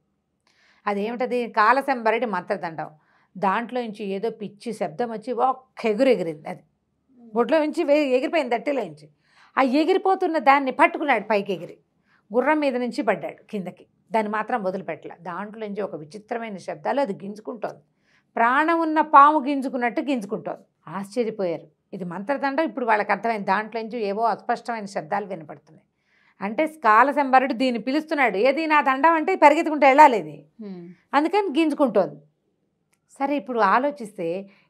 అదేమిటది, కాలసంబరుడి మంత్రదండం, దాంట్లో నుంచి ఏదో పిచ్చి శబ్దం వచ్చి ఒక్క ఎగిరింది, అది బొడ్లో నుంచి ఎగిరిపోయింది, దట్టిలో నుంచి. ఆ ఎగిరిపోతున్న దాన్ని పట్టుకున్నాడు, పైకి ఎగిరి గుర్రం మీద నుంచి పడ్డాడు కిందకి, దాన్ని మాత్రం వదిలిపెట్టలే. దాంట్లో నుంచి ఒక విచిత్రమైన శబ్దాలు, అది గింజుకుంటోంది, ప్రాణం ఉన్న పాము గింజుకున్నట్టు గింజుకుంటోంది. ఆశ్చర్యపోయారు, ఇది మంత్రదండం. ఇప్పుడు వాళ్ళకి అర్థమైంది, దాంట్లో నుంచి ఏవో అస్పష్టమైన శబ్దాలు వినపడుతున్నాయి. అంటే కాలసంబరుడు దీన్ని పిలుస్తున్నాడు, ఏది నా దండం అంటే పరిగెత్తుకుంటూ వెళ్ళాలి ఇది, అందుకని గింజుకుంటోంది. సరే ఇప్పుడు ఆలోచిస్తే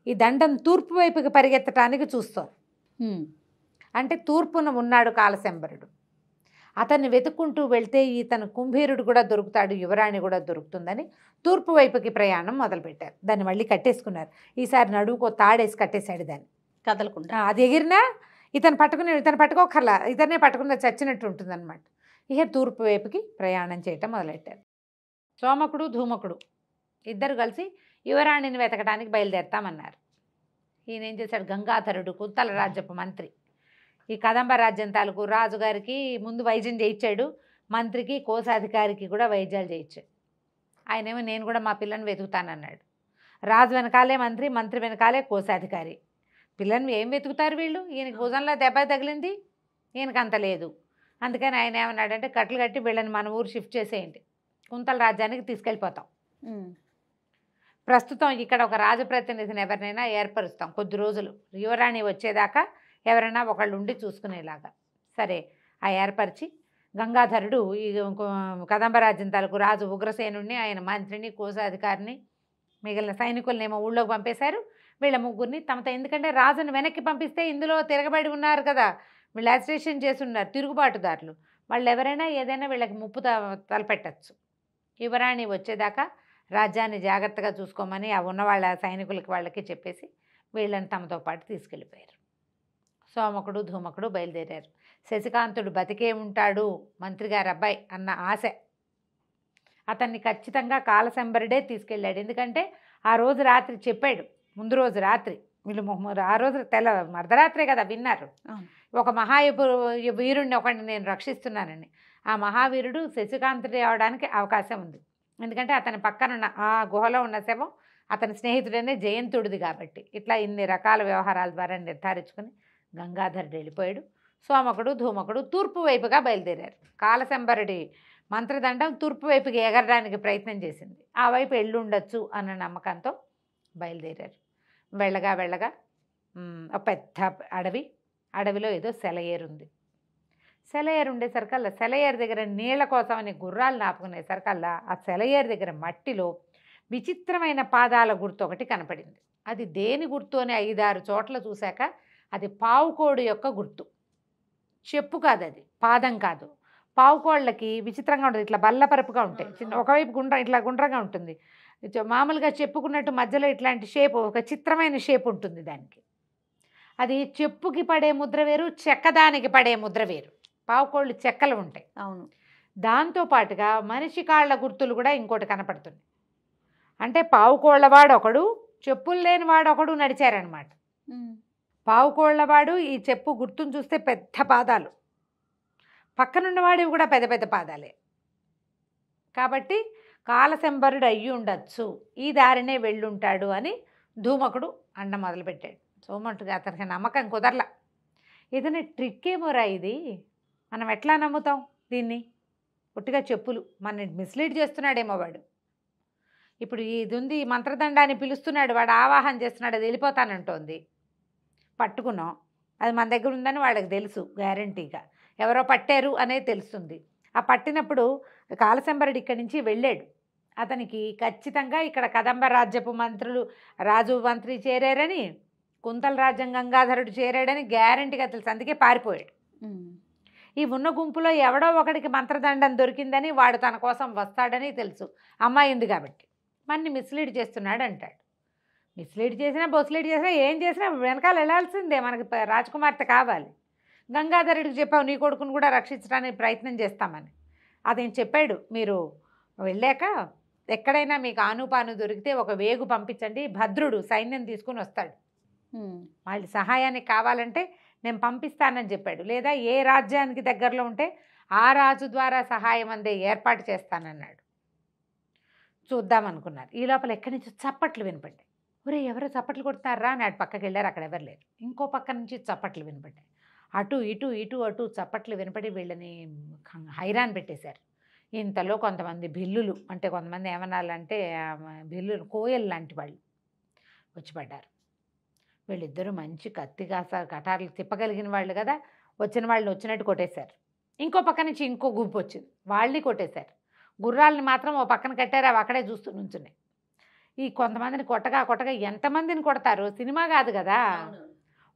ఈ దండం తూర్పు వైపుకి పరిగెత్తడానికి చూస్తోంది. అంటే తూర్పున ఉన్నాడు కాలసంబరుడు, అతన్ని వెతుక్కుంటూ వెళ్తే ఇతను కుంభీరుడు కూడా దొరుకుతాడు, యువరాణి కూడా దొరుకుతుందని తూర్పు వైపుకి ప్రయాణం మొదలుపెట్టారు. దాన్ని మళ్ళీ కట్టేసుకున్నారు. ఈసారి నడువుకో తాడేసి కట్టేశాడు, దాన్ని కదలకుండా. అది ఎగిరినా ఇతను పట్టుకోకర్లా, ఇతనే పట్టుకున్న చచ్చినట్టు ఉంటుందన్నమాట. ఇక తూర్పు వైపుకి ప్రయాణం చేయటం మొదలెట్టారు. సోమకుడు ధూమకుడు ఇద్దరు కలిసి యువరాణిని వెతకడానికి బయలుదేరతామన్నారు. ఈయన ఏం చేశాడు, గంగాధరుడు కుంతల రాజ్యపు మంత్రి, ఈ కదంబ రాజ్యం తాలూకు రాజుగారికి ముందు వైద్యం చేయించాడు, మంత్రికి కోశాధికారికి కూడా వైద్యాలు చేయించాడు. ఆయనేమో నేను కూడా మా పిల్లని వెతుకుతానన్నాడు. రాజు వెనకాలే మంత్రి, మంత్రి వెనకాలే కోశాధికారి. పిల్లని ఏం వెతుకుతారు వీళ్ళు, ఈయనకి భుజంలో దెబ్బ తగిలింది, ఈయనకి అంత లేదు. అందుకని ఆయన ఏమన్నాడంటే కట్లు కట్టి వీళ్ళని మన ఊరు షిఫ్ట్ చేసేయండి, కుంతల రాజ్యానికి తీసుకెళ్ళిపోతాం. ప్రస్తుతం ఇక్కడ ఒక రాజప్రతినిధిని ఎవరినైనా ఏర్పరుస్తాం కొద్ది రోజులు, యువరాణి వచ్చేదాకా ఎవరైనా ఒకళ్ళు ఉండి చూసుకునేలాగా. సరే, ఆ ఏర్పరిచి గంగాధరుడు ఈ కదంబరాజ్యం తాలూకు రాజు ఉగ్రసేనుడిని, ఆయన మంత్రిని, కోశాధికారిని, మిగిలిన సైనికులనేమో ఊళ్ళోకి పంపేశారు. వీళ్ళ ముగ్గురిని తమతో, ఎందుకంటే రాజును వెనక్కి పంపిస్తే ఇందులో తిరగబడి ఉన్నారు కదా, వీళ్ళు అజిటేషన్ చేసి ఉన్నారు, తిరుగుబాటుదారులు, వాళ్ళు ఎవరైనా ఏదైనా వీళ్ళకి ముప్పు తలపెట్టచ్చు. యువరాణి వచ్చేదాకా రాజ్యాన్ని జాగ్రత్తగా చూసుకోమని ఆ ఉన్న వాళ్ళ సైనికులకి వాళ్ళకి చెప్పేసి వీళ్ళని తమతో పాటు తీసుకెళ్ళిపోయారు. సోమకుడు ధూమకుడు బయలుదేరారు. శశికాంతుడు బతికే ఉంటాడు, మంత్రిగారి అబ్బాయి అన్న ఆశ. అతన్ని ఖచ్చితంగా కాలశంబరుడే తీసుకెళ్ళాడు. ఎందుకంటే ఆ రోజు రాత్రి చెప్పాడు, ముందు రోజు రాత్రి వీళ్ళు ఆ రోజు అర్ధరాత్రే కదా విన్నారు, ఒక వీరుణ్ణి ఒకడిని నేను రక్షిస్తున్నానని. ఆ మహావీరుడు శశికాంతుడు అవడానికి అవకాశం ఉంది. ఎందుకంటే అతని పక్కనున్న ఆ గుహలో ఉన్న శవం అతని స్నేహితుడనే జయంతుడిది కాబట్టి. ఇట్లా ఇన్ని రకాల వ్యవహారాల ద్వారా నిర్ధారించుకుని గంగాధరుడు వెళ్ళిపోయాడు. సోమకుడు ధూమకుడు తూర్పు వైపుగా బయలుదేరారు. కాలశంబరుడి మంత్రదండం తూర్పు వైపుకి ఎగరడానికి ప్రయత్నం చేసింది. ఆ వైపు ఎల్లుండొచ్చు అన్న నమ్మకంతో బయలుదేరారు. వెళ్ళగా వెళ్ళగా ఒక పెద్ద అడవిలో ఏదో సెలయేరుంది. సెలయేరు ఉండేసరికల్లా, సెలయేరు దగ్గర నీళ్ల కోసమని గుర్రాలు నాపుకునేసరికల్లా ఆ సెలయేరు దగ్గర మట్టిలో విచిత్రమైన పాదాల గుర్తు ఒకటి కనపడింది. అది దేని గుర్తు అని 5-6 చోట్ల చూశాక అది పావుకోడు యొక్క గుర్తు. చెప్పు కాదు, అది పాదం కాదు. పావుకోళ్ళకి విచిత్రంగా ఉంటుంది, ఇట్లా బల్లపరపుగా ఉంటాయి, చిన్న ఒకవైపు ఇట్లా గుండ్రంగా ఉంటుంది. మామూలుగా చెప్పుకున్నట్టు మధ్యలో ఇట్లాంటి షేప్, ఒక చిత్రమైన షేప్ ఉంటుంది దానికి. అది చెప్పుకి పడే ముద్ర వేరు, చెక్కదానికి పడే ముద్ర వేరు. పావుకోళ్ళు చెక్కలు ఉంటాయి. అవును. దాంతోపాటుగా మనిషి కాళ్ళ గుర్తులు కూడా ఇంకోటి కనపడుతుంది. అంటే పావుకోళ్ళవాడొకడు, చెప్పులు లేని వాడొకడు నడిచారనమాట. పావుకోళ్ళవాడు ఈ చెప్పు గుర్తును చూస్తే పెద్ద పాదాలు, పక్కనున్నవాడివి కూడా పెద్ద పెద్ద పాదాలే. కాబట్టి కాలశంబరుడు అయ్యి ఉండొచ్చు, ఈ దారినే వెళ్ళుంటాడు అని ధూమకుడు అండ మొదలుపెట్టాడు. సోమటుగా అతనికి నమ్మకం కుదరలా. ఏదైనా ట్రిక్ ఏమోరా ఇది, మనం ఎట్లా నమ్ముతాం దీన్ని, ఒట్టిగా చెప్పులు మన మిస్లీడ్ చేస్తున్నాడేమో వాడు. ఇప్పుడు ఇది ఉంది, మంత్రదండాన్ని పిలుస్తున్నాడు, వాడు ఆవాహన చేస్తున్నాడు, అది వెళ్ళిపోతానంటోంది. పట్టుకున్నాం, అది మన దగ్గర ఉందని వాళ్ళకి తెలుసు, గ్యారంటీగా ఎవరో పట్టారు అనేది తెలుస్తుంది. ఆ పట్టినప్పుడు కాలశంబరుడు ఇక్కడి నుంచి వెళ్ళాడు, అతనికి ఖచ్చితంగా ఇక్కడ కదంబ రాజ్యపు మంత్రులు, రాజు మంత్రి చేరారని, కుంతల రాజ్యం గంగాధరుడు చేరాడని గ్యారంటీగా తెలుసు. అందుకే పారిపోయాడు. ఈ ఉన్న గుంపులో ఎవడో ఒకడికి మంత్రదండం దొరికిందని, వాడు తన కోసం వస్తాడని తెలుసు, అమ్మాయి ఉంది కాబట్టి. మన్ని మిస్లీడ్ చేస్తున్నాడు అంటాడు. మిస్లీడ్ చేసినా బొస్లీడ్ చేసినా ఏం చేసినా వెనకాల వెళ్ళాల్సిందే, మనకి రాజకుమార్తె కావాలి. గంగాధరుడికి చెప్పావు నీ కొడుకును కూడా రక్షించడానికి ప్రయత్నం చేస్తామని. అదేం చెప్పాడు, మీరు వెళ్ళాక ఎక్కడైనా మీకు ఆనుపాను దొరికితే ఒక వేగు పంపించండి, భద్రుడు సైన్యం తీసుకుని వస్తాడు, వాళ్ళ సహాయానికి కావాలంటే నేను పంపిస్తానని చెప్పాడు. లేదా ఏ రాజ్యానికి దగ్గరలో ఉంటే ఆ రాజు ద్వారా సహాయం అందే ఏర్పాటు చేస్తానన్నాడు. చూద్దామనుకున్నారు. ఈ లోపల ఎక్కడి నుంచి చప్పట్లు వినపడ్డాయి. ఒరే ఎవరో చప్పట్లు కొడుతున్నారా అని అటు పక్కకి వెళ్ళారు, అక్కడ ఎవరు లేరు. ఇంకో పక్క నుంచి చప్పట్లు వినపడ్డాయి. అటు ఇటు ఇటు అటు చప్పట్లు వినపడి వీళ్ళని హైరాన్ పెట్టేశారు. ఇంతలో కొంతమంది భిల్లులు, అంటే కొంతమంది ఏమనాలంటే భిల్లులు, కోయలు లాంటి వాళ్ళు వచ్చి పడ్డారు. వీళ్ళిద్దరూ మంచి కటార్లు తిప్పగలిగిన వాళ్ళు కదా, వచ్చిన వాళ్ళని వచ్చినట్టు కొట్టేశారు. ఇంకో పక్క నుంచి ఇంకో గుంపు వచ్చింది, వాళ్ళని కొట్టేశారు. గుర్రాలని మాత్రం ఓ పక్కన కట్టారు, అవి అక్కడే చూస్తూ నుంచున్నాయి. ఈ కొంతమందిని కొట్టగా ఎంతమందిని కొడతారు, సినిమా కాదు కదా,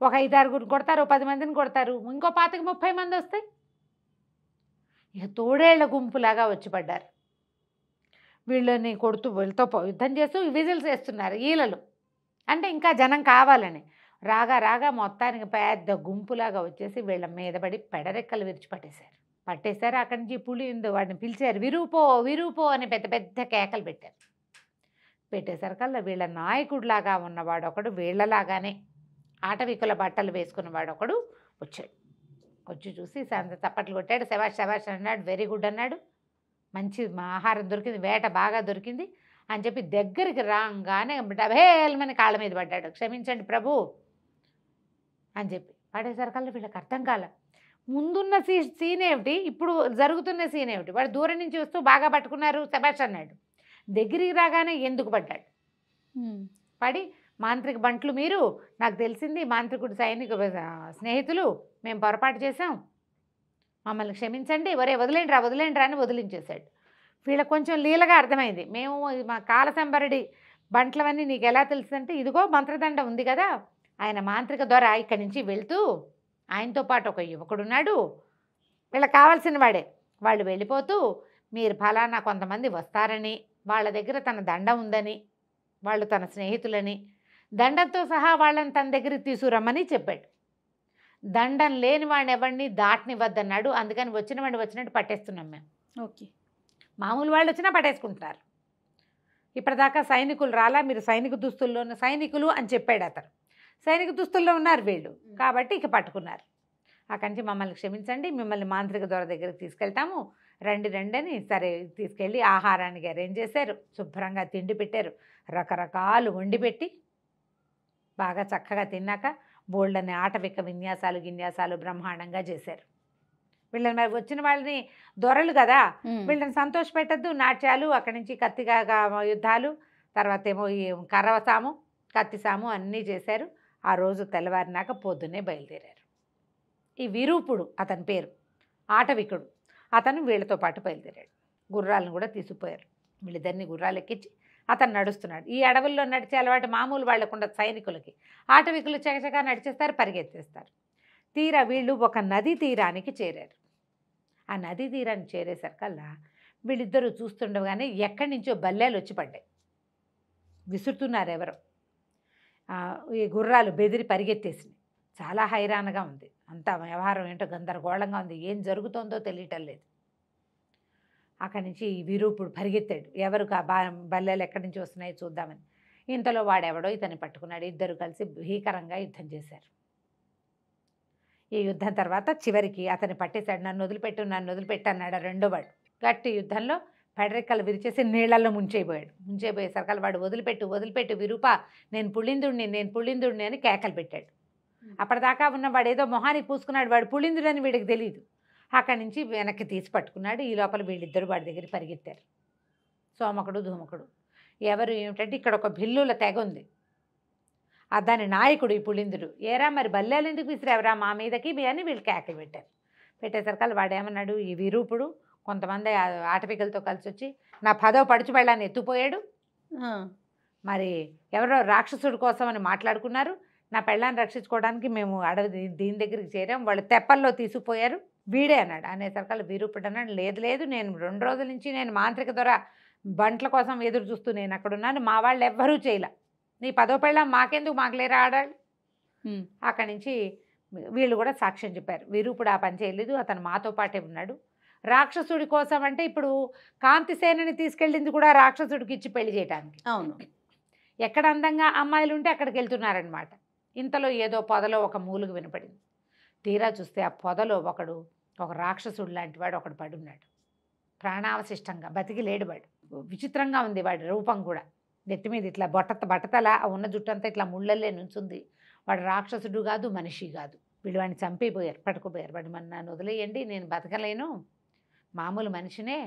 ఒక 5-6 కొడతారు, 10 మందిని కొడతారు, ఇంకో 25-30 మంది వస్తాయి. ఇక తోడేళ్ల గుంపులాగా వచ్చి పడ్డారు. వీళ్ళని కొడుతూ వీళ్ళతో యుద్ధం చేస్తూ విజిల్స్ వేస్తున్నారు ఈలలు, అంటే ఇంకా జనం కావాలని. రాగా రాగా మొత్తానికి పెద్ద గుంపులాగా వచ్చేసి వీళ్ళ మీద పడి పెడరెక్కలు విరిచి పట్టేశారు. అక్కడి నుంచి పులి వాడిని పిలిచారు, విరూపో విరూపో అని పెద్ద పెద్ద కేకలు పెట్టేసరికల్లా వీళ్ళ నాయకుడిలాగా ఉన్నవాడు ఒకడు, వీళ్ళలాగానే ఆటవికుల బట్టలు వేసుకున్నవాడు ఒకడు వచ్చాడు. వచ్చి చూసి చప్పట్లు కొట్టాడు, శబాష్ శబాష్ అన్నాడు, వెరీ గుడ్ అన్నాడు, మంచి ఆహారం దొరికింది, వేట బాగా దొరికింది అని చెప్పి దగ్గరికి రాగానే డబేల్మని కాళ్ళ మీద పడ్డాడు. క్షమించండి ప్రభు అని చెప్పి పడేసరికల్లా వీళ్ళకి అర్థం కాల, ముందున్న సీన్ ఏమిటి, ఇప్పుడు జరుగుతున్న సీన్ ఏమిటి. వాడు దూరం నుంచి వస్తూ బాగా పట్టుకున్నారు, శబాష్ అన్నాడు. దగ్గరికి రాగానే ఎందుకు పడ్డాడు. పడి మాంత్రిక బంట్లు మీరు, నాకు తెలిసింది మాంత్రికుడు సైనిక స్నేహితులు, మేము పొరపాటు చేశాం, మమ్మల్ని క్షమించండి, ఒరే వదిలేండి రా అని వదిలించేశాడు. వీళ్ళకి కొంచెం లీలగా అర్థమైంది, మేము మా కాలసంబరుడి బంట్లవన్నీ నీకు ఎలా తెలుస్తుందంటే, ఇదిగో మంత్రదండ ఉంది కదా, ఆయన మాంత్రిక ద్వారా ఇక్కడి నుంచి వెళ్తూ ఆయనతో పాటు ఒక యువకుడున్నాడు, వీళ్ళకి కావాల్సిన వాడే, వాళ్ళు వెళ్ళిపోతూ మీరు ఫలానా కొంతమంది వస్తారని, వాళ్ళ దగ్గర తన దండ ఉందని, వాళ్ళు తన స్నేహితులని, దండంతో సహా వాళ్ళని తన దగ్గరికి తీసుకురమ్మని చెప్పాడు. దండం లేని వాడిని ఎవరిని దాటనివ్వద్దన్నాడు. అందుకని వచ్చిన వాడిని వచ్చినట్టు పట్టేస్తున్నాం మేము. ఓకే, మామూలు వాళ్ళు వచ్చినా పట్టేసుకుంటున్నారు. ఇప్పటిదాకా సైనికులు రాలా, మీరు సైనిక దుస్తుల్లో ఉన్న సైనికులు అని చెప్పాడు అతను. సైనిక దుస్తుల్లో ఉన్నారు వీళ్ళు, కాబట్టి ఇక పట్టుకున్నారు. అక్కడి నుంచి మమ్మల్ని క్షమించండి, మిమ్మల్ని మాంత్రిక దొర దగ్గరికి తీసుకెళ్తాము, రండి అని సరే తీసుకెళ్ళి ఆహారానికి అరేంజ్ చేశారు, శుభ్రంగా తిండి పెట్టారు, రకరకాలు వండి పెట్టి బాగా చక్కగా తిన్నాక బోల్డని ఆటవిక విన్యాసాలు బ్రహ్మాండంగా చేశారు. వీళ్ళని మరి వచ్చిన వాళ్ళని దొరలు కదా, వీళ్ళని సంతోషపెట్టద్దు, నాట్యాలు, అక్కడి నుంచి కత్తిగా యుద్ధాలు, తర్వాత ఏమో ఈ కర్రసాము కత్తిసాము అన్నీ చేశారు. ఆ రోజు తెల్లవారినాక పొద్దున్నే బయలుదేరారు. ఈ విరూపుడు అతని పేరు, ఆటవికుడు, అతను వీళ్ళతో పాటు బయలుదేరాడు. గుర్రాలను కూడా తీసుకుపోయారు. వీళ్ళిద్దరిని గుర్రాలు ఎక్కించి అతను నడుస్తున్నాడు. ఈ అడవుల్లో నడిచే అలవాటు మామూలు వాళ్ళకుండా సైనికులకి, ఆటవికులు చకచగా నడిచేస్తారు, పరిగెత్తేస్తారు. తీరా వీళ్ళు ఒక నదీ తీరానికి చేరారు. ఆ నదీ తీరానికి చేరేసరికల్లా వీళ్ళిద్దరూ చూస్తుండగానే ఎక్కడి నుంచో బల్లేలు వచ్చి పడ్డాయి. విసురుతున్నారు ఎవరో. ఈ గుర్రాలు బెదిరి పరిగెత్తేసినాయి. చాలా హైరాణగా ఉంది, అంతా వ్యవహారం ఏంటో గందరగోళంగా ఉంది, ఏం జరుగుతుందో తెలియటం లేదు. అక్కడి నుంచి ఈ విరూపుడు పరిగెత్తాడు, ఎవరు బల్లెలు ఎక్కడి నుంచి వస్తున్నాయో చూద్దామని. ఇంతలో వాడెవడో ఇతన్ని పట్టుకున్నాడు. ఇద్దరు కలిసి భీకరంగా యుద్ధం చేశారు. ఈ యుద్ధం తర్వాత చివరికి అతన్ని పట్టేశాడు. నన్ను వదిలిపెట్టు అన్నాడు రెండో వాడు. గట్టి యుద్ధంలో పెడరెక్కలు విరిచేసి నీళ్లలో ముంచేపోయేసరికి వాడు వదిలిపెట్టు విరూప, నేను పుళ్ళిందుడిని అని కేకలు పెట్టాడు. అప్పటిదాకా ఉన్న వాడు ఏదో మొహానికి పూసుకున్నాడు, వాడు పుళ్ళిందుడని వీడికి తెలియదు. అక్కడి నుంచి వెనక్కి తీసి పట్టుకున్నాడు. ఈ లోపల వీళ్ళిద్దరు వాడి దగ్గర పరిగెత్తారు, సోమకుడు ధూమకుడు. ఎవరు ఏమిటంటే ఇక్కడ ఒక భిల్లుల తెగ ఉంది, దాని నాయకుడు ఈ పులిందుడు. ఏరా మరి బల్లేలు ఎందుకు విసిరేవరా మా మీదకి అని వీళ్ళు కేకలు పెట్టేసరికి వాడు ఏమన్నాడు, ఈ విరూపుడు కొంతమంది ఆటపికలతో కలిసి వచ్చి నా 10వ పడుచు పెళ్ళాన్ని ఎత్తుపోయాడు, మరి ఎవరో రాక్షసుడి కోసం అని మాట్లాడుకున్నారు, నా పెళ్ళాన్ని రక్షించుకోవడానికి మేము అడవి దీని దగ్గరికి చేరాం, వాళ్ళు తెప్పల్లో తీసుకుపోయారు, వీడే అన్నాడు. అనేసరికి విరూపుడు అన్నాడు, లేదు నేను 2 రోజుల నుంచి నేను మాంత్రిక ద్వారా బంట్ల కోసం ఎదురు చూస్తూ నేను అక్కడ ఉన్నాను, మా వాళ్ళు ఎవ్వరూ చేయలే, నీ 10వ పెళ్ళాం మాకెందుకు, మాకు లేరా ఆడాడు. అక్కడి నుంచి వీళ్ళు కూడా సాక్ష్యం చెప్పారు, విరూపుడు ఆ పని చేయలేదు, అతను మాతో పాటే ఉన్నాడు. రాక్షసుడి కోసం అంటే ఇప్పుడు కాంతిసేనని తీసుకెళ్ళింది కూడా రాక్షసుడికి ఇచ్చి పెళ్లి చేయడానికి. అవును, ఎక్కడ అందంగా అమ్మాయిలు ఉంటే అక్కడికి వెళ్తున్నారనమాట. ఇంతలో ఏదో పొదలో ఒక మూలుగు వినపడింది. తీరా చూస్తే ఆ పొదలో ఒక రాక్షసుడు లాంటి వాడు ఒకడు పడున్నాడు, ప్రాణావశిష్టంగా బతికి లేడు. వాడు విచిత్రంగా ఉంది, వాడి రూపం కూడా నెత్తి మీద ఇట్లా బట్టతలా ఉన్న జుట్టంతా ఇట్లా ముళ్ళల్లే నుంచుంది. వాడు రాక్షసుడు కాదు, మనిషి కాదు. వీళ్ళు వాడిని చంపేపోయారు, పట్టుకుపోయారు. వాడు నన్ను వదిలేయండి, నేను బతకలేను, మామూలు మనిషినే,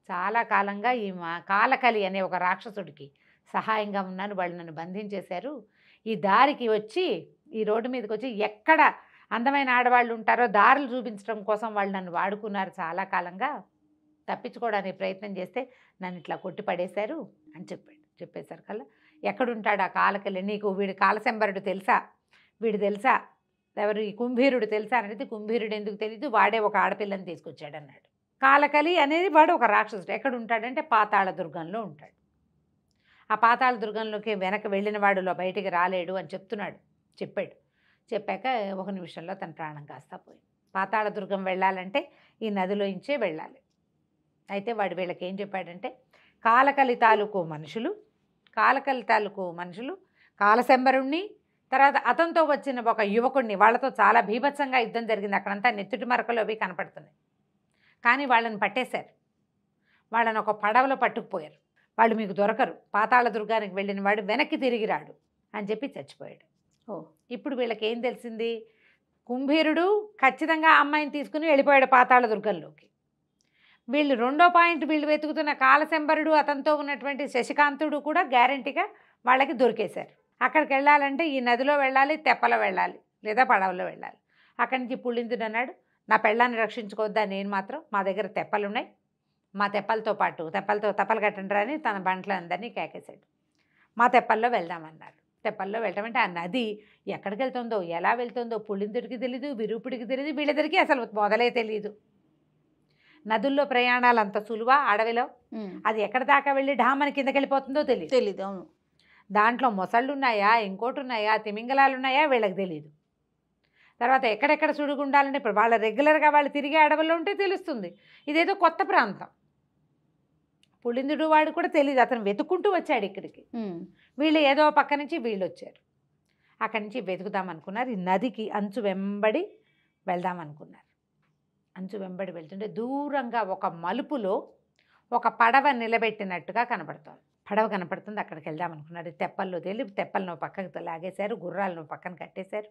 చాలా కాలంగా ఈ కాలకలి అనే ఒక రాక్షసుడికి సహాయంగా ఉన్నాను, వాళ్ళు నన్ను బంధించేశారు. ఈ దారికి వచ్చి ఈ రోడ్డు మీదకి వచ్చి ఎక్కడ అందమైన ఆడవాళ్ళు ఉంటారో దారులు చూపించడం కోసం వాళ్ళు నన్ను వాడుకున్నారు, చాలా కాలంగా తప్పించుకోవడానికి ప్రయత్నం చేస్తే నన్ను ఇట్లా కొట్టి పడేశారు అని చెప్పేసరికల్లా ఎక్కడుంటాడు ఆ కాలకలి, నీకు వీడి కాలశంబరుడు తెలుసా, వీడు తెలుసా, ఎవరు ఈ కుంభీరుడు తెలుసా అనేది, కుంభీరుడు ఎందుకు తెలీదు, వాడే ఒక ఆడపిల్లని తీసుకొచ్చాడు అన్నాడు. కాలకలి అనేది వాడు ఒక రాక్షసుడు. ఎక్కడ ఉంటాడంటే పాతాళ దుర్గంలో ఉంటాడు. ఆ పాతాళ దుర్గంలోకి వెనక వెళ్ళిన వాడులో బయటికి రాలేడు అని చెప్పాడు. చెప్పాక ఒక నిమిషంలో తన ప్రాణం కాస్తా పోయింది. పాతాళ దుర్గం వెళ్ళాలంటే ఈ నదిలోంచే వెళ్ళాలి. అయితే వాడు వీళ్ళకి ఏం చెప్పాడంటే, కాలకలి తాలూకు మనుషులు కాలశంబరుణ్ణి, తర్వాత అతనితో వచ్చిన ఒక యువకుడిని, వాళ్ళతో చాలా బీభత్సంగా యుద్ధం జరిగింది. అక్కడంతా నెత్తుటి మరకలు అవి కనపడుతున్నాయి. కానీ వాళ్ళని పట్టేశారు. వాళ్ళని ఒక పడవలో పట్టుకుపోయారు. వాళ్ళు మీకు దొరకరు, పాతాళ దుర్గానికి వెళ్ళిన వాడు వెనక్కి తిరిగి రాడు అని చెప్పి చచ్చిపోయాడు. ఇప్పుడు వీళ్ళకి ఏం తెలిసింది, కుంభీరుడు ఖచ్చితంగా అమ్మాయిని తీసుకుని వెళ్ళిపోయాడు పాతాళ దుర్గంలోకి. వీళ్ళు రెండో పాయింట్, వీళ్ళు వెతుకుతున్న కాలశంబరుడు, అతనితో ఉన్నటువంటి శశికాంతుడు కూడా గ్యారంటీగా వాళ్ళకి దొరికేశారు. అక్కడికి వెళ్ళాలంటే ఈ నదిలో వెళ్ళాలి, తెప్పలో వెళ్ళాలి, లేదా పడవలో వెళ్ళాలి. అక్కడి నుంచి పులిందుడు అన్నాడు, నా పెళ్ళాన్ని రక్షించుకోవద్దా, నేను మాత్రం మా దగ్గర తెప్పలు ఉన్నాయి, మా తెప్పలతో పాటు తెప్పలు కట్టండి అని తన బంట్లందరినీ కేకేశాడు. మా తెప్పల్లో వెళ్దామన్నారు. తెప్పల్లో వెళ్ళటమంటే ఆ నది ఎక్కడికి వెళ్తుందో, ఎలా వెళ్తుందో పులిందుడికి తెలీదు, విరూపుడికి తెలీదు, వీళ్ళిద్దరికీ అసలు మొదలే తెలియదు. నదుల్లో ప్రయాణాలు అంత సులువా అడవిలో? అది ఎక్కడ దాకా వెళ్ళి ఢామని కిందకి వెళ్ళిపోతుందో తెలీదు. అవును. దాంట్లో మొసళ్ళు ఉన్నాయా, ఇంకోటి ఉన్నాయా, తిమింగలాలు ఉన్నాయా, వీళ్ళకి తెలియదు. తర్వాత ఎక్కడెక్కడ సుడిగుండాలంటే ఇప్పుడు వాళ్ళ రెగ్యులర్గా వాళ్ళు తిరిగే అడవుల్లో ఉంటే తెలుస్తుంది. ఇదేదో కొత్త ప్రాంతం. పులిందుడు వాడు కూడా తెలియదు, అతను వెతుక్కుంటూ వచ్చాడు ఇక్కడికి. వీళ్ళు ఏదో పక్క నుంచి వీళ్ళు వచ్చారు. అక్కడి నుంచి వెతుకుదామనుకున్నారు. ఈ నదికి అంచు వెంబడి వెళ్దామనుకున్నారు. అంచు వెంబడి వెళ్తుంటే దూరంగా ఒక మలుపులో ఒక పడవ నిలబెట్టినట్టుగా కనపడుతుంది. పడవ కనపడుతుంది, అక్కడికి వెళ్దామనుకున్నారు. తెప్పల్లో తెప్పలను పక్కకు లాగేశారు, గుర్రాలను పక్కన కట్టేశారు.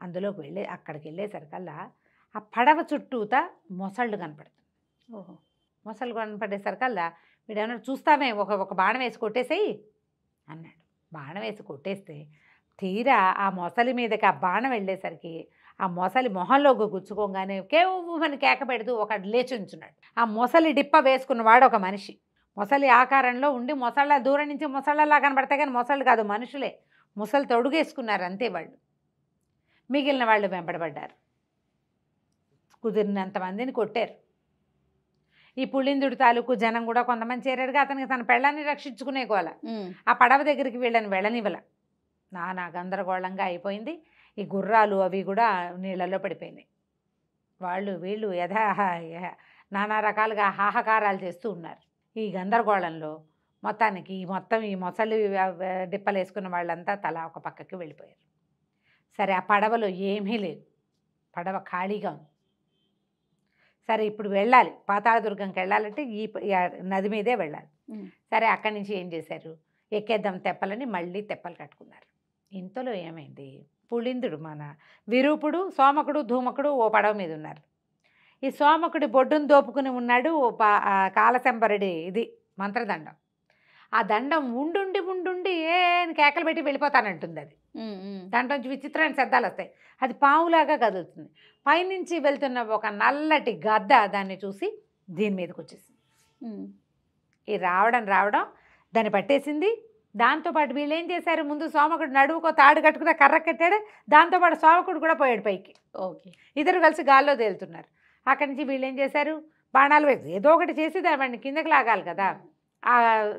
అందులోకి అక్కడికి వెళ్ళేసరికల్లా ఆ పడవ చుట్టూతా మొసళ్ళు కనపడుతుంది. మొసళ్ళు కనపడేసరికల్లా వీడేమన్నా చూస్తామే, ఒక బాణం వేసి కొట్టేసేయి అన్నాడు. బాణం వేసి కొట్టేస్తే తీరా ఆ మొసలి మీదకి ఆ బాణం వెళ్ళేసరికి ఆ మొసలి మొహంలోకి గుచ్చుకోగానే కేవని కేక పెడుతూ ఒక లేచి ఉంచున్నాడు. ఆ మొసలి డిప్ప వేసుకున్నవాడు ఒక మనిషి. మొసలి ఆకారంలో ఉండి మొసళ్ళ దూరం నుంచి మొసళ్ళలా కనబడతాయి, కానీ మొసళ్ళు కాదు, మనుషులే. మొసలు తొడుగేసుకున్నారు అంతే. వాళ్ళు మిగిలిన వాళ్ళు వెంబడబడ్డారు. కుదిరినంత మందిని కొట్టారు. ఈ పులిందుడి తాలూకు జనం కూడా కొంతమంది చేరారుగా. అతనికి తన పెళ్ళాన్ని రక్షించుకునే గోల. ఆ పడవ దగ్గరికి వీళ్ళని వెళ్ళనివ్వల. నానా గందరగోళంగా అయిపోయింది. ఈ గుర్రాలు అవి కూడా నీళ్ళల్లో పడిపోయినాయి. వీళ్ళు నానా రకాలుగా హాహాకారాలు చేస్తూ ఉన్నారు. ఈ గందరగోళంలో మొత్తానికి ఈ మొసలి డిప్పలు వేసుకున్న వాళ్ళంతా తలా ఒక పక్కకి వెళ్ళిపోయారు. సరే, ఆ పడవలో ఏమీ లేదు, పడవ ఖాళీగా ఉంది. సరే, ఇప్పుడు వెళ్ళాలి, పాతాళ దుర్గంకి వెళ్ళాలంటే ఈ నది మీదే వెళ్ళాలి. సరే, అక్కడి నుంచి ఏం చేశారు, ఎక్కేద్దాం తెప్పలని మళ్ళీ తెప్పలు కట్టుకున్నారు. ఇంతలో ఏమైంది, పులిందుడు మన విరూపుడు, సోమకుడు, ధూమకుడు ఓ పడవ మీద ఉన్నారు. ఈ సోమకుడి బొడ్డును దోపుకుని ఉన్నాడు కాలశంబరుడి ఇది మంత్రదండం. ఆ దండం ఉండుండి కేకలు పెట్టి వెళ్ళిపోతానంటుంది. అది దాంట్లోంచి విచిత్రమైన శబ్దాలు వస్తాయి. అది పావులాగా కదులుతుంది. పైనుంచి వెళ్తున్న ఒక నల్లటి గద్ద దాన్ని చూసి దీని మీదకి వచ్చేసింది. ఈ రావడం దాన్ని పట్టేసింది. దాంతోపాటు వీళ్ళు ఏం చేశారు, ముందు సోమకుడు నడువుకో తాడు కట్టుకుని కర్ర కట్టాడు, దాంతోపాటు సోమకుడు కూడా పోయాడు పైకి. ఓకే, ఇద్దరు కలిసి గాల్లో తేలుతున్నారు. అక్కడి నుంచి వీళ్ళు ఏం చేశారు, బాణాలు వేసి ఏదో ఒకటి చేసి దాన్ని కిందకి లాగాలి కదా. ఆ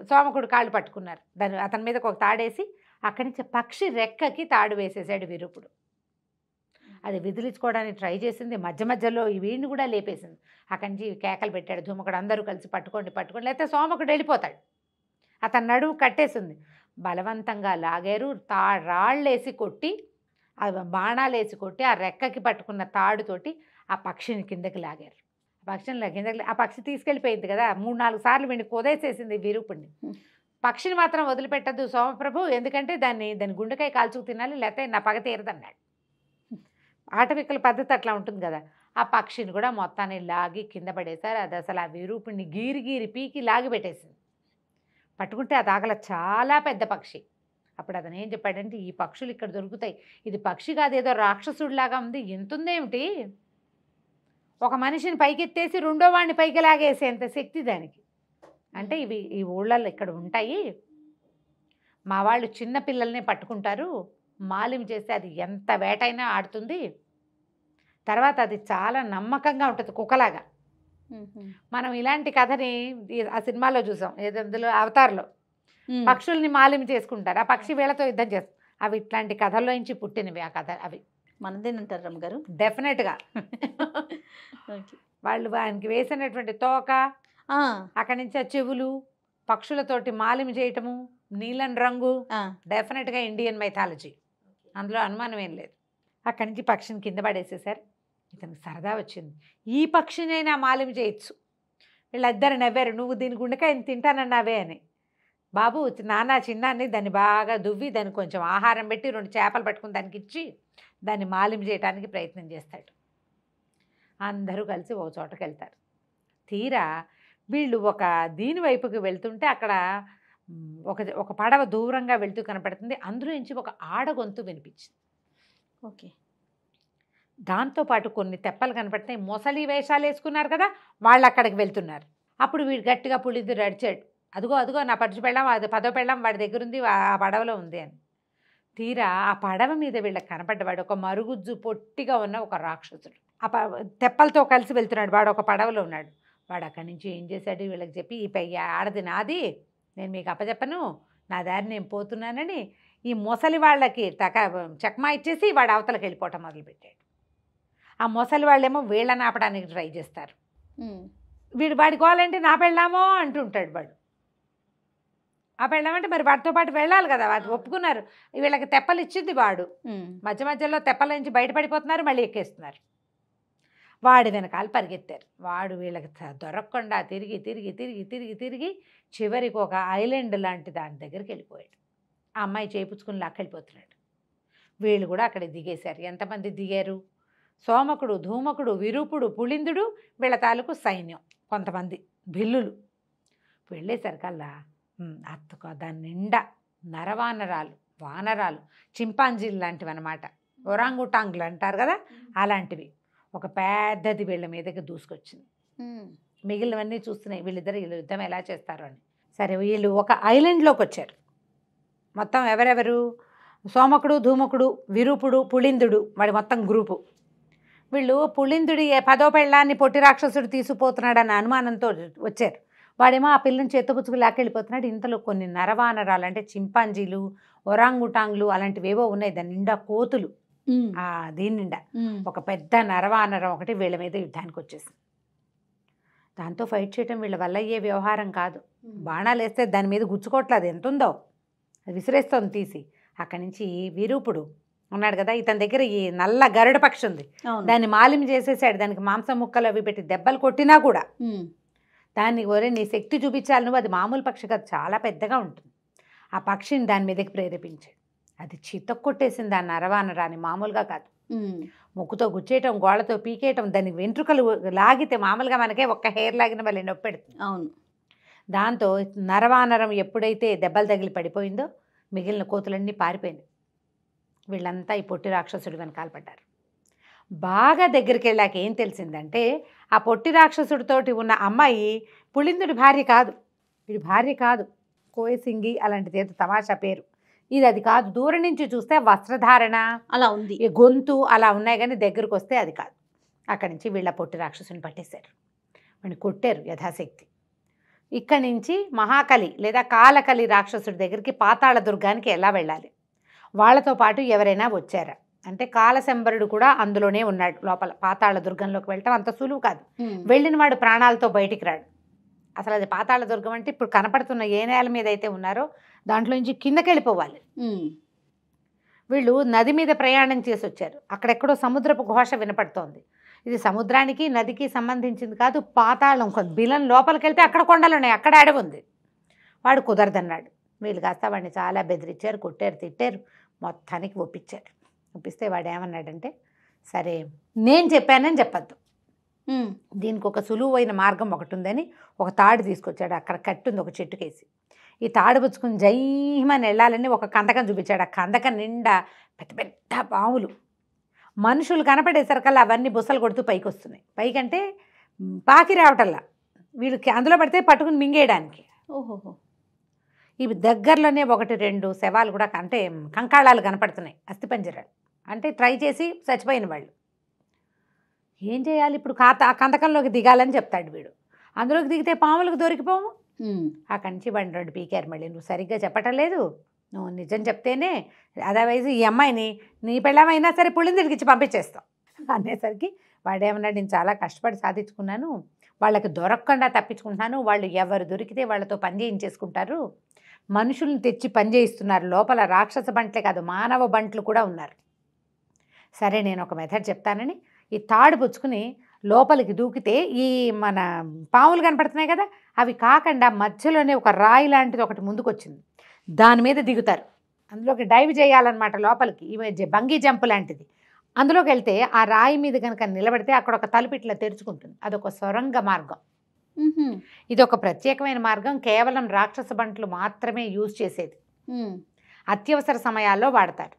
సోమకుడు కాళ్ళు పట్టుకున్నారు. అతని మీదకి ఒక తాడేసి అక్కడి నుంచి పక్షి రెక్కకి తాడు వేసేసాడు విరూపుడు. అది విదిలించుకోవడానికి ట్రై చేసింది, మధ్యలో ఈ వీడిని కూడా లేపేసింది. అక్కడి నుంచి కేకలు పెట్టాడు ధూమకుడు, అందరూ కలిసి పట్టుకోండి లేకపోతే సోమకుడు వెళ్ళిపోతాడు. అతను నడువు కట్టేసింది. బలవంతంగా లాగారు, రాళ్ళేసి కొట్టి, బాణాలు వేసి కొట్టి ఆ రెక్కకి పట్టుకున్న తాడుతోటి ఆ పక్షిని కిందకి లాగారు. ఆ పక్షి తీసుకెళ్ళిపోయింది కదా, 3-4 సార్లు వీడిని కొదేసేసింది విరూపుడిని. పక్షిని మాత్రం వదిలిపెట్టద్దు సోమప్రభు, ఎందుకంటే దాని గుండెకాయ కాల్చుకు తినాలి, లేకపోతే నా పగ తీరదన్నాడు. ఆటవికల పద్ధతి అట్లా ఉంటుంది కదా. ఆ పక్షిని కూడా మొత్తాన్ని లాగి కింద పడేశారు. అది అసలు ఆ విరూపుడిని గీరి పీకి లాగి పెట్టేసింది. పట్టుకుంటే అది ఆగల చాలా పెద్ద పక్షి. అప్పుడు అతను ఏం చెప్పాడంటే, ఈ పక్షులు ఇక్కడ దొరుకుతాయి, ఇది పక్షి కాదు, ఏదో రాక్షసుడిలాగా ఉంది, ఎంతుందేమిటి, ఒక మనిషిని పైకెత్తేసి రెండో వాడిని పైకి లాగేసేంత శక్తి దానికి. అంటే ఈ ఊళ్ళల్లో ఇక్కడ ఉంటాయి, మా వాళ్ళు చిన్న పిల్లల్ని పట్టుకుంటారు, మాలిం చేస్తే అది ఎంత వేటైనా ఆడుతుంది, తర్వాత అది చాలా నమ్మకంగా ఉంటుంది కుక్కలాగా. మనం ఇలాంటి కథని ఆ సినిమాలో చూసాం, ఏదో అవతార్లో పక్షుల్ని మాలిం చేసుకుంటారు, ఆ పక్షి వీళ్ళతో యుద్ధం చేస్తుంది. అవి ఇట్లాంటి కథల్లోంచి పుట్టినవి ఆ కథ అవి. మనదేనంటారు రమ్మగారు. డెఫినెట్గా ఓకే. వాళ్ళు ఆయనకి వేసినటువంటి తోక, అక్కడి నుంచి ఆ చెవులు, పక్షులతోటి మాలిమి చేయటము, నీలం రంగు, డెఫినెట్గా ఇండియన్ మైథాలజీ, అందులో అనుమానం ఏం లేదు. అక్కడి నుంచి పక్షిని కింద పడేసేసారు. ఇతనికి సరదా వచ్చింది, ఈ పక్షినైనా మాలిమి చేయొచ్చు. వీళ్ళిద్దరు నవ్వారు, నువ్వు దీని గుండెకాయని తింటానన్నావే అని. బాబు నాన్న చిన్నాన్ని దాన్ని బాగా దువ్వి దానికి కొంచెం ఆహారం పెట్టి 2 చేపలు పట్టుకుని దానికి ఇచ్చి దాన్ని మాలిమి చేయడానికి ప్రయత్నం చేస్తాడు. అందరూ కలిసి ఒక చోటకి వెళ్తారు. తీరా వీళ్ళు ఒక దీని వైపుకి వెళ్తుంటే అక్కడ ఒక పడవ దూరంగా వెళ్తూ కనపడుతుంది. అందులో నుంచి ఒక ఆడగొంతు వినిపించింది. ఓకే. దాంతోపాటు కొన్ని తెప్పలు కనపడుతున్నాయి. మొసలి వేషాలు వేసుకున్నారు కదా, వాళ్ళు అక్కడికి వెళ్తున్నారు. అప్పుడు వీడు గట్టిగా పులిద్దరు అడిచాడు, అదిగో అదిగో నా పడుచు పెళ్ళాం, అది 10వ పెళ్ళాం వాడి దగ్గర ఉంది, ఆ పడవలో ఉంది అని. తీరా ఆ పడవ మీద వీళ్ళకి కనపడ్డవాడు ఒక మరుగుజ్జు పొట్టిగా ఉన్న ఒక రాక్షసుడు. ఆ తెప్పలతో కలిసి వెళ్తున్నాడు. వాడు ఒక పడవలో ఉన్నాడు. వాడు అక్కడి నుంచి ఏం చేశాడు, వీళ్ళకి చెప్పి ఈ ఆడది నాది, నేను మీకు అప్పచెప్పను, నా దారి నేను పోతున్నానని ఈ మొసలి వాళ్ళకి చక్మా ఇచ్చేసి వాడు అవతలకి వెళ్ళిపోవటం మొదలుపెట్టాడు. ఆ మొసలి వాళ్ళేమో వీళ్ళని ఆపడానికి ట్రై చేస్తారు. వాడి గోలంటే నా పెళ్ళామో అంటుంటాడు వాడు. ఆ పెళ్ళామంటే మరి వాడితో పాటు వెళ్ళాలి కదా, వాడు ఒప్పుకున్నారు. వీళ్ళకి తెప్పలు ఇచ్చింది వాడు. మధ్య మధ్యలో తెప్పల నుంచి బయటపడిపోతున్నారు, మళ్ళీ ఎక్కేస్తున్నారు. వాడి వెనకాల పరిగెత్తారు. వాడు వీళ్ళకి దొరకకుండా తిరిగి తిరిగి తిరిగి తిరిగి తిరిగి చివరికి ఒక ఐలాండ్ లాంటి దాని దగ్గరికి వెళ్ళిపోయాడు. ఆ అమ్మాయి చేపుచ్చుకుని లాక్కెళ్ళిపోతున్నాడు. వీళ్ళు కూడా అక్కడ దిగేశారు. ఎంతమంది దిగారు? సోమకుడు, ధూమకుడు, విరూపుడు, పుళిందుడు, వీళ్ళ తాలూకు సైన్యం కొంతమంది భిల్లులు. వెళ్ళేసరికల్లా దాని నిండా నరవానరాలు, వానరాలు, చింపాంజీలు లాంటివి అన్నమాట, ఒరాంగుటాంగులు అంటారు కదా, అలాంటివి. ఒక పెద్దది వీళ్ళ మీదకి దూసుకొచ్చింది. మిగిలినవన్నీ చూస్తున్నాయి వీళ్ళిద్దరు యుద్ధం ఎలా చేస్తారు అని. సరే, వీళ్ళు ఒక ఐలాండ్లోకి వచ్చారు. మొత్తం ఎవరెవరు? సోమకుడు, ధూమకుడు, విరూపుడు, పుళిందుడు, వాడి మొత్తం గ్రూపు. వీళ్ళు పుళిందుడి 10వ పెళ్ళాన్ని పొట్టి రాక్షసుడు తీసుకుపోతున్నాడన్న అనుమానంతో వచ్చారు. వాడేమో ఆ పిల్లని చేతపుచ్చుకు లాక్కెళ్ళిపోతున్నాడు. ఇంతలో కొన్ని నరవానరాలు అంటే చింపాంజీలు, ఒరాంగుటాంగ్లు అలాంటివేవో ఉన్నాయి. దాని నిండా కోతులు. దీని నిండా ఒక పెద్ద నరవానరం ఒకటి వీళ్ళ మీద యుద్ధానికి వచ్చేసింది. దాంతో ఫైట్ చేయటం వీళ్ళ వల్ల అయ్యే వ్యవహారం కాదు. బాణాలు వేస్తే దాని మీద గుచ్చుకోవట్లేదు, ఎంత ఉందో అది విసిరేస్తోంది తీసి. అక్కడి నుంచి విరూపుడు ఉన్నాడు కదా, ఇతని దగ్గర ఈ నల్ల గరుడ పక్షి ఉంది. దాన్ని మాలిమి చేసేసాడు. దానికి మాంసం ముక్కలు అవి పెట్టి దెబ్బలు కొట్టినా కూడా దాన్ని ఒరే నీ శక్తి చూపించాలి నువ్వు, అది మామూలు పక్షి కాదు, చాలా పెద్దగా ఉంటుంది. ఆ పక్షిని దాని మీదకి ప్రేరేపించాడు. అది చితక్కొట్టేసింది ఆ నరవానరాని, మామూలుగా కాదు. ముక్కుతో గుచ్చేయటం, గోళ్ళతో పీకేయటం, దానికి వెంట్రుకలు లాగితే మామూలుగా మనకే ఒక్క హెయిర్ లాగిన వాళ్ళు నొప్పి పెడుతుంది. అవును. దాంతో నరవానరం ఎప్పుడైతే దెబ్బలు తగిలి పడిపోయిందో మిగిలిన కోతులన్నీ పారిపోయింది. వీళ్ళంతా ఈ పొట్టి రాక్షసుడి వెనకాల పడ్డారు. బాగా దగ్గరికి వెళ్ళాక ఏం తెలిసిందంటే ఆ పొట్టి రాక్షసుడితోటి ఉన్న అమ్మాయి పుళిందుడి భార్య కాదు, వీడి భార్య కాదు, కోయసింగి అలాంటిది ఏదో తమాషా పేరు. అది కాదు. దూరం నుంచి చూస్తే వస్త్రధారణ అలా ఉంది, గొంతు అలా ఉన్నాయి, కానీ దగ్గరకు వస్తే అది కాదు. అక్కడి నుంచి వీళ్ళ పొట్టి రాక్షసుని పట్టేశారు, వాడిని కొట్టారు యథాశక్తి. ఇక్కడి నుంచి మహాకలి లేదా కాలకలి రాక్షసుడి దగ్గరికి పాతాళ దుర్గానికి ఎలా వెళ్ళాలి, వాళ్ళతో పాటు ఎవరైనా వచ్చారా అంటే కాలశంబరుడు కూడా అందులోనే ఉన్నాడు లోపల. పాతాళ దుర్గంలోకి వెళ్ళటం అంత సులువు కాదు. వెళ్ళిన వాడు ప్రాణాలతో బయటికి రాడు. అసలు అది పాతాళ దుర్గం అంటే ఇప్పుడు కనపడుతున్న ఏ నేల మీద అయితే ఉన్నారో దాంట్లో నుంచి కిందకి వెళ్ళిపోవాలి. వీళ్ళు నది మీద ప్రయాణం చేసి వచ్చారు. అక్కడెక్కడో సముద్రపు ఘోష వినపడుతోంది. ఇది సముద్రానికి నదికి సంబంధించింది కాదు, పాతాళం. బిలం లోపలికి వెళ్తే అక్కడ కొండలు ఉన్నాయి, అక్కడ అడవి ఉంది. వాడు కుదరదన్నాడు. వీళ్ళు కాస్త వాడిని చాలా బెదిరించారు, కొట్టారు, తిట్టారు, మొత్తానికి ఒప్పించారు. ఒప్పిస్తే వాడు ఏమన్నాడంటే, సరే నేను చెప్పానని చెప్పద్దు, దీనికి ఒక సులువైన మార్గం ఒకటి ఉందని ఒక తాడు తీసుకొచ్చాడు. అక్కడ కట్టుంది ఒక చెట్టుకేసి. ఈ తాడు పుచ్చుకుని జైమని వెళ్ళాలని ఒక కందకం చూపించాడు. ఆ కందకం నిండా పెద్ద పెద్ద పాములు. మనుషులు కనపడేసరికల్లా అవన్నీ బుసలు కొడుతూ పైకి వస్తున్నాయి. పైకంటే పాకి రావటల్లా, వీళ్ళకి అందులో పడితే పట్టుకుని మింగేయడానికి. ఓహోహో. ఇవి దగ్గరలోనే 1-2 శవాలు కూడా అంటే కంకాళాలు కనపడుతున్నాయి, అస్థిపంజరాలు. అంటే ట్రై చేసి చచ్చిపోయిన వాళ్ళు. ఏం చేయాలి ఇప్పుడు? ఆ కందకంలోకి దిగాలని చెప్తాడు వీడు. అందులోకి దిగితే పాములకు దొరికిపోము. అక్కడి నుంచి వాడిని 2 పీకారు. మళ్ళీ నువ్వు సరిగ్గా చెప్పటం లేదు, నువ్వు నిజం చెప్తేనే అదర్వైజ్ ఈ అమ్మాయిని నీ పెళ్ళమైనా సరే పుళ్ళిందికి ఇచ్చి పంపించేస్తాం అనేసరికి వాడేమన్నాడు, నేను చాలా కష్టపడి సాధించుకున్నాను, వాళ్ళకి దొరకకుండా తప్పించుకుంటున్నాను, వాళ్ళు ఎవరు దొరికితే వాళ్ళతో పని చేయించేసుకుంటారు, మనుషుల్ని తెచ్చి పని చేయిస్తున్నారు, లోపల రాక్షస బంట్లే కాదు మానవ బంట్లు కూడా ఉన్నారు. సరే నేను ఒక మెథడ్ చెప్తానని ఈ తాడు పుచ్చుకుని లోపలికి దూకితే ఈ మన పాములు కనపడుతున్నాయి కదా, అవి కాకుండా మధ్యలోనే ఒక రాయి లాంటిది ఒకటి ముందుకు వచ్చింది, దాని మీద దిగుతారు, అందులోకి డైవ్ చేయాలన్నమాట లోపలికి, ఈ బంగీ జంప్ లాంటిది. అందులోకి వెళ్తే ఆ రాయి మీద కనుక నిలబడితే అక్కడ ఒక తలుపు ఇట్లా తెరుచుకుంటుంది, అదొక సొరంగ మార్గం. ఇది ఒక ప్రత్యేకమైన మార్గం, కేవలం రాక్షస బంట్లు మాత్రమే యూజ్ చేసేది, అత్యవసర సమయాల్లో వాడతారు.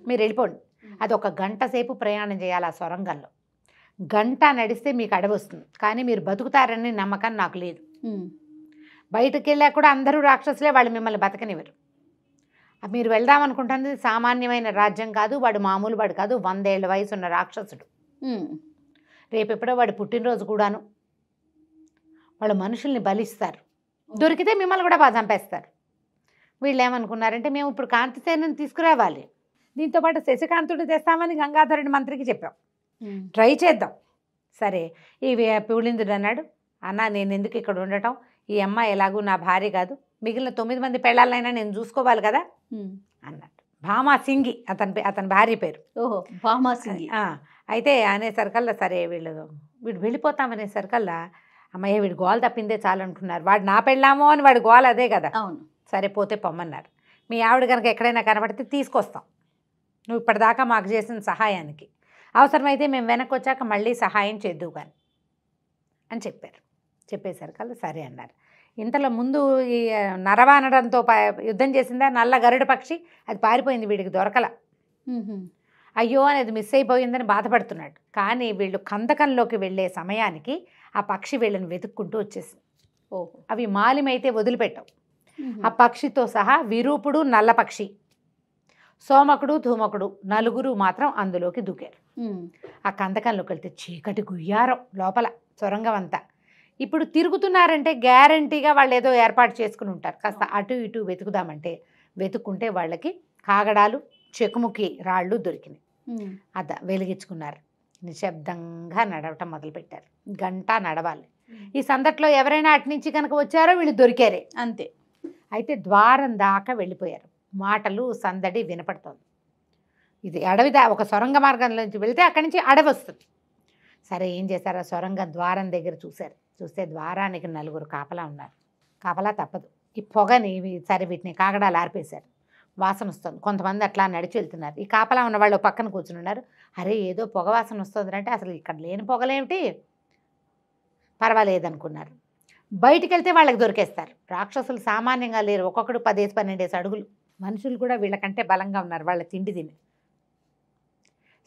మీరు వెళ్ళిపోండి, అది ఒక గంట సేపు ప్రయాణం చేయాలి ఆ సొరంగంలో, గంట నడిస్తే మీకు అడవి వస్తుంది, కానీ మీరు బతుకుతారని నమ్మకం నాకు లేదు. బయటకు వెళ్ళా కూడా అందరూ రాక్షసులే, వాళ్ళు మిమ్మల్ని బతకనివ్వరు. మీరు వెళ్దామనుకుంటుంది సామాన్యమైన రాజ్యం కాదు, వాడు మామూలు వాడు కాదు, 100 ఏళ్ల వయసు ఉన్న రాక్షసుడు. రేపెప్పుడో వాడు పుట్టినరోజు కూడాను. వాళ్ళు మనుషుల్ని బలిస్తారు, దొరికితే మిమ్మల్ని కూడా బాగా చంపేస్తారు. వీళ్ళు ఏమనుకున్నారంటే మేము ఇప్పుడు కాంతిసేనని తీసుకురావాలి, దీంతోపాటు శశికాంతుడు తెస్తామని గంగాధరుడి మంత్రికి చెప్పాం, ట్రై చేద్దాం. సరే ఈ పులిందుడు అన్నాడు, అన్న నేను ఎందుకు ఇక్కడ ఉండటం, ఈ అమ్మాయి ఎలాగూ నా భార్య కాదు, మిగిలిన 9 మంది పెళ్ళాలైనా నేను చూసుకోవాలి కదా అన్నాడు. భామా సింగి అతని భార్య పేరు. ఓహో, భామా సింగి. అయితే అనేసరికల్లా సరే వీడు వెళ్ళిపోతామనేసరికల్లా అమ్మాయి వీడు గోల తప్పిందే చాలు అనుకున్నారు, వాడు నా పెళ్ళామో అని వాడు గోల అదే కదా. అవును. సరే పోతే పొమ్మన్నారు, మీ ఆవిడ కనుక ఎక్కడైనా కనబడితే తీసుకొస్తాం, నువ్వు ఇప్పటిదాకా మాకు చేసిన సహాయానికి, అవసరమైతే మేము వెనక్కి వచ్చాక మళ్ళీ సహాయం చేద్దువు కానీ అని చెప్పారు. చెప్పేసరికల్లా సరే అన్నారు. ఇంతలో ముందు ఈ నరవానడంతో యుద్ధం చేసిందా నల్ల గరుడ పక్షి, అది పారిపోయింది, వీడికి దొరకల, అయ్యో అనేది మిస్ అయిపోయిందని బాధపడుతున్నాడు. కానీ వీళ్ళు కందకంలోకి వెళ్ళే సమయానికి ఆ పక్షి వీళ్ళని వెతుక్కుంటూ వచ్చేసింది. ఓహో. అవి మాలిమైతే వదిలిపెట్టవు. ఆ పక్షితో సహా విరూపుడు నల్ల పక్షి, సోమకుడు ధూమకుడు నలుగురు మాత్రం అందులోకి దూకారు. ఆ కందకంలోకి వెళ్తే చీకటి గుయ్యారం లోపల సొరంగం అంతా. ఇప్పుడు తిరుగుతున్నారంటే గ్యారంటీగా వాళ్ళు ఏదో ఏర్పాటు చేసుకుని ఉంటారు. కాస్త అటు ఇటు వెతుకుదామంటే వెతుక్కుంటే వాళ్ళకి కాగడాలు చెకుముకి రాళ్ళు దొరికినాయి. వెలిగించుకున్నారు, నిశ్శబ్దంగా నడవటం మొదలుపెట్టారు. గంట నడవాలి. ఈ సందట్లో ఎవరైనా అటు నుంచి కనుక వచ్చారో వీళ్ళు దొరికారే అంతే. అయితే ద్వారం దాకా వెళ్ళిపోయారు, మాటలు సందడి వినపడుతోంది. ఇది అడవి ఒక సొరంగ మార్గంలోంచి వెళ్తే అక్కడి నుంచి అడవి వస్తుంది. సరే ఏం చేశారు, ఆ సొరంగ ద్వారం దగ్గర చూస్తే ద్వారానికి 4 కాపలా ఉన్నారు. కాపలా తప్పదు, ఈ పొగని సరే వీటిని కాగడాలు ఆర్పేశారు, వాసన వస్తుంది. కొంతమంది అట్లా నడిచి వెళ్తున్నారు. ఈ కాపలా ఉన్న వాళ్ళు పక్కన కూర్చుని ఉన్నారు. అరే ఏదో పొగ వాసన వస్తుంది అంటే అసలు ఇక్కడ లేని పొగలేమిటి, పర్వాలేదనుకున్నారు. బయటికి వెళ్తే వాళ్ళకి దొరికేస్తారు. రాక్షసులు సామాన్యంగా లేరు, ఒక్కొక్కడు 10-12 అడుగులు. మనుషులు కూడా వీళ్ళకంటే బలంగా ఉన్నారు, వాళ్ళ తిండి తిని.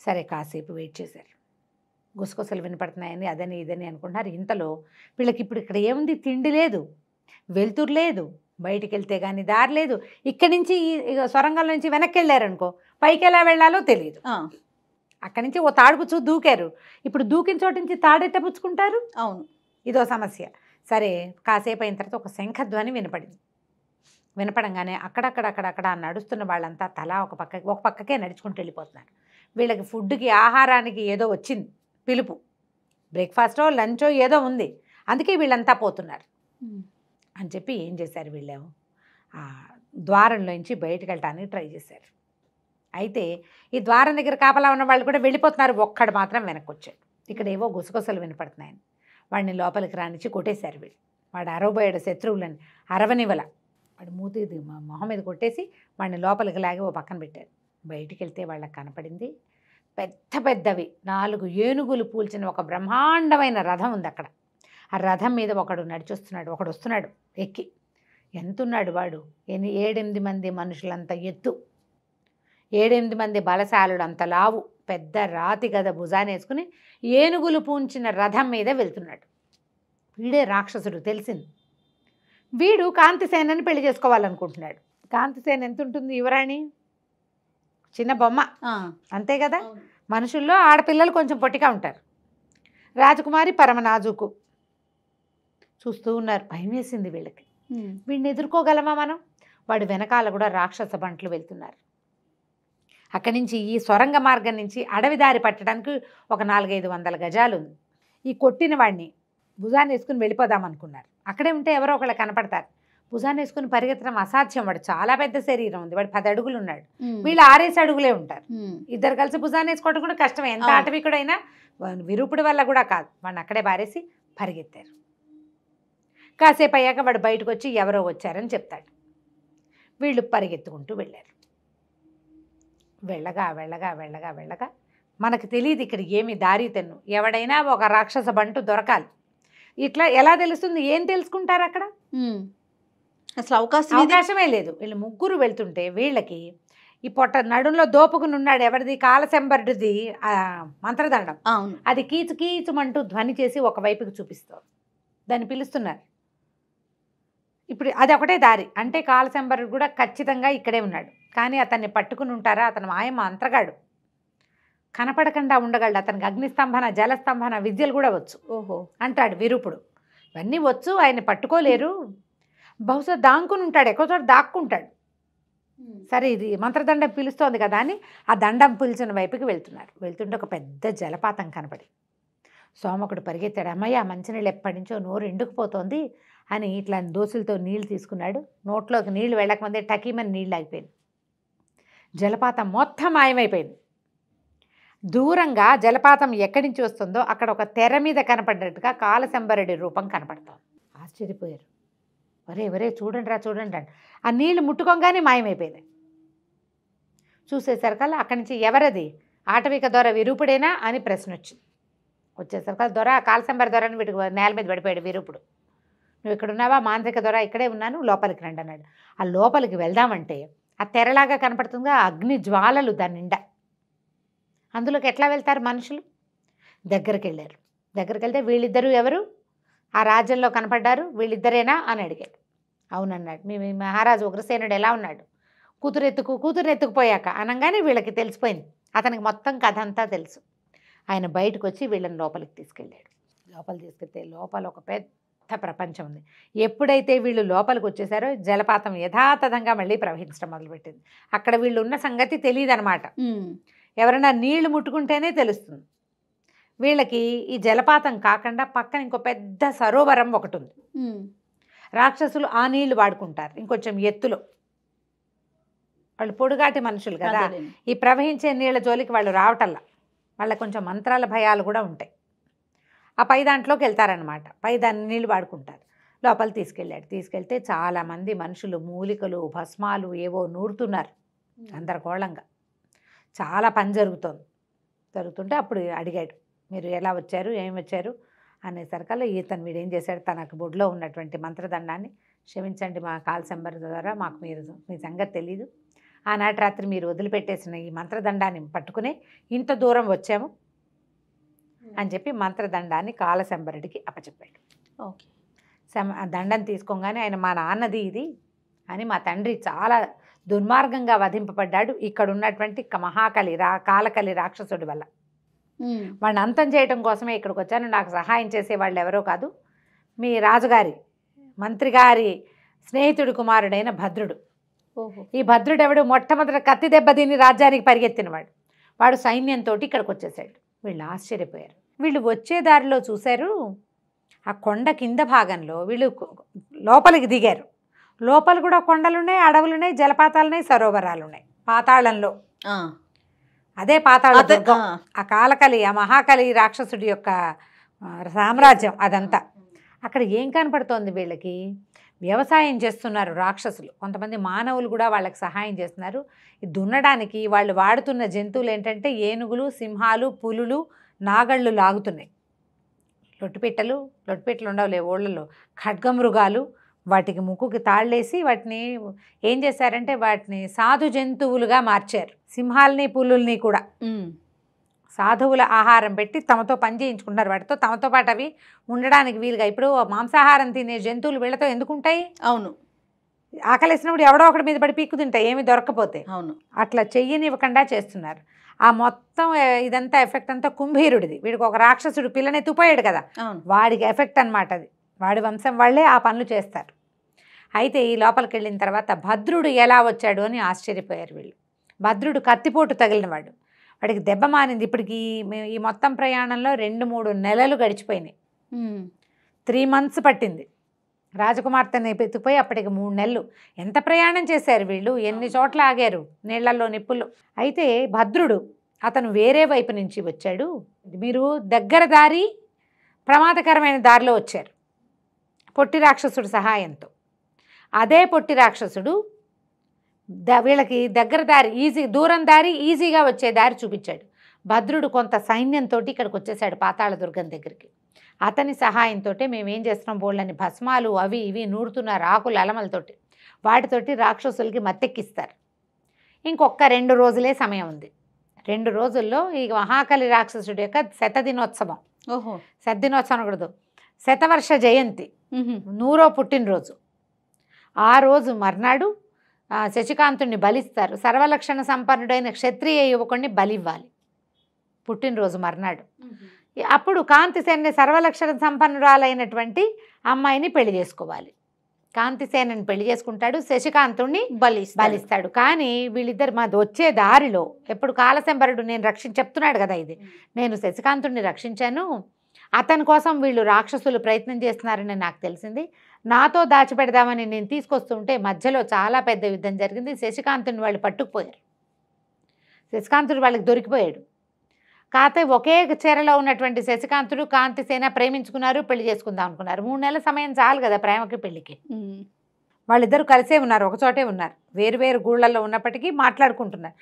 సరే కాసేపు వెయిట్ చేశారు, గుసగుసలు వినపడుతున్నాయని అదని ఇదని అనుకుంటున్నారు. ఇంతలో వీళ్ళకి ఇప్పుడు ఇక్కడ ఏముంది, తిండి లేదు, వెలుతురు లేదు, బయటికి వెళ్తే కానీ దారి లేదు. ఇక్కడి నుంచి సొరంగం నుంచి వెనక్కి వెళ్ళారనుకో పైకి ఎలా వెళ్ళాలో తెలియదు. అక్కడి నుంచి ఓ తాడుపుచ్చు దూకారు, ఇప్పుడు దూకిన చోటు నుంచి తాడెట్ట పుచ్చుకుంటారు. అవును, ఇదో సమస్య. సరే కాసేపు అయిన తర్వాత ఒక శంఖధ్వని వినపడింది. వినపడంగానే అక్కడక్కడ నడుస్తున్న వాళ్ళంతా తలా ఒక పక్కకే నడుచుకుంటూ వెళ్ళిపోతున్నారు. వీళ్ళకి ఫుడ్కి ఆహారానికి ఏదో వచ్చింది పిలుపు, బ్రేక్ఫాస్టో లంచో ఏదో ఉంది, అందుకే వీళ్ళంతా పోతున్నారు అని చెప్పి ఏం చేశారు, వీళ్ళేమో ఆ ద్వారంలోంచి బయటకు వెళ్ళటానికి ట్రై చేశారు. అయితే ఈ ద్వారం దగ్గర కాపలా ఉన్న వాళ్ళు కూడా వెళ్ళిపోతున్నారు, ఒక్కడు మాత్రం వెనక్కి వచ్చాడు. ఇక్కడ ఏవో గుసగుసలు వినపడుతున్నాయని వాడిని లోపలికి రానిచ్చి కొట్టేశారు వీళ్ళు. వాడు అరవబోయాడు శత్రువులని, అరవనివల వాడు మొహం మీద కొట్టేసి వాడిని లోపలికి లాగి ఓ పక్కన పెట్టారు. బయటికి వెళ్తే వాళ్ళకి కనపడింది పెద్దవి 4 ఏనుగులు పూల్చిన ఒక బ్రహ్మాండమైన రథం ఉంది అక్కడ. ఆ రథం మీద ఒకడు ఒకడు వస్తున్నాడు ఎక్కి. ఎంతున్నాడు వాడు, 7-8 మంది మనుషులంత ఎత్తు, 7-8 మంది బలశాలుడు అంత లావు, పెద్ద రాతి గద భుజానేసుకుని ఏనుగులు పూంచిన రథం మీద వెళ్తున్నాడు. వీడే రాక్షసుడు తెలిసింది. వీడు కాంతిసేనని పెళ్లి చేసుకోవాలనుకుంటున్నాడు. కాంతిసేన ఎంత ఉంటుంది యువరాణి, చిన్న బొమ్మ అంతే కదా. మనుషుల్లో ఆడపిల్లలు కొంచెం పొట్టిగా ఉంటారు, రాజకుమారి పరమనాజుకు. చూస్తూ ఉన్నారు, భయం వేసింది వీళ్ళకి. వీడిని ఎదుర్కోగలమా మనం? వాడు వెనకాల కూడా రాక్షస బంట్లు వెళ్తున్నారు. అక్కడి నుంచి ఈ సొరంగ మార్గం నుంచి అడవి దారి పట్టడానికి ఒక 400-500 గజాలు ఉంది. ఈ కొట్టిన వాడిని భుజాన్ని వేసుకుని వెళ్ళిపోదాం అనుకున్నారు. అక్కడే ఉంటే ఎవరో ఒకళ్ళు కనపడతారు. భుజాన్ని వేసుకుని పరిగెత్తడం అసాధ్యం. వాడు చాలా పెద్ద శరీరం ఉంది, వాడు 10 అడుగులు ఉన్నాడు, వీళ్ళు 6 అడుగులే ఉంటారు. ఇద్దరు కలిసి భుజాన్ని వేసుకోవడం కూడా కష్టమే. ఎంత ఆటవికుడైనా విరూపుడి వల్ల కూడా కాదు. వాడిని అక్కడే బారేసి పరిగెత్తారు. కాసేపు అయ్యాక వాడు బయటకు వచ్చి ఎవరో వచ్చారని చెప్తాడు. వీళ్ళు పరిగెత్తుకుంటూ వెళ్ళారు. వెళ్ళగా వెళ్ళగా వెళ్ళగా వెళ్ళగా మనకు తెలియదు ఇక్కడ ఏమి దారి తెన్ను. ఎవడైనా ఒక రాక్షస బంటు దొరకాలి. ఇట్లా ఎలా తెలుస్తుంది? ఏం తెలుసుకుంటారు అక్కడ? అసలు అవకాశమే లేదు. వీళ్ళు ముగ్గురు వెళ్తుంటే వీళ్ళకి ఈ పొట్ట నడుంలో దోపుకుని ఉన్నాడు. ఎవరిది? కాలశంబరుడిది మంత్రదండం. అది కీచు కీచుమంటూ ధ్వని చేసి ఒకవైపుకి చూపిస్తారు. దాన్ని పిలుస్తున్నారు. ఇప్పుడు అది ఒకటే దారి. అంటే కాలశంబరుడు కూడా ఖచ్చితంగా ఇక్కడే ఉన్నాడు. కానీ అతన్ని పట్టుకుని ఉంటారా? అతను మాయమ్మ అంతగాడు, కనపడకుండా ఉండగలడు. అతనికి అగ్నిస్తంభన, జలస్తంభన విద్యలు కూడా వచ్చు. ఓహో అంటాడు విరూపుడు. ఇవన్నీ వచ్చు, ఆయన పట్టుకోలేరు. బహుశా దాంకుని ఉంటాడు, ఎక్కువ చోట దాక్కుంటాడు. సరే ఇది మంత్రదండం పిలుస్తోంది కదా అని ఆ దండం పిలిచిన వైపుకి వెళ్తున్నారు. వెళ్తుంటే ఒక పెద్ద జలపాతం కనపడి సోమకుడు పరిగెత్తాడు. అమ్మయ్య, మంచినీళ్ళు ఎప్పటి నుంచో నోరు ఎండుకుపోతోంది అని ఇట్లా దోసులతో నీళ్లు తీసుకున్నాడు. నోట్లోకి నీళ్లు వెళ్ళకముందే టకీమని నీళ్ళు ఆగిపోయింది. జలపాతం మొత్తం మాయమైపోయింది. దూరంగా జలపాతం ఎక్కడి నుంచి వస్తుందో అక్కడ ఒక తెర మీద కనపడినట్టుగా కాలశంబరుడి రూపం కనపడుతోంది. ఆశ్చర్యపోయారు. ఒరే చూడండి చూడండి అని ఆ నీళ్లు ముట్టుకోగానే మాయమైపోయింది. చూసేసరికల్లా అక్కడి నుంచి ఎవరది? ఆటవిక దొర విరూపుడేనా అని ప్రశ్న వచ్చింది. వచ్చేసరికల్లా దొర, కాలశంబర దొర అని వీటికి నేల మీద పడిపోయాడు విరూపుడు. నువ్వు ఇక్కడ ఉన్నావా? మాంత్రిక దొర ఇక్కడే ఉన్నాను, లోపలికి రండి అన్నాడు. ఆ లోపలికి వెళ్దామంటే ఆ తెరలాగా కనపడుతుందిగా అగ్ని జ్వాలలు దాని నిండా. అందులోకి ఎట్లా వెళ్తారు మనుషులు? దగ్గరికి వెళ్ళారు. దగ్గరికి వెళ్తే వీళ్ళిద్దరూ ఎవరు? ఆ రాజ్యంలో కనపడ్డారు, వీళ్ళిద్దరేనా అని అడిగాడు. అవునన్నాడు. మీ మహారాజు ఉగ్రసేనుడు ఎలా ఉన్నాడు? కూతురు ఎత్తుకుపోయాక అనగానే వీళ్ళకి తెలిసిపోయింది. అతనికి మొత్తం కథ అంతా తెలుసు. ఆయన బయటకు వచ్చి వీళ్ళని లోపలికి తీసుకెళ్ళాడు. లోపలికి తీసుకెళ్తే లోపల ఒక పెద్ద ప్రపంచం ఉంది. ఎప్పుడైతే వీళ్ళు లోపలికి వచ్చేసారో జలపాతం యథాతథంగా మళ్ళీ ప్రవహించడం మొదలుపెట్టింది. అక్కడ వీళ్ళు ఉన్న సంగతి తెలియదు అనమాట. ఎవరైనా నీళ్లు ముట్టుకుంటేనే తెలుస్తుంది. వీళ్ళకి ఈ జలపాతం కాకుండా పక్కన ఇంకో పెద్ద సరోవరం ఒకటి ఉంది. రాక్షసులు ఆ నీళ్లు వాడుకుంటారు ఇంకొంచెం ఎత్తులో. వాళ్ళు పొడుగాటి మనుషులు కదా, ఈ ప్రవహించే నీళ్ళ జోలికి వాళ్ళు రావటల్లా. వాళ్ళకి కొంచెం మంత్రాల భయాలు కూడా ఉంటాయి. ఆ పై దాంట్లోకి వెళ్తారనమాట. పై దాన్ని నీళ్ళు వాడుకుంటారు. లోపల తీసుకెళ్తే చాలామంది మనుషులు మూలికలు, భస్మాలు ఏవో నూరుతున్నారు గందరగోళంగా. చాలా పని జరుగుతుంటే అప్పుడు అడిగాడు, మీరు ఎలా వచ్చారు, ఏమి వచ్చారు అనేసరికల్లా ఈతను వీడేం చేశాడు, తనకు బొడ్లో ఉన్నటువంటి మంత్రదండాన్ని, క్షమించండి మా కాలశంబర ద్వారా మాకు మీ సంగతి తెలీదు, ఆనాటి రాత్రి మీరు వదిలిపెట్టేసిన ఈ మంత్రదండాన్ని పట్టుకునే ఇంత దూరం వచ్చాము అని చెప్పి మంత్రదండాన్ని కాలశంబరుడికి అప్పచెప్పాడు. ఓకే. దండం తీసుకోగానే ఆయన మా నాన్నది ఇది అని, మా తండ్రి చాలా దుర్మార్గంగా వధింపబడ్డాడు ఇక్కడ ఉన్నటువంటి మహాకలి కాలకలి రాక్షసుడి వల్ల. వాడిని అంతం చేయడం కోసమే ఇక్కడికి వచ్చాను. నాకు సహాయం చేసే వాళ్ళు ఎవరో కాదు, మీ రాజుగారి మంత్రి గారి స్నేహితుడి కుమారుడైన భద్రుడు. ఈ భద్రుడు ఎవడు? మొట్టమొదటి కత్తి దెబ్బ తిని రాజ్యానికి పరిగెత్తినవాడు. వాడు సైన్యంతో ఇక్కడికి వచ్చేసాడు. వీళ్ళు ఆశ్చర్యపోయారు. వీళ్ళు వచ్చే దారిలో చూశారు, ఆ కొండ కింద భాగంలో వీళ్ళు లోపలికి దిగారు. లోపల కూడా కొండలున్నాయి, అడవులున్నాయి, జలపాతాలున్నాయి, సరోవరాలున్నాయి. పాతాళంలో అదే పాతాళ దుర్గం. ఆ కాలకలి, ఆ మహాకలి రాక్షసుడి యొక్క సామ్రాజ్యం అదంతా. అక్కడ ఏం కనపడుతోంది? వీళ్ళకి వ్యవసాయం చేస్తున్నారు రాక్షసులు. కొంతమంది మానవులు కూడా వాళ్ళకి సహాయం చేస్తున్నారు. దున్నడానికి వాళ్ళు వాడుతున్న జంతువులు ఏంటంటే ఏనుగులు, సింహాలు, పులులు, నాగళ్ళు లాగుతున్నాయి. లొట్టిపెట్టలు ఉండవులే ఓళ్ళలో, ఖడ్గమృగాలు, వాటికి ముక్కుకి తాళ్ళేసి వాటిని ఏం చేశారంటే వాటిని సాధు జంతువులుగా మార్చారు. సింహాలని, పులుల్ని కూడా సాధువుల ఆహారం పెట్టి తమతో పని చేయించుకుంటారు. వాటితో తమతో పాటు అవి ఉండడానికి వీలుగా. ఇప్పుడు మాంసాహారం తినే జంతువులు వీళ్ళతో ఎందుకుంటాయి? అవును, ఆకలేసినప్పుడు ఎవడో ఒకటి మీద పడి పీక్కు తింటాయి ఏమి దొరకపోతే. అవును, అట్లా చెయ్యనివ్వకుండా చేస్తున్నారు. ఆ మొత్తం ఇదంతా ఎఫెక్ట్ అంతా కుంభీరుడిది. వీడికి ఒక రాక్షసుడు పిల్లనెత్తుపోయాడు కదా, వాడికి ఎఫెక్ట్ అనమాట అది. వాడి వంశం వాళ్ళే ఆ పనులు చేస్తారు. అయితే ఈ లోపలికి వెళ్ళిన తర్వాత భద్రుడు ఎలా వచ్చాడు అని ఆశ్చర్యపోయారు వీళ్ళు. భద్రుడు కత్తిపోటు తగిలినవాడు, వాడికి దెబ్బ మానింది. ఇప్పటికి ఈ మొత్తం ప్రయాణంలో 2-3 నెలలు గడిచిపోయినాయి. 3 months పట్టింది రాజకుమార్తెని ఎత్తుకుపోయి. అప్పటికి 3 నెలలు. ఎంత ప్రయాణం చేశారు వీళ్ళు, ఎన్ని చోట్ల ఆగారు నీళ్లలో నిప్పుల్లో. అయితే భద్రుడు అతను వేరే వైపు నుంచి వచ్చాడు. మీరు దగ్గర దారి ప్రమాదకరమైన దారిలో వచ్చారు పొట్టి రాక్షసుడు సహాయంతో. అదే పొట్టి రాక్షసుడు వీళ్ళకి దగ్గర దారి దూరం దారి ఈజీగా వచ్చే దారి చూపించాడు. భద్రుడు కొంత సైన్యంతో ఇక్కడికి వచ్చేసాడు పాతాళ దుర్గం దగ్గరికి. అతని సహాయంతో మేమేం చేస్తున్నాం, బోళ్ళని భస్మాలు అవి ఇవి నూరుతున్నారు, ఆకులు అలమలతోటి. వాటితోటి రాక్షసులకి మత్తెక్కిస్తారు. ఇంకొక 2 రోజులే సమయం ఉంది. 2 రోజుల్లో ఈ మహాకలి రాక్షసుడి యొక్క శతదినోత్సవం. శతదినోత్సవం అనకూడదు, శతవర్ష జయంతి, 100వ పుట్టినరోజు. ఆ రోజు మర్నాడు శశికాంతుడిని బలిస్తారు. సర్వలక్షణ సంపన్నుడైన క్షత్రియ యువకుడిని బలివ్వాలి పుట్టినరోజు మర్నాడు. అప్పుడు కాంతిసేనని సర్వలక్షణ సంపన్నురాలైనటువంటి అమ్మాయిని పెళ్లి చేసుకోవాలి. కాంతిసేనని పెళ్లి చేసుకుంటాడు, శశికాంతుడిని బలిస్తాడు. కానీ వీళ్ళిద్దరు మాది వచ్చే దారిలో ఎప్పుడు కాలశంబరుడు చెప్తున్నాడు కదా, ఇది నేను శశికాంతుడిని రక్షించాను, అతని కోసం వీళ్ళు రాక్షసులు ప్రయత్నం చేస్తున్నారని నాకు తెలిసింది, నాతో దాచిపెడదామని నేను తీసుకొస్తుంటే మధ్యలో చాలా పెద్ద యుద్ధం జరిగింది. శశికాంతుడిని వాళ్ళు పట్టుకుపోయారు. శశికాంతుడు వాళ్ళకి దొరికిపోయాడు. కాకపోతే ఒకే చీరలో ఉన్నటువంటి శశికాంతుడు కాంతిసేన ప్రేమించుకున్నారు, పెళ్లి చేసుకుందాం అనుకున్నారు. 3 నెలల సమయం చాలు కదా ప్రేమకి పెళ్లికి. వాళ్ళిద్దరూ కలిసే ఉన్నారు, ఒకచోటే ఉన్నారు. వేరు వేరు గూళ్ళల్లో ఉన్నప్పటికీ మాట్లాడుకుంటున్నారు.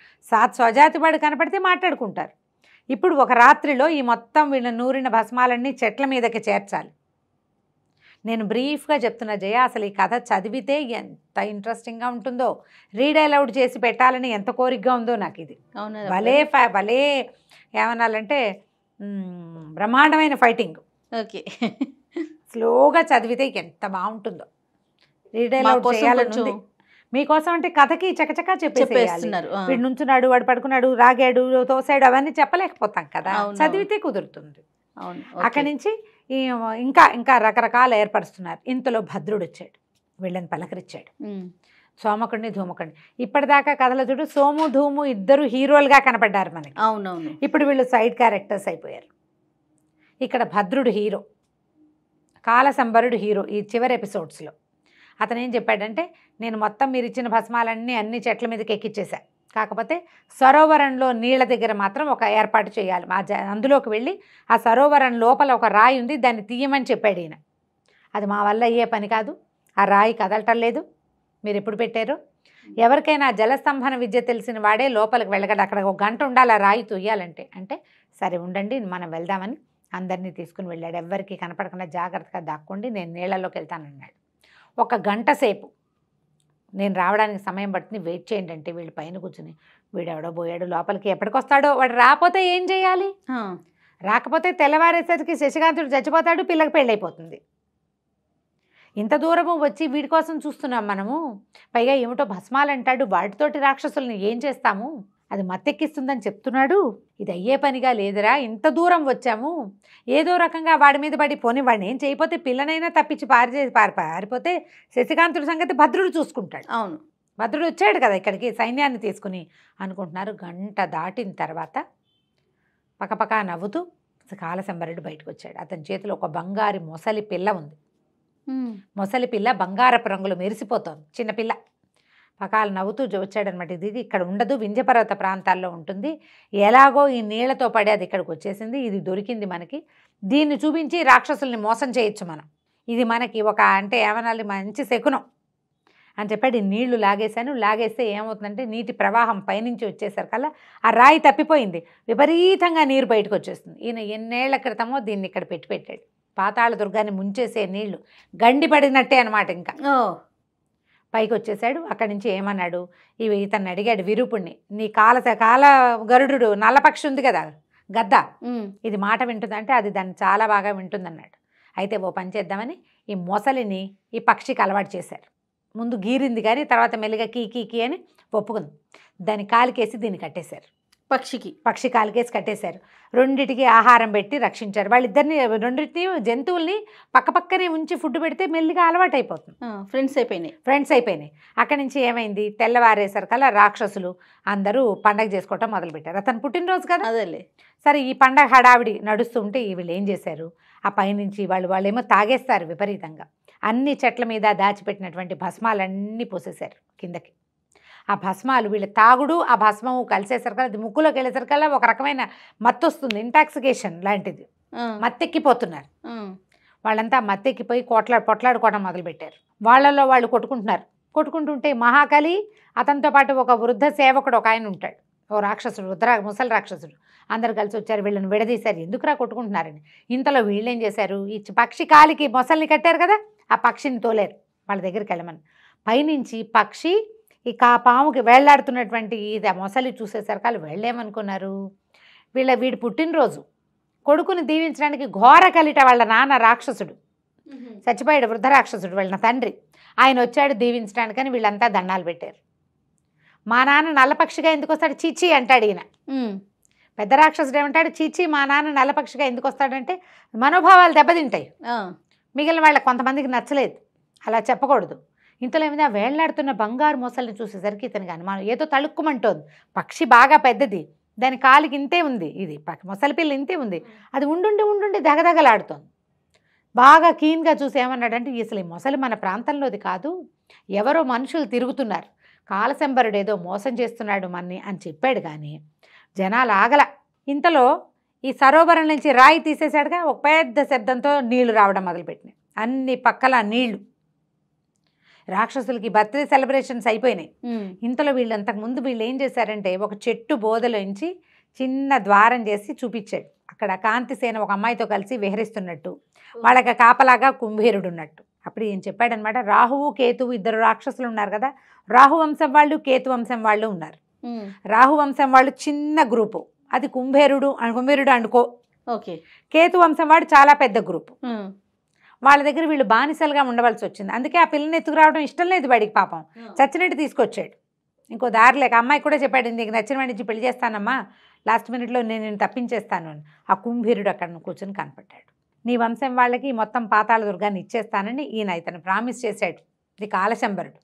స్వజాతి వాడు కనపడితే మాట్లాడుకుంటారు. ఇప్పుడు ఒక రాత్రిలో ఈ మొత్తం వీళ్ళ నూరిన భస్మాలన్నీ చెట్ల మీదకి చేర్చాలి. నేను బ్రీఫ్గా చెప్తున్నా జయ, అసలు ఈ కథ చదివితే ఎంత ఇంట్రెస్టింగ్గా ఉంటుందో, రీడ్ అలౌడ్ చేసి పెట్టాలని ఎంత కోరికగా ఉందో నాకు. ఇది భలే ఏమనాలంటే బ్రహ్మాండమైన ఫైటింగ్. ఓకే, స్లోగా చదివితే ఎంత బాగుంటుందో. రీడ్ అలౌడ్ చేయాలని మీకోసం అంటే కథకి చకచకా చెప్పేస్తున్నారు. వీడు నుంచున్నాడు, వాడు పడుకున్నాడు, రాగాడు, తోసాడు, అవన్నీ చెప్పలేకపోతాం కదా, చదివితే కుదురుతుంది. అక్కడి నుంచి ఇంకా ఇంకా రకరకాలు ఏర్పరుస్తున్నారు. ఇంతలో భద్రుడు వచ్చాడు, వీళ్ళని పలకరించాడు. సోమకుడిని ధూమకుడిని. ఇప్పటిదాకా కథల చూడు సోము ధూము ఇద్దరు హీరోలుగా కనపడ్డారు మనకి. అవునవును. ఇప్పుడు వీళ్ళు సైడ్ క్యారెక్టర్స్ అయిపోయారు. ఇక్కడ భద్రుడు హీరో, కాలశంబరుడు హీరో. ఈ చివరి ఎపిసోడ్స్లో అతను ఏం చెప్పాడంటే, నేను మొత్తం మీరు ఇచ్చిన భస్మాలన్నీ అన్ని చెట్ల మీదకి ఎక్కిచ్చేసా, కాకపోతే సరోవరంలో నీళ్ళ దగ్గర మాత్రం ఒక ఏర్పాటు చేయాలి. అందులోకి వెళ్ళి ఆ సరోవరం లోపల ఒక రాయి ఉంది, దాన్ని తీయమని చెప్పాడు ఈయన. అది మా వల్ల అయ్యే పని కాదు, ఆ రాయి కదలటం లేదు, మీరు ఎప్పుడు పెట్టారు? ఎవరికైనా జలస్తంభన విద్య తెలిసిన వాడే లోపలికి వెళ్ళగలడు, అక్కడ 1 గంట ఉండాలి ఆ రాయి తొయ్యాలంటే. అంటే సరే ఉండండి మనం వెళ్దామని అందరినీ తీసుకుని వెళ్ళాడు. ఎవ్వరికీ కనపడకుండా జాగ్రత్తగా దాక్కోండి, నేను నీళ్ళలోకి వెళ్తానన్నాడు. 1 గంట సేపు నేను రావడానికి సమయం పడుతుంది, వెయిట్ చేయండి అంటే వీళ్ళు పైన కూర్చుని, వీడెవడో పోయాడు లోపలికి, ఎప్పటికొస్తాడో, వాడు రాకపోతే ఏం చేయాలి? రాకపోతే తెల్లవారేసరికి శశికాంతుడు చచ్చిపోతాడు, పిల్లకి పెళ్ళైపోతుంది. ఇంత దూరము వచ్చి వీడి కోసం చూస్తున్నాం మనము, పైగా ఏమిటో భస్మాలు అంటాడు, వాటితోటి రాక్షసుల్ని ఏం చేస్తాము, అది మత్తెక్కిస్తుందని చెప్తున్నాడు, ఇది అయ్యే పనిగా లేదురా, ఇంత దూరం వచ్చాము, ఏదో రకంగా వాడి మీద పడి పోని, వాడిని ఏం చేయకపోతే పిల్లనైనా తప్పించి పారిపోతే శశికాంతుడి సంగతి భద్రుడు చూసుకుంటాడు. అవును, భద్రుడు వచ్చాడు కదా ఇక్కడికి సైన్యాన్ని తీసుకుని అనుకుంటున్నారు. 1 గంట దాటిన తర్వాత పకపకా నవ్వుతూ కాలశంబరుడు బయటకు వచ్చాడు. అతని చేతిలో ఒక బంగారు మొసలి పిల్ల ఉంది. మొసలి పిల్ల బంగారపు రంగులు మెరిసిపోతోంది, చిన్నపిల్ల. పకాలు నవ్వుతూ వచ్చాడనమాట. ఇది ఇక్కడ ఉండదు, వింధ్యపర్వత ప్రాంతాల్లో ఉంటుంది, ఎలాగో ఈ నీళ్లతో పడి అది ఇక్కడికి వచ్చేసింది, ఇది దొరికింది మనకి, దీన్ని చూపించి రాక్షసుల్ని మోసం చేయొచ్చు మనం, ఇది మనకి ఒక అంటే ఏమనాలి మంచి శకునం అని చెప్పాడు. ఈ నీళ్లు లాగేశాను, లాగేస్తే ఏమవుతుందంటే నీటి ప్రవాహం పైనుంచి వచ్చేసరికల్లా ఆ రాయి తప్పిపోయింది, విపరీతంగా నీరు బయటకు వచ్చేస్తుంది. ఈయన ఎన్నేళ్ల క్రితమో దీన్ని ఇక్కడ పెట్టాడు. పాతాళ దుర్గాన్ని ముంచేసే నీళ్లు గండిపడినట్టే అనమాట. ఇంకా పైకి వచ్చేసాడు. అక్కడి నుంచి ఏమన్నాడు, ఇతన్ని అడిగాడు విరూపుణ్ణి, నీ కాల గరుడు నల్లపక్షి ఉంది కదా గద్ద, ఇది మాట వింటుందంటే అది దాన్ని చాలా బాగా వింటుందన్నాడు. అయితే ఓ పని చేద్దామని ఈ మొసలిని ఈ పక్షికి అలవాటు చేశారు. ముందు గీరింది కానీ తర్వాత మెల్లిగా కీ కీ కీ అని ఒప్పుకుంది. దాన్ని కాలికేసి దీన్ని కట్టేశారు. పక్షి కాలికేసి కట్టేశారు. రెండిటికి ఆహారం పెట్టి రక్షించారు. వాళ్ళిద్దరిని రెండింటిని జంతువుల్ని పక్కపక్కనే ఉంచి ఫుడ్ పెడితే మెల్లిగా అలవాటు అయిపోతుంది. ఫ్రెండ్స్ అయిపోయినాయి. అక్కడి నుంచి ఏమైంది, తెల్లవారేసరికల్లా రాక్షసులు అందరూ పండగ చేసుకోవటం మొదలుపెట్టారు. అతను పుట్టినరోజు కదా. అదేలే. సరే ఈ పండగ హడావిడి నడుస్తుంటే వీళ్ళు ఏం చేశారు, ఆ పైనుంచి వాళ్ళేమో తాగేస్తారు విపరీతంగా. అన్ని చెట్ల మీద దాచిపెట్టినటువంటి భస్మాలన్నీ పోసేశారు కిందకి. ఆ భస్మాలు వీళ్ళ తాగుడు ఆ భస్మము కలిసేసరికల్లా అది ముక్కులోకి వెళ్ళేసరికల్లా ఒక రకమైన మత్తు వస్తుంది, ఇంటాక్సికేషన్ లాంటిది. మత్తెక్కిపోతున్నారు వాళ్ళంతా. మత్తెక్కిపోయి పొట్లాడుకోవడం మొదలుపెట్టారు. వాళ్ళలో వాళ్ళు కొట్టుకుంటుంటే మహాకలి అతనితో పాటు ఒక వృద్ధ సేవకుడు ఒక ఆయన ఉంటాడు, ఓ రాక్షసుడు, ముసలి రాక్షసుడు. అందరు కలిసి వచ్చారు, వీళ్ళని విడదీశారు. ఎందుకురా కొట్టుకుంటున్నారని. ఇంతలో వీళ్ళేం చేశారు, ఈ పక్షి కాలికి మొసల్ని కట్టారు కదా, ఆ పక్షిని తోలేరు వాళ్ళ దగ్గరికి వెళ్ళమని. పైనుంచి పక్షి ఈ పాముకి వేళ్లాడుతున్నటువంటి ఇది మొసలి చూసేసరికి వాళ్ళు వెళ్ళేమనుకున్నారు, వీడి పుట్టినరోజు కొడుకుని దీవించడానికి ఘోర కలిట వాళ్ళ నాన్న రాక్షసుడు చచ్చిపోయాడు, వృద్ధ రాక్షసుడు వాళ్ళ తండ్రి. ఆయన వచ్చాడు దీవించడానికని వీళ్ళంతా దండాలు పెట్టారు. మా నాన్న నల్లపక్షిగా ఎందుకు వస్తాడు, చీచి అంటాడు ఈయన. పెద్ద రాక్షసుడు ఏమంటాడు, చీచి మా నాన్న నల్లపక్షిగా ఎందుకు వస్తాడంటే మనోభావాలు దెబ్బతింటాయి. మిగిలిన వాళ్ళకి కొంతమందికి నచ్చలేదు, అలా చెప్పకూడదు. ఇంతలో ఏమైంది, ఆ వేళ్లాడుతున్న బంగారు మొసల్ని చూసేసరికి ఇతనికి అనుమానం, ఏదో తళుక్కుమంటోంది. పక్షి బాగా పెద్దది, దాని కాలికి ఇంతే ఉంది, ఇది మొసలి పిల్ల ఇంతే ఉంది, అది ఉండుండి దగదగలాడుతోంది. బాగా కీన్గా చూసి ఏమన్నాడంటే, అసలు ఈ మొసలి మన ప్రాంతంలోది కాదు, ఎవరో మనుషులు తిరుగుతున్నారు, కాలశంబరుడు ఏదో మోసం చేస్తున్నాడు మన్ని అని చెప్పాడు. కానీ జనాలు ఆగల. ఇంతలో ఈ సరోవరం నుంచి రాయి తీసేశాడుగా, ఒక పెద్ద శబ్దంతో నీళ్లు రావడం మొదలుపెట్టినాయి. అన్ని పక్కల నీళ్లు. రాక్షసులకి బర్త్డే సెలబ్రేషన్స్ అయిపోయినాయి. ఇంతలో అంతకుముందు వీళ్ళు ఏం చేశారంటే, ఒక చెట్టు బోదలోంచి చిన్న ద్వారం చేసి చూపించాడు. అక్కడ కాంతిసేన ఒక అమ్మాయితో కలిసి విహరిస్తున్నట్టు, వాళ్ళకి కాపలాగా కుంభీరుడు ఉన్నట్టు. అప్పుడు ఏం చెప్పాడనమాట, రాహువు కేతువు ఇద్దరు రాక్షసులు ఉన్నారు కదా, రాహు వంశం వాళ్ళు కేతు వంశం వాళ్ళు ఉన్నారు. రాహు వంశం వాళ్ళు చిన్న గ్రూపు, అది కుంభీరుడు అనుకో. కేతు వంశం వాడు చాలా పెద్ద గ్రూపు. వాళ్ళ దగ్గర వీళ్ళు బానిసలుగా ఉండవలసి వచ్చింది. అందుకే ఆ పిల్లని ఎత్తుకురావడం ఇష్టం లేదు వాడికి, పాపం చచ్చినట్టు తీసుకొచ్చాడు. ఇంకో దారి లేక అమ్మాయి కూడా చెప్పాడు, నీకు నచ్చిన వాడి నుంచి పెళ్లి చేస్తానమ్మా, లాస్ట్ మినిట్లో నేను తప్పించేస్తాను అని. ఆ కుంభీరుడు అక్కడ కూర్చొని కనపడ్డాడు. నీ వంశం వాళ్ళకి మొత్తం పాతాళ దుర్గాన్ని ఇచ్చేస్తానని ఈయన ఇతను ప్రామిస్ చేశాడు. ఇది కాలశంబరుడు,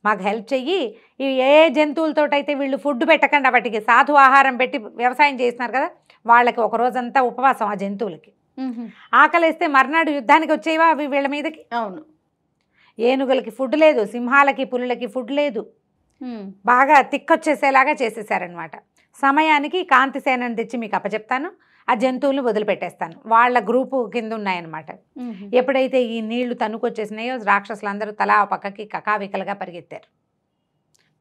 మాకు హెల్ప్ చెయ్యి. ఇవి ఏ జంతువులతోటైతే వీళ్ళు ఫుడ్ పెట్టకుండా వాటికి సాధు ఆహారం పెట్టి వ్యవసాయం చేస్తున్నారు కదా, వాళ్ళకి ఒక రోజంతా ఉపవాసం. ఆ జంతువులకి ఆకలేస్తే మర్నాడు యుద్ధానికి వచ్చేవా అవి వీళ్ళ మీదకి. అవును, ఏనుగులకి ఫుడ్ లేదు, సింహాలకి పులులకి ఫుడ్ లేదు, బాగా తిక్కొచ్చేసేలాగా చేసేసారనమాట. సమయానికి కాంతిసేనని తెచ్చి మీకు అప్పచెప్తాను, ఆ జంతువులను వదిలిపెట్టేస్తాను. వాళ్ళ గ్రూపు కింద ఉన్నాయన్నమాట. ఎప్పుడైతే ఈ నీళ్లు తన్నుకొచ్చేసినాయో రాక్షసులందరూ తలా ఆ పక్కకి కకావికలుగా పరిగెత్తారు,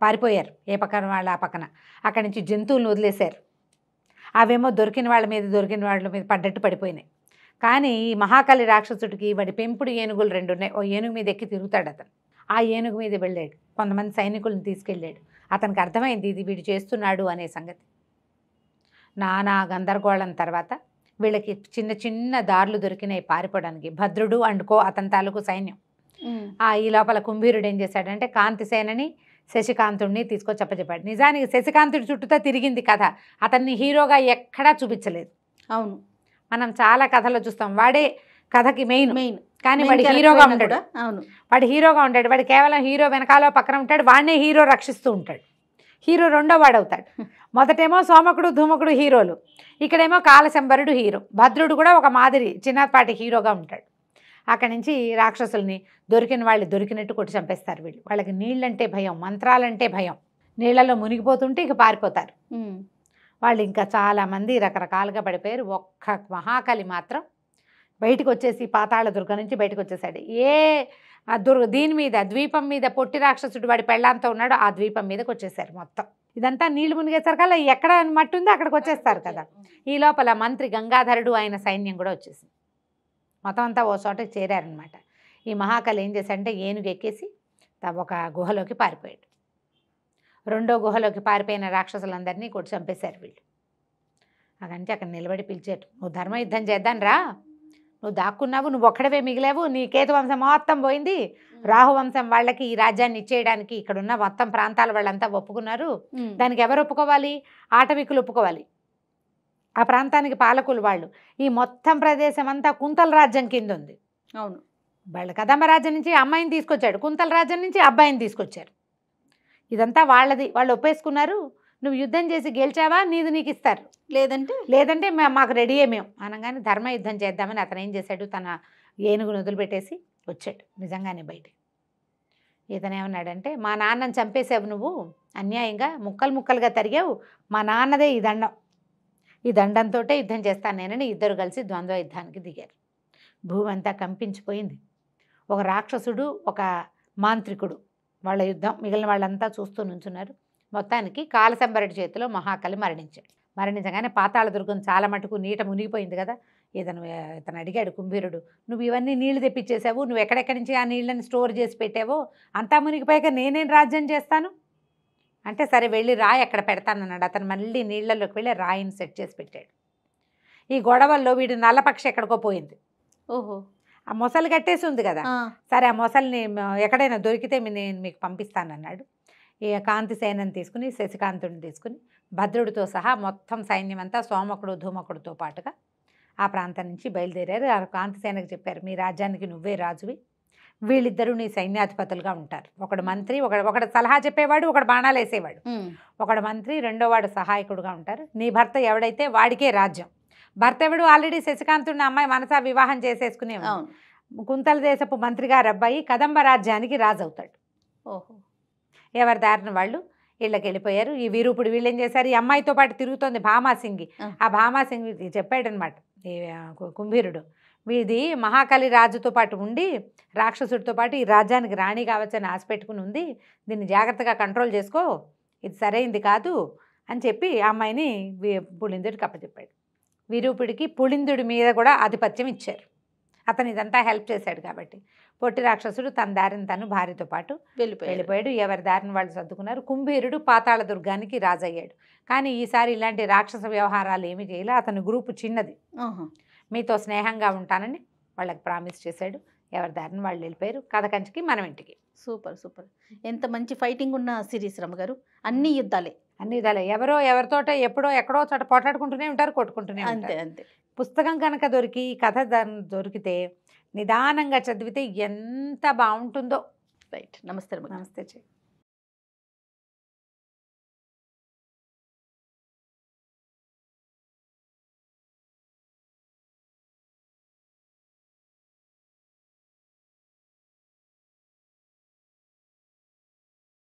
పారిపోయారు. ఏ పక్కన వాళ్ళ ఆ పక్కన. అక్కడి నుంచి జంతువులను వదిలేశారు. అవేమో దొరికిన వాళ్ళ మీద పడ్డట్టు పడిపోయినాయి. కానీ ఈ మహాకాళి రాక్షసుడికి వాడి పెంపుడు ఏనుగులు 2 ఉన్నాయి. ఓ ఏనుగు మీద ఎక్కి తిరుగుతాడు అతను. ఆ ఏనుగు మీద వెళ్ళాడు, కొంతమంది సైనికులను తీసుకెళ్ళాడు. అతనికి అర్థమైంది ఇది వీడు చేస్తున్నాడు అనే సంగతి. నానా గందరగోళం తర్వాత వీళ్ళకి చిన్న చిన్న దారులు దొరికినాయి పారిపోవడానికి. భద్రుడు అండుకో అతని తాలూకు సైన్యం. ఈ లోపల కుంభీరుడు ఏం చేశాడంటే, కాంతిసేనని శశికాంతుడిని తీసుకొచ్చి చెప్పాడు. నిజానికి శశికాంతుడి చుట్టూతో తిరిగింది కథ, అతన్ని హీరోగా ఎక్కడా చూపించలేదు. అవును, మనం చాలా కథలో చూస్తాం వాడే కథకి మెయిన్, కానీ వాడు హీరోగా ఉంటాడు. అవును, వాడు హీరోగా ఉంటాడు. వాడు కేవలం హీరో వెనకాల పక్కన ఉంటాడు, వాడినే హీరో రక్షిస్తూ ఉంటాడు. హీరో రెండో వాడు అవుతాడు. మొదటేమో సోమకుడు ధూమకుడు హీరోలు, ఇక్కడేమో కాలశంబరుడు హీరో. భద్రుడు కూడా ఒక మాదిరి చిన్నపాటి హీరోగా ఉంటాడు. అక్కడి నుంచి రాక్షసుల్ని దొరికిన వాళ్ళు దొరికినట్టు కొట్టి చంపేస్తారు వీళ్ళు. వాళ్ళకి నీళ్ళంటే భయం, మంత్రాలంటే భయం. నీళ్లలో మునిగిపోతుంటే ఇక పారిపోతారు వాళ్ళు. ఇంకా చాలామంది రకరకాలుగా పడిపోయారు. ఒక్క మహాకాళి మాత్రం బయటకు వచ్చేసి పాతాళ దుర్గ నుంచి బయటకు వచ్చేసాడు. దీని మీద ద్వీపం మీద పొట్టి రాక్షసుడు వాడి పెళ్ళాంతో ఉన్నాడు, ఆ ద్వీపం మీదకి వచ్చేసారు మొత్తం. ఇదంతా నీళ్లు మునిగేసరికల్లా ఎక్కడ మట్టి ఉందో అక్కడికి వచ్చేస్తారు కదా. ఈ లోపల మంత్రి గంగాధరుడు ఆయన సైన్యం కూడా వచ్చేసింది. మొత్తం అంతా ఓ చోట చేరారనమాట. ఈ మహాకాళి ఏం చేశాడంటే ఏనుగు ఎక్కేసి ఒక గుహలోకి పారిపోయాడు. రెండో గుహలోకి పారిపోయిన రాక్షసులందరినీ కొట్టి చంపేశారు వీళ్ళు. అదంటే అక్కడ నిలబడి పిలిచారు, నువ్వు ధర్మయుద్ధం చేద్దాం రా, నువ్వు దాక్కున్నావు, నువ్వు ఒక్కడవే మిగిలావు, నీ కేతు వంశం మొత్తం పోయింది, రాహు వంశం వాళ్ళకి ఈ రాజ్యాన్ని ఇచ్చేయడానికి ఇక్కడున్న మొత్తం ప్రాంతాల వాళ్ళంతా ఒప్పుకున్నారు. దానికి ఎవరు ఒప్పుకోవాలి? ఆటవికులు ఒప్పుకోవాలి. ఆ ప్రాంతానికి పాలకులు వాళ్ళు. ఈ మొత్తం ప్రదేశం అంతా కుంతల రాజ్యం కింద ఉంది. అవును, వాళ్ళు కదంబ రాజ్యం నుంచి అమ్మాయిని తీసుకొచ్చాడు, కుంతల రాజ్యం నుంచి అబ్బాయిని తీసుకొచ్చారు. ఇదంతా వాళ్ళది, వాళ్ళు ఒప్పేసుకున్నారు. నువ్వు యుద్ధం చేసి గెలిచావా నీది నీకు ఇస్తారు, లేదంటే మాకు రెడీయే మేము అనగానే ధర్మ యుద్ధం చేద్దామని అతను ఏం చేశాడు, తన ఏనుగును వదిలిపెట్టేసి వచ్చాడు. నిజంగానే బయట ఇతను ఏమన్నాడంటే, మా నాన్నని చంపేసావు నువ్వు, అన్యాయంగా ముక్కలు ముక్కలుగా తరిగావు, మా నాన్నదే ఈ దండం, ఈ దండంతో యుద్ధం చేస్తాను నేనని ఇద్దరు కలిసి ద్వంద్వ యుద్ధానికి దిగారు. భూమి అంతా కంపించిపోయింది. ఒక రాక్షసుడు, ఒక మాంత్రికుడు వాళ్ళ యుద్ధం, మిగిలిన వాళ్ళంతా చూస్తూ నుంచున్నారు. మొత్తానికి కాలసంబరుడి చేతిలో మహాకలి మరణించాడు. మరణించగానే పాతాళ దుర్గం చాలా మటుకు నీట మునిగిపోయింది కదా. ఇతను అడిగాడు కుంభీరుడు, నువ్వు ఇవన్నీ నీళ్లు తెప్పించేసావు, నువ్వు ఎక్కడెక్కడి నుంచి ఆ నీళ్ళని స్టోర్ చేసి పెట్టావో అంతా మునిగిపోయాక నేనేం రాజ్యం చేస్తాను అంటే, సరే వెళ్ళి రాయి అక్కడ పెడతానన్నాడు. అతను మళ్ళీ నీళ్లలోకి వెళ్ళి రాయిని సెట్ చేసి పెట్టాడు. ఈ గొడవల్లో వీడి నల్లపక్షి ఎక్కడికో పోయింది. ఓహో, ఆ మొసలు కట్టేసి ఉంది కదా. సరే ఆ మొసల్ని ఎక్కడైనా దొరికితే నేను మీకు పంపిస్తానన్నాడు. ఈ కాంతిసేనని తీసుకుని, శశికాంతుడిని తీసుకుని, భద్రుడితో సహా మొత్తం సైన్యం అంతా సోమకుడు ధూమకుడితో పాటుగా ఆ ప్రాంతం నుంచి బయలుదేరారు. ఆ కాంతిసేనకు చెప్పారు, మీ రాజ్యానికి నువ్వే రాజువి, వీళ్ళిద్దరూ నీ సైన్యాధిపతులుగా ఉంటారు. ఒకడు మంత్రి, ఒకడు సలహా చెప్పేవాడు, ఒకడు బాణాలు వేసేవాడు. ఒకడు మంత్రి, రెండోవాడు సహాయకుడుగా ఉంటారు. నీ భర్త ఎవడైతే వాడికే రాజ్యం. భర్త ఎవడు? ఆల్రెడీ శశికాంతుడిని అమ్మాయి మనసా వివాహం చేసేసుకునే కుంతల దేశపు మంత్రి గారు అబ్బాయి కదంబ రాజ్యానికి రాజు అవుతాడు. ఓహో, ఎవరి దారిన వాళ్ళు ఇళ్ళకి వెళ్ళిపోయారు. ఈ వీరూపుడు వీళ్ళు ఏం చేశారు, ఈ అమ్మాయితో పాటు తిరుగుతోంది భామాసింగి. ఆ భామాసింగి చెప్పాడనమాట ఈ కుంభీరుడు, వీది మహాకలి రాజుతో పాటు ఉండి రాక్షసుడితో పాటు ఈ రాజ్యానికి రాణి కావచ్చని ఆశ పెట్టుకుని ఉంది, దీన్ని జాగ్రత్తగా కంట్రోల్ చేసుకో, ఇది సరైంది కాదు అని చెప్పి ఆ అమ్మాయిని పుళిందుడికి అప్పచెప్పాడు. వీరూపుడికి పుళిందుడి మీద కూడా ఆధిపత్యం ఇచ్చారు. అతను ఇదంతా హెల్ప్ చేశాడు కాబట్టి పొట్టి రాక్షసుడు తన దారిని తను భార్యతో పాటు వెళ్ళిపోయాడు. ఎవరి దారిని వాళ్ళు సర్దుకున్నారు. కుంభీరుడు పాతాళ దుర్గానికి రాజయ్యాడు. కానీ ఈసారి ఇలాంటి రాక్షస వ్యవహారాలు ఏమీ చేయలే. అతని గ్రూపు చిన్నది, మీతో స్నేహంగా ఉంటానని వాళ్ళకి ప్రామిస్ చేశాడు. ఎవరి దారిని వాళ్ళు వెళ్ళిపోయారు. కథ కంచికి మనం ఇంటికి. Super super. ఎంత మంచి ఫైటింగ్ ఉన్న సిరీస్ రమ్మగారు. అన్ని యుద్ధాలే ఎవరో ఎవరితోట ఎప్పుడో ఎక్కడో చోట పోట్లాడుకుంటూనే ఉంటారు, కొట్టుకుంటూనే ఉంటారు. అంతే. పుస్తకం కనుక దొరికి, కథ దొరికితే నిదానంగా చదివితే ఎంత బాగుంటుందో. రైట్. నమస్తే. నమస్తే.